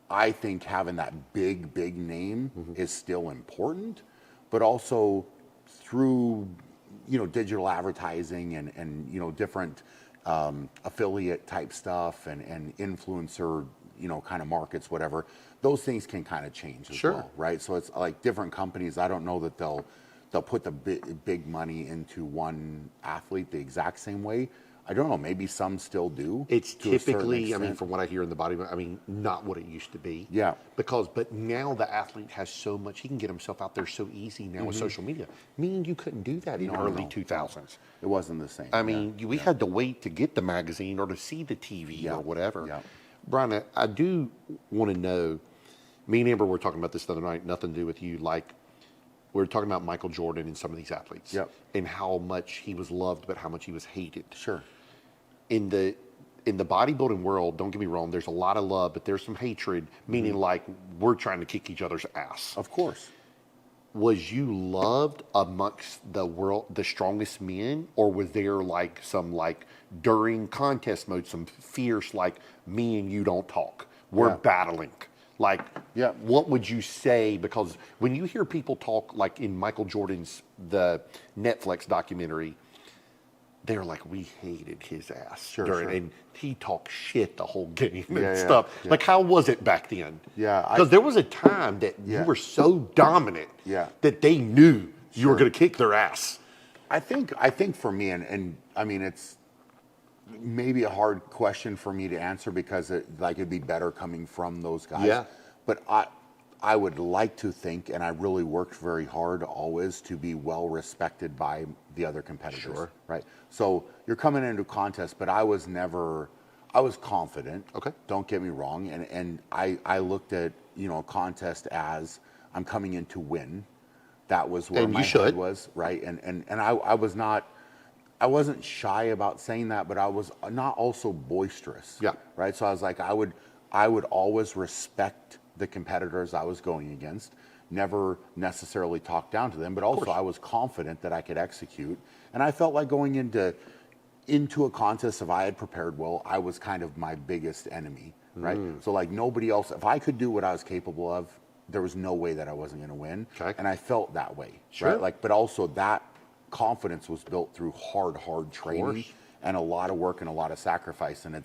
I think having that big name is still important, but also through digital advertising and different affiliate type stuff and influencer kind of markets, whatever, those things can kind of change as Sure. well, right? So it's like different companies. I don't know that they'll put the big money into one athlete the exact same way. I don't know. Maybe some still do. It's to a certain typically, extent. from what I hear in the body, not what it used to be. Yeah. But now the athlete has so much, he can get himself out there so easy now with social media. Meaning you couldn't do that in No, early no. 2000s. It wasn't the same. We had to wait to get the magazine or to see the TV Yeah. or whatever. Yeah. Brian, I do want to know, me and Amber were talking about this the other night, nothing to do with you, like, we were talking about Michael Jordan and some of these athletes. Yep. And how much he was loved, but how much he was hated. Sure. In the bodybuilding world, don't get me wrong, there's a lot of love, but there's some hatred, meaning like we're trying to kick each other's ass. Of course. Was you loved amongst the strongest men, or was there like some during contest mode, some fierce like me and you don't talk, we're Yeah. battling? Like, Yeah. what would you say? Because when you hear people talk, like in Michael Jordan's the Netflix documentary, they're like, we hated his ass. Sure, during, sure. and he talked shit the whole game and Yeah, yeah, stuff. yeah. Like, how was it back then? Yeah, Because there was a time that you Yeah. were so dominant Yeah. that they knew you were Sure. going to kick their ass. I think for me, and I mean, it's maybe a hard question for me to answer because it'd be better coming from those guys. Yeah. But I would like to think, and I really worked very hard always to be well respected by the other competitors. Sure. Right. So you're coming into a contest, but I was confident. Okay. Don't get me wrong. And I looked at, a contest as I'm coming in to win. That was where And my you should. head was, right? And I wasn't shy about saying that, but I was not also boisterous. Yeah. Right. So I was like, I would always respect the competitors I was going against, never necessarily talk down to them, but also I was confident that I could execute. And I felt like going into a contest, if I had prepared well, I was kind of my biggest enemy, right? So like nobody else, if I could do what I was capable of, there was no way that I wasn't going to win. Okay. And I felt that way, Sure. right? Like, but also that confidence was built through hard training course. and a lot of work and a lot of sacrifice. And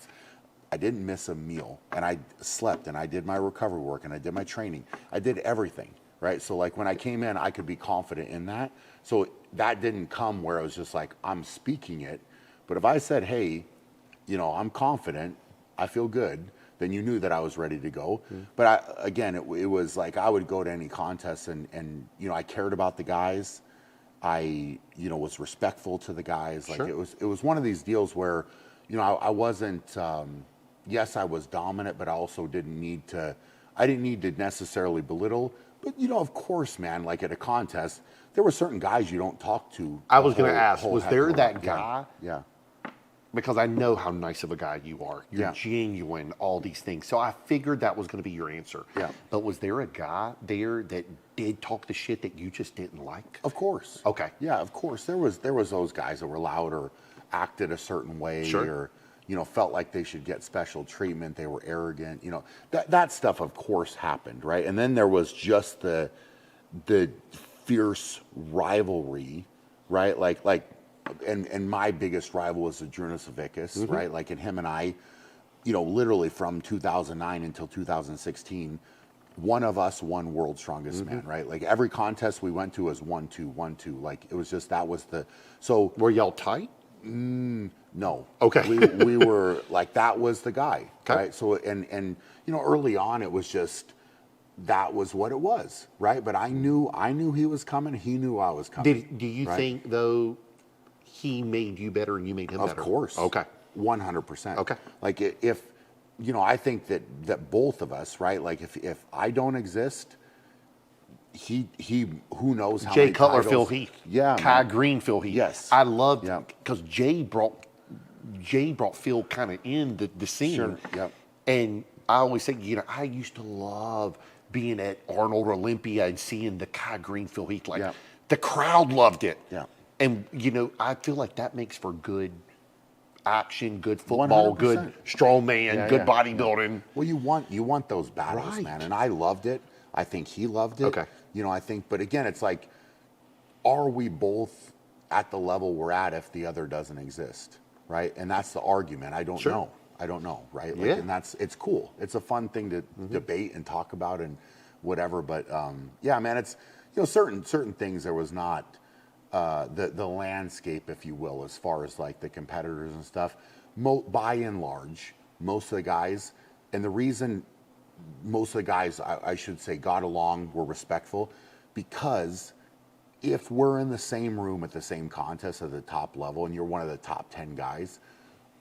I didn't miss a meal, and I slept, and I did my recovery work, and I did my training. I did everything, right? So like when I came in, I could be confident in that. So that didn't come where I was just like, I'm speaking it. But if I said, hey, I'm confident, I feel good, then you knew that I was ready to go. But it was like I would go to any contest and I cared about the guys. I was respectful to the guys. Like Sure. it was one of these deals where, I wasn't. Yes, I was dominant, but I also didn't need to. I didn't need to necessarily belittle. But of course, man. Like at a contest, there were certain guys you don't talk to. I was going to ask, was heck there of a that lot. guy? Yeah. Because I know how nice of a guy you are. You're Yeah. genuine, all these things. So I figured that was going to be your answer. Yeah. But was there a guy there that did talk the shit that you just didn't like? Of course. Okay. Yeah, of course. There was those guys that were loud or acted a certain way Sure. or felt like they should get special treatment. They were arrogant. That stuff of course happened, right? And then there was just the fierce rivalry, right? And my biggest rival was Adrunas Savickas, right? Like, and him and I, literally from 2009 until 2016, one of us won World's Strongest Man, right? Like every contest we went to was 1-2, 1-2. Like it was just that was the so. Were y'all tight? No. Okay. We were like that was the guy, Okay. right? So and early on it was just that was what it was, right? But I knew he was coming. He knew I was coming. Do you right? think though he made you better and you made him better? Of course. Okay. 100%. Okay. Like if I think that both of us, right? Like if I don't exist, he who knows how Jay many Cutler, titles. Phil Heath. Yeah. Kai man. Green, Phil Heath. Yes. I loved Yeah. because Jay brought Phil kind of in the scene. Sure. Yep. And I always say, I used to love being at Arnold Olympia and seeing the Kai Green, Phil Heath. Like Yeah. the crowd loved it. Yeah. And I feel like that makes for good action, good football, 100%. good strongman, Yeah, good yeah. bodybuilding. Well, you want those battles, Right. man, and I loved it. I think he loved it. Okay. I think, but again, it's like, are we both at the level we're at if the other doesn't exist, right? And that's the argument. I don't Sure. know. I don't know, right? Like, Yeah. and it's cool. It's a fun thing to debate and talk about and whatever. But yeah, man, it's certain things there was not. The landscape, if you will, as far as like the competitors and stuff, by and large, most of the guys, and the reason most of the guys, I should say, got along, were respectful, because if we're in the same room at the same contest at the top level and you're one of the top 10 guys,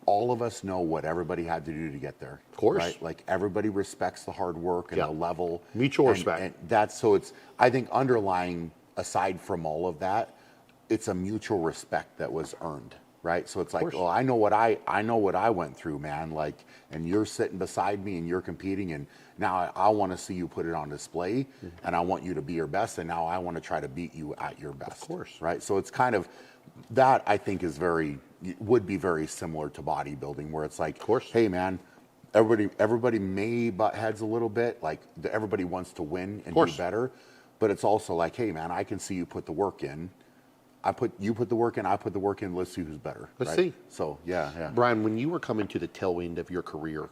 all of us know what everybody had to do to get there. Of course. Right? Like everybody respects the hard work and Yeah. the level. Mutual And- respect. And that's so it's, I think, underlying, aside from all of that, it's a mutual respect that was earned, right? So it's like, course. well, I know what I went through, man. Like, and you're sitting beside me and you're competing, and now I want to see you put it on display, and I want you to be your best, and now I want to try to beat you at your best. Of course. Right? So it's kind of that. I think would be very similar to bodybuilding, where it's like, Of course. hey, man. Everybody may butt heads a little bit. Like everybody wants to win and do better, but it's also like, hey, man, I can see you put the work in. You put the work in, I put the work in, let's see who's better. Let's right? see. So, yeah. Brian, when you were coming to the tail end of your career,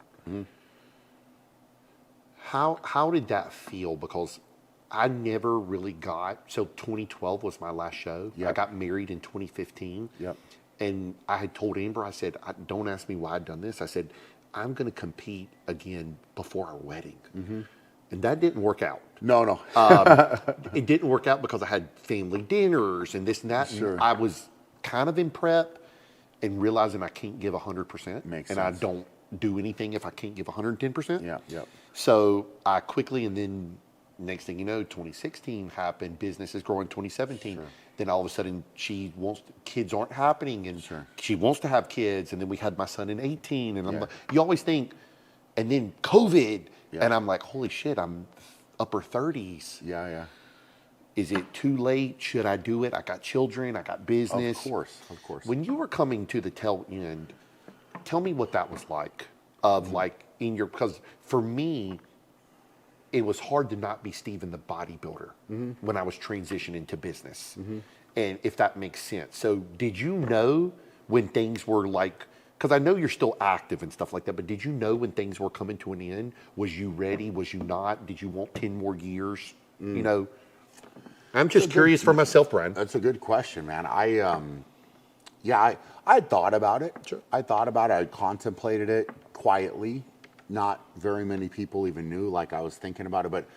how did that feel? Because I never really so 2012 was my last show. Yep. I got married in 2015. Yep. And I had told Amber, I said, don't ask me why I'd done this. I said, I'm going to compete again before our wedding. And that didn't work out. No. It didn't work out because I had family dinners and this and that. Sure. And I was kind of in prep and realizing I can't give 100%. Makes and sense. I don't do anything if I can't give 110%. Yeah. So I quickly, and then next thing you know, 2016 happened. Business is growing 2017. Sure. Then all of a sudden kids aren't happening, and she wants to have kids. And then we had my son in 18, and I'm like, you always think, and then COVID, and I'm like, holy shit, I'm upper 30s. Yeah. Is it too late? Should I do it? I got children, I got business. Of course. When you were coming to the tail end, tell me what that was like. Because for me, it was hard to not be Steven the bodybuilder when I was transitioning to business. And if that makes sense. So did you know when things were like, because I know you're still active and stuff like that, but did you know when things were coming to an end? Was you ready? Was you not? Did you want 10 more years? I'm just curious for myself, Brian. That's a good question, man. Yeah, I thought about it. Sure. I thought about it. I contemplated it quietly. Not very many people even knew, like I was thinking about it. But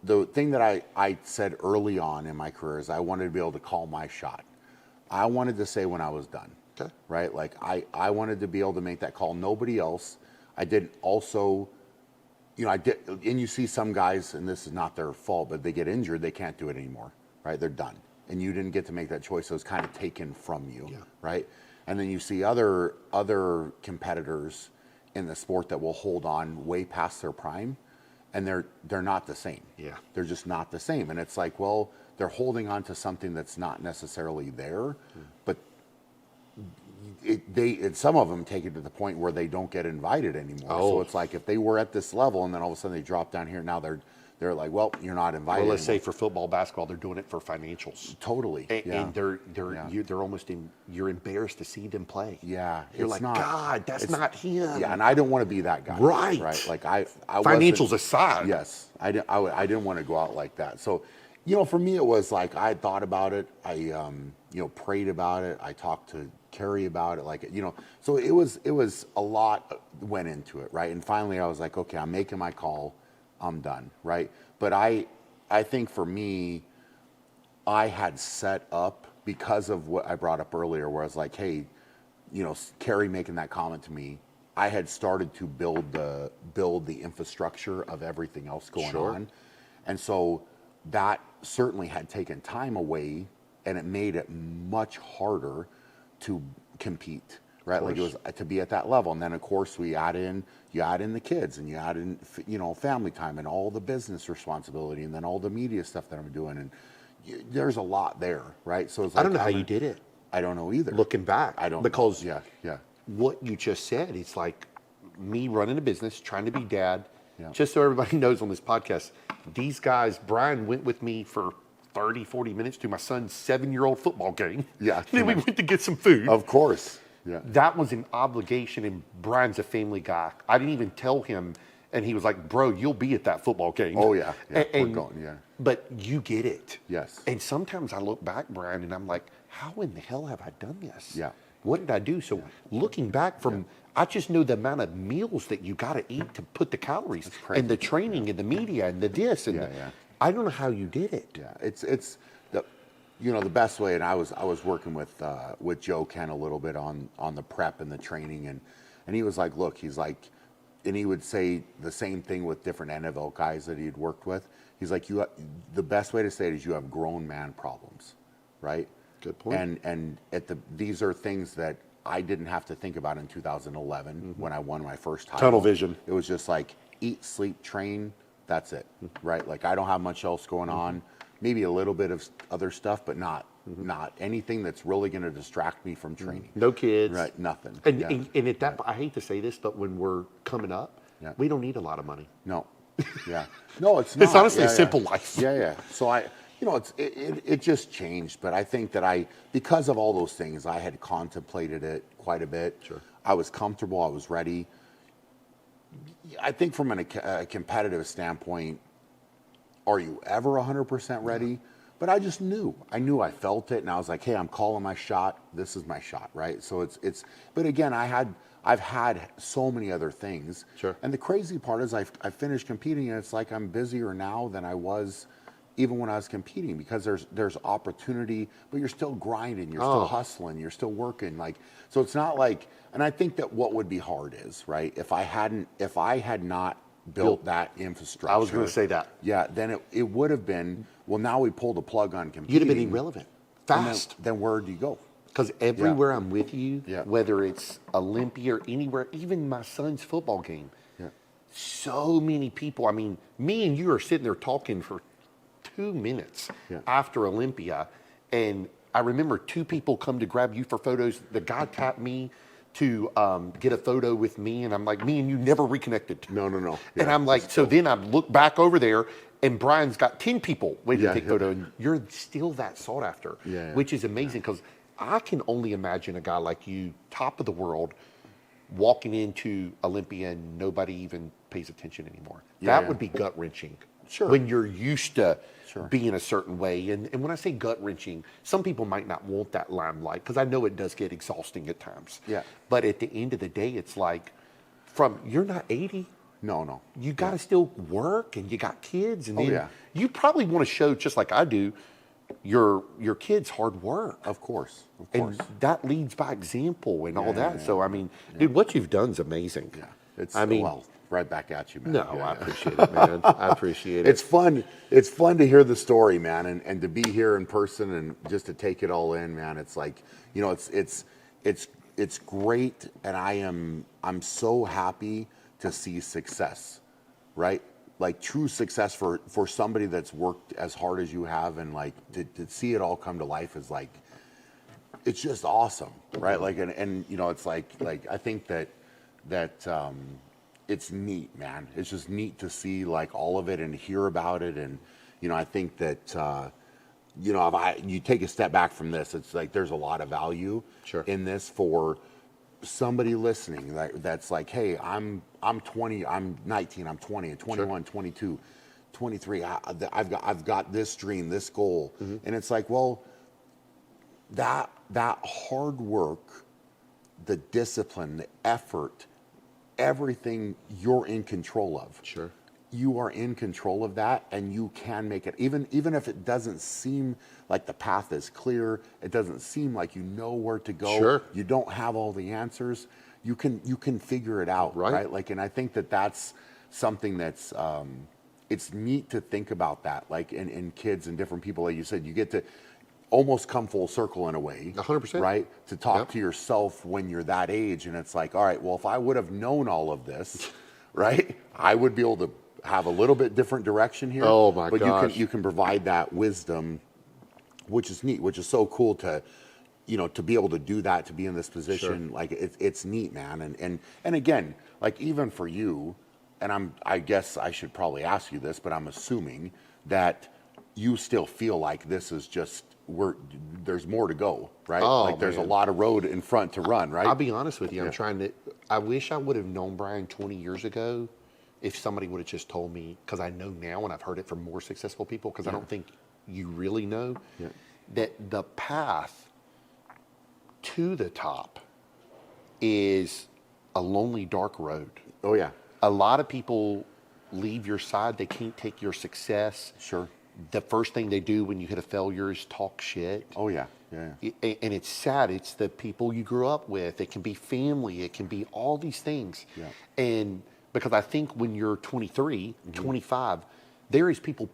the thing that I said early on in my career is I wanted to be able to call my shot. I wanted to say when I was done. Okay. Right? Like I wanted to be able to make that call. Nobody else. I did also, I did, and you see some guys, and this is not their fault, but they get injured, they can't do it anymore. Right? They're done. And you didn't get to make that choice. So it's kind of taken from you. Yeah. Right? And then you see other competitors in the sport that will hold on way past their prime, and they're not the same. Yeah. They're just not the same. And it's like, well, they're holding on to something that's not necessarily there, but some of them take it to the point where they don't get invited anymore. Oh. So it's like if they were at this level and then all of a sudden they drop down here, now they're like, well, you're not invited. Well, let's say anymore. for football, basketball, they're doing it for financials. Totally. And Yeah. they're almost you're embarrassed to see them play. Yeah, You're it's like, not- God, that's it's- not him. Yeah, and I don't want to be that guy. Right. Right. Like I Financials wasn't- aside. Yes, I didn't want to go out like that. So, for me, it was like I had thought about it. I prayed about it. I talked to Carrie about it. So it was a lot went into it, right? And finally, I was like, okay, I'm making my call. I'm done, right? But I think for me, I had set up because of what I brought up earlier, where I was like, hey, Carrie making that comment to me, I had started to build the infrastructure of everything else going Sure. on. And so that certainly had taken time away, and it made it much harder to compete, right? Like it was to be at that level. And then of course you add in the kids, and you add in, family time and all the business responsibility, and then all the media stuff that I'm doing. And there's a lot there, right? So it's like, I don't know how you did it. I don't know either. Looking back, I don't because know. Yeah. what you just said, it's like me running a business, trying to be dad. Yeah. Just so everybody knows on this podcast, these guys, Brian went with me for 30, 40 minutes to my son's 7-year-old football game. Yeah. Then we went to get some food. Of course. Yeah. That was an obligation, and Brian's a family guy. I didn't even tell him, and he was like, bro, you'll be at that football game. Oh yeah. We're And- going. Yeah. But you get it. Yes. And sometimes I look back, Brian, and I'm like, how in the hell have I done this? Yeah. What did I do? So looking back I just know the amount of meals that you got to eat to put the calories, crazy. and the training and the media and the this and Yeah. I don't know how you did it. Yeah, it's the the best way. And I was working with Joe Ken a little bit on the prep and the training, and he was like, look, he's like, and he would say the same thing with different NFL guys that he'd worked with. He's like, the best way to say it is you have grown man problems, right? Good point. And these are things that I didn't have to think about in 2011 when I won my first title. Tunnel vision. It was just like eat, sleep, train. That's it, right? Like I don't have much else going on. Maybe a little bit of other stuff, but not anything that's really going to distract me from training. No kids. Right? Nothing. And, Yeah. and at that, I hate to say this, but when we're coming up, Yeah. we don't need a lot of money. No. Yeah. No, it's not. It's honestly a Yeah. simple life. Yeah. So it just changed, but I think that because of all those things, I had contemplated it quite a bit. Sure. I was comfortable. I was ready. I think from a competitive standpoint, are you ever 100% ready? But I just knew. I knew. I felt it, and I was like, hey, I'm calling my shot. This is my shot, right? So it's. But again, I've had so many other things. Sure. And the crazy part is I finished competing, and it's like I'm busier now than I was even when I was competing, because there's opportunity, but you're still grinding, you're still hustling, you're still working. So it's not like, and I think that what would be hard is, right, if I had not built that infrastructure. I was going to say that. Yeah, then it would have been, well, now we pulled the plug on competing. You'd have been irrelevant. And Fast. Then where do you go? Because everywhere I'm with you, Yeah. whether it's Olympia or anywhere, even my son's football game, Yeah. so many people. I mean, me and you are sitting there talking for 2 minutes Yeah. after Olympia, and I remember 2 people come to grab you for photos. The guy tapped me to get a photo with me, and I'm like, me and you never reconnected. No. And Yeah. I'm like, so then I look back over there, and Brian's got 10 people waiting Yeah, to take yeah. photo, and you're still that sought after, Yeah. which is amazing, because I can only imagine a guy like you, top of the world, walking into Olympia and nobody even pays attention anymore. Yeah, That yeah. would be gut wrenching. Sure. When you're used to be in a certain way. And when I say gut wrenching, some people might not want that limelight because I know it does get exhausting at times. Yeah. But at the end of the day, it's like, you're not 80. No. You got to still work, and you got kids, and then yeah. you probably want to show, just like I do, your kids hard work. Of course. And that leads by example and all that. So I mean, dude, what you've done is amazing. Yeah. It's, I mean, well, right back at you, man. no, I appreciate it, man. I appreciate it. It's fun. It's fun to hear the story, man, and to be here in person and just to take it all in, man. It's like, you know, it's great, and I'm so happy to see success, right? Like true success for somebody that's worked as hard as you have, and like to see it all come to life is like, it's just awesome, right? Like, and you know, it's like I think that it's neat, man. It's just neat to see like all of it and hear about it, and you know, I think that you know, if you take a step back from this, it's like there's a lot of value in this for somebody listening that's like, hey, I'm 20, I'm 19, I'm 20, 21, 22, 23. I've got this dream, this goal, and it's like, well, that hard work, the discipline, the effort, everything you're in control of. Sure. You are in control of that, and you can make it. Even if it doesn't seem like the path is clear, it doesn't seem like you know where to go. Sure. You don't have all the answers. You can figure it out, right? Like, and I think that's something that's it's neat to think about that. Like in kids and different people, like you said, you get to almost come full circle in a way. 100%. Right? To talk to yourself when you're that age, and it's like, all right, well, if I would have known all of this, right, I would be able to have a little bit different direction here. Oh my gosh. But you can provide that wisdom, which is neat, which is so cool to, you know, to be able to do that, to be in this position. Sure. Like it's neat, man. And again, like even for you, and I guess I should probably ask you this, but I'm assuming that you still feel like this is just there's more to go, right? Oh, like there's man. a lot of road in front to run, right? I'll be honest with you. I wish I would have known Brian 20 years ago if somebody would have just told me, because I know now, and I've heard it from more successful people, because I don't think you really know, that the path to the top is a lonely, dark road. Oh, yeah. A lot of people leave your side. They can't take your success. Sure. The first thing they do when you hit a failure is talk shit. Oh, yeah. And it's sad. It's the people you grew up with. It can be family. It can be all these things. Yeah. And because I think when you're 23, 25, there is people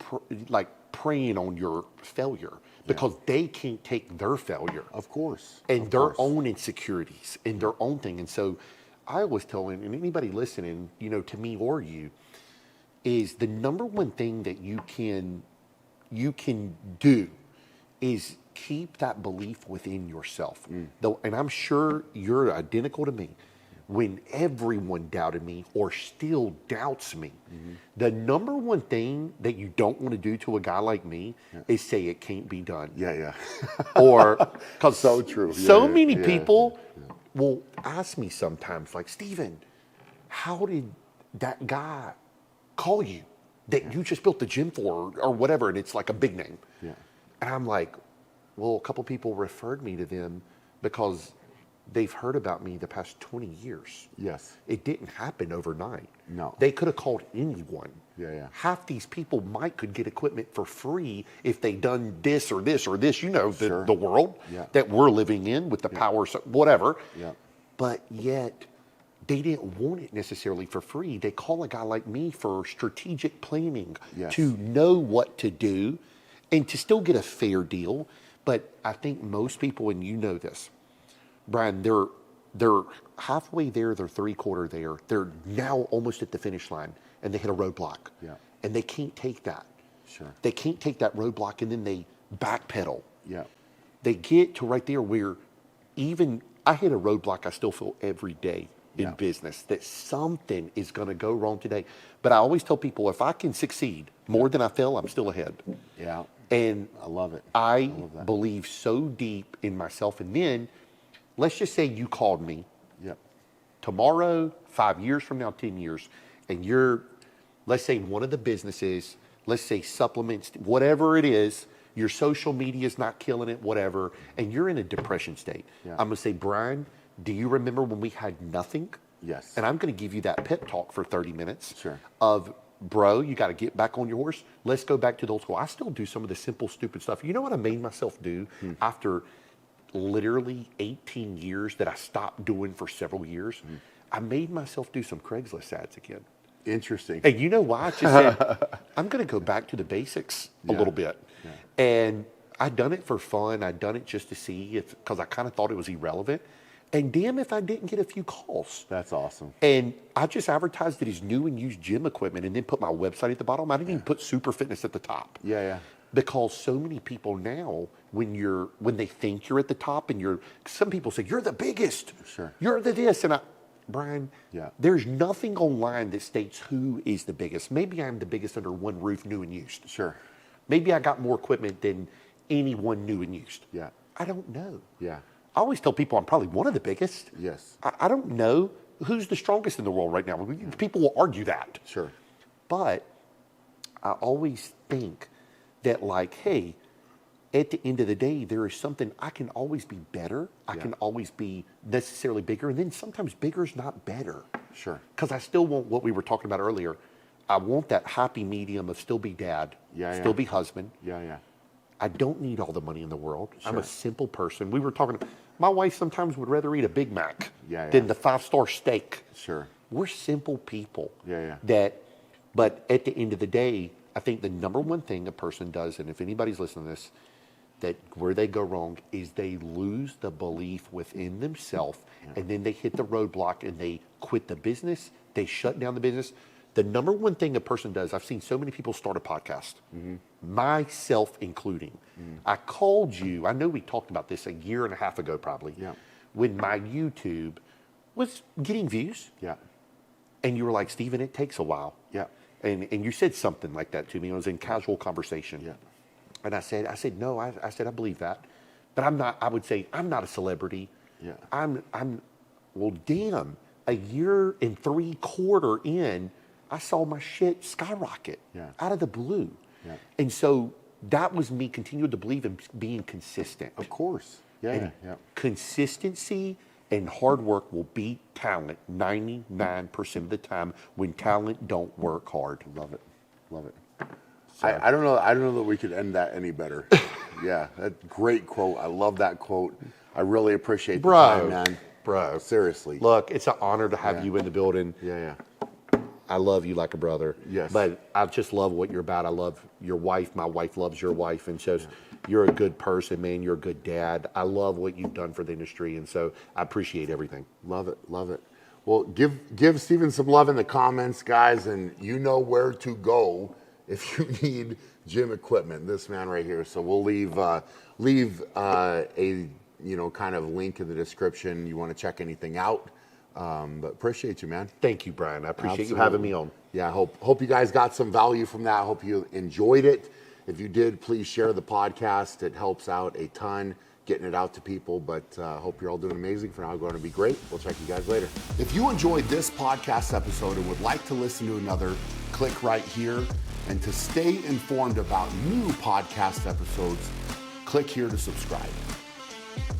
preying on your failure because they can't take their failure. Of course. And their own insecurities and their own thing. And so I always tell anybody listening, you know, to me or you, is the number one thing that you can do is keep that belief within yourself. Though, and I'm sure you're identical to me. When everyone doubted me or still doubts me, the number one thing that you don't want to do to a guy like me is say it can't be done. Yeah. Or, because so true. So many people will ask me sometimes, like, Steven, how did that guy call you that you just built the gym for or whatever? And it's like a big name. Yeah. And I'm like, well, a couple people referred me to them because they've heard about me the past 20 years. Yes. It didn't happen overnight. No. They could have called anyone. Yeah. Half these people could get equipment for free if they done this or this or this, you know, the world that we're living in with the power, whatever. Yeah. But yet they didn't want it necessarily for free. They call a guy like me for strategic planning, to know what to do and to still get a fair deal. But I think most people, and you know this, Brian, they're halfway there, they're three-quarter there. They're now almost at the finish line, and they hit a roadblock. Yeah. And they can't take that. Sure. They can't take that roadblock, and then they backpedal. Yeah. They get to right there where even I hit a roadblock, I still feel every day in business that something is going to go wrong today. But I always tell people, if I can succeed more than I fail, I'm still ahead. Yeah. And I love it. I believe so deep in myself. And then let's just say you called me tomorrow, 5 years from now, 10 years, and you're, let's say one of the businesses let's say supplements, whatever it is, your social media is not killing it, whatever, and you're in a depression state. Yeah. I'm gonna say, Brian, do you remember when we had nothing? Yes. And I'm gonna give you that pep talk for 30 minutes Sure. of, bro, you gotta get back on your horse. Let's go back to the old school. I still do some of the simple, stupid stuff. You know what I made myself do after literally 18 years that I stopped doing for several years? I made myself do some Craigslist ads again. Interesting. And you know why? I just said, I'm going to go back to the basics a Yeah. little bit. Yeah. And I'd done it for fun. I'd done it just to see if, because I kind of thought it was irrelevant. And damn if I didn't get a few calls. That's awesome. And I just advertised that it's new and used gym equipment and then put my website at the bottom. I didn't even put Super Fitness at the top. Yeah, yeah. Because so many people now, when they think you're at the top and some people say, you're the biggest. Sure. You're the this. And Brian, Yeah. there's nothing online that states who is the biggest. Maybe I'm the biggest under one roof, new and used. Sure. Maybe I got more equipment than anyone new and used. Yeah. I don't know. Yeah. I always tell people I'm probably one of the biggest. Yes. I don't know who's the strongest in the world right now. People will argue that. Sure. But I always think that, like, hey, at the end of the day, there is something I can always be better. I Yeah. can always be necessarily bigger. And then sometimes bigger is not better. Sure. Because I still want what we were talking about earlier. I want that happy medium of still be dad, Yeah, still yeah. be husband. Yeah, yeah. I don't need all the money in the world. I'm Sure. a simple person. We were talking, my wife sometimes would rather eat a Big Mac Yeah, than yeah. the 5-star steak. Sure. We're simple people. Yeah, yeah. But at the end of the day, I think the number one thing a person does, and if anybody's listening to this, that where they go wrong is they lose the belief within themselves, and then they hit the roadblock and they quit the business, they shut down the business. The number one thing a person does, I've seen so many people start a podcast, myself including. I called you, I know we talked about this a year and a half ago probably, Yeah. when my YouTube was getting views. Yeah. And you were like, Stephen, it takes a while. Yeah. And you said something like that to me. It was in casual conversation. Yeah. And I said, no, I said, I believe that. But I'm not, I would say, I'm not a celebrity. Yeah. Well, damn, a year and 3/4 in, I saw my shit skyrocket Yeah. out of the blue. Yeah. And so that was me continuing to believe in being consistent. Of course. Yeah, And yeah, yeah. consistency and hard work will beat talent 99% of the time when talent don't work hard. Love it. Love it. I don't know. I don't know that we could end that any better. Yeah, that great quote. I love that quote. I really appreciate the time, man. Bro, Seriously. look, it's an honor to have Yeah. you in the building. Yeah, yeah. I love you like a brother. Yes. But I just love what you're about. I love your wife. My wife loves your wife. And so you're a good person, man. You're a good dad. I love what you've done for the industry. And so I appreciate everything. Love it. Love it. Well, give Stephen some love in the comments, guys, and you know where to go if you need gym equipment. This man right here. So we'll leave a kind of link in the description. You want to check anything out. But appreciate you, man. Thank you, Brian. I appreciate you Absolutely. having me on. Yeah, hope you guys got some value from that. I hope you enjoyed it. If you did, please share the podcast. It helps out a ton getting it out to people. But hope you're all doing amazing. For now, going to be great. We'll check you guys later. If you enjoyed this podcast episode and would like to listen to another, click right here. And to stay informed about new podcast episodes, click here to subscribe.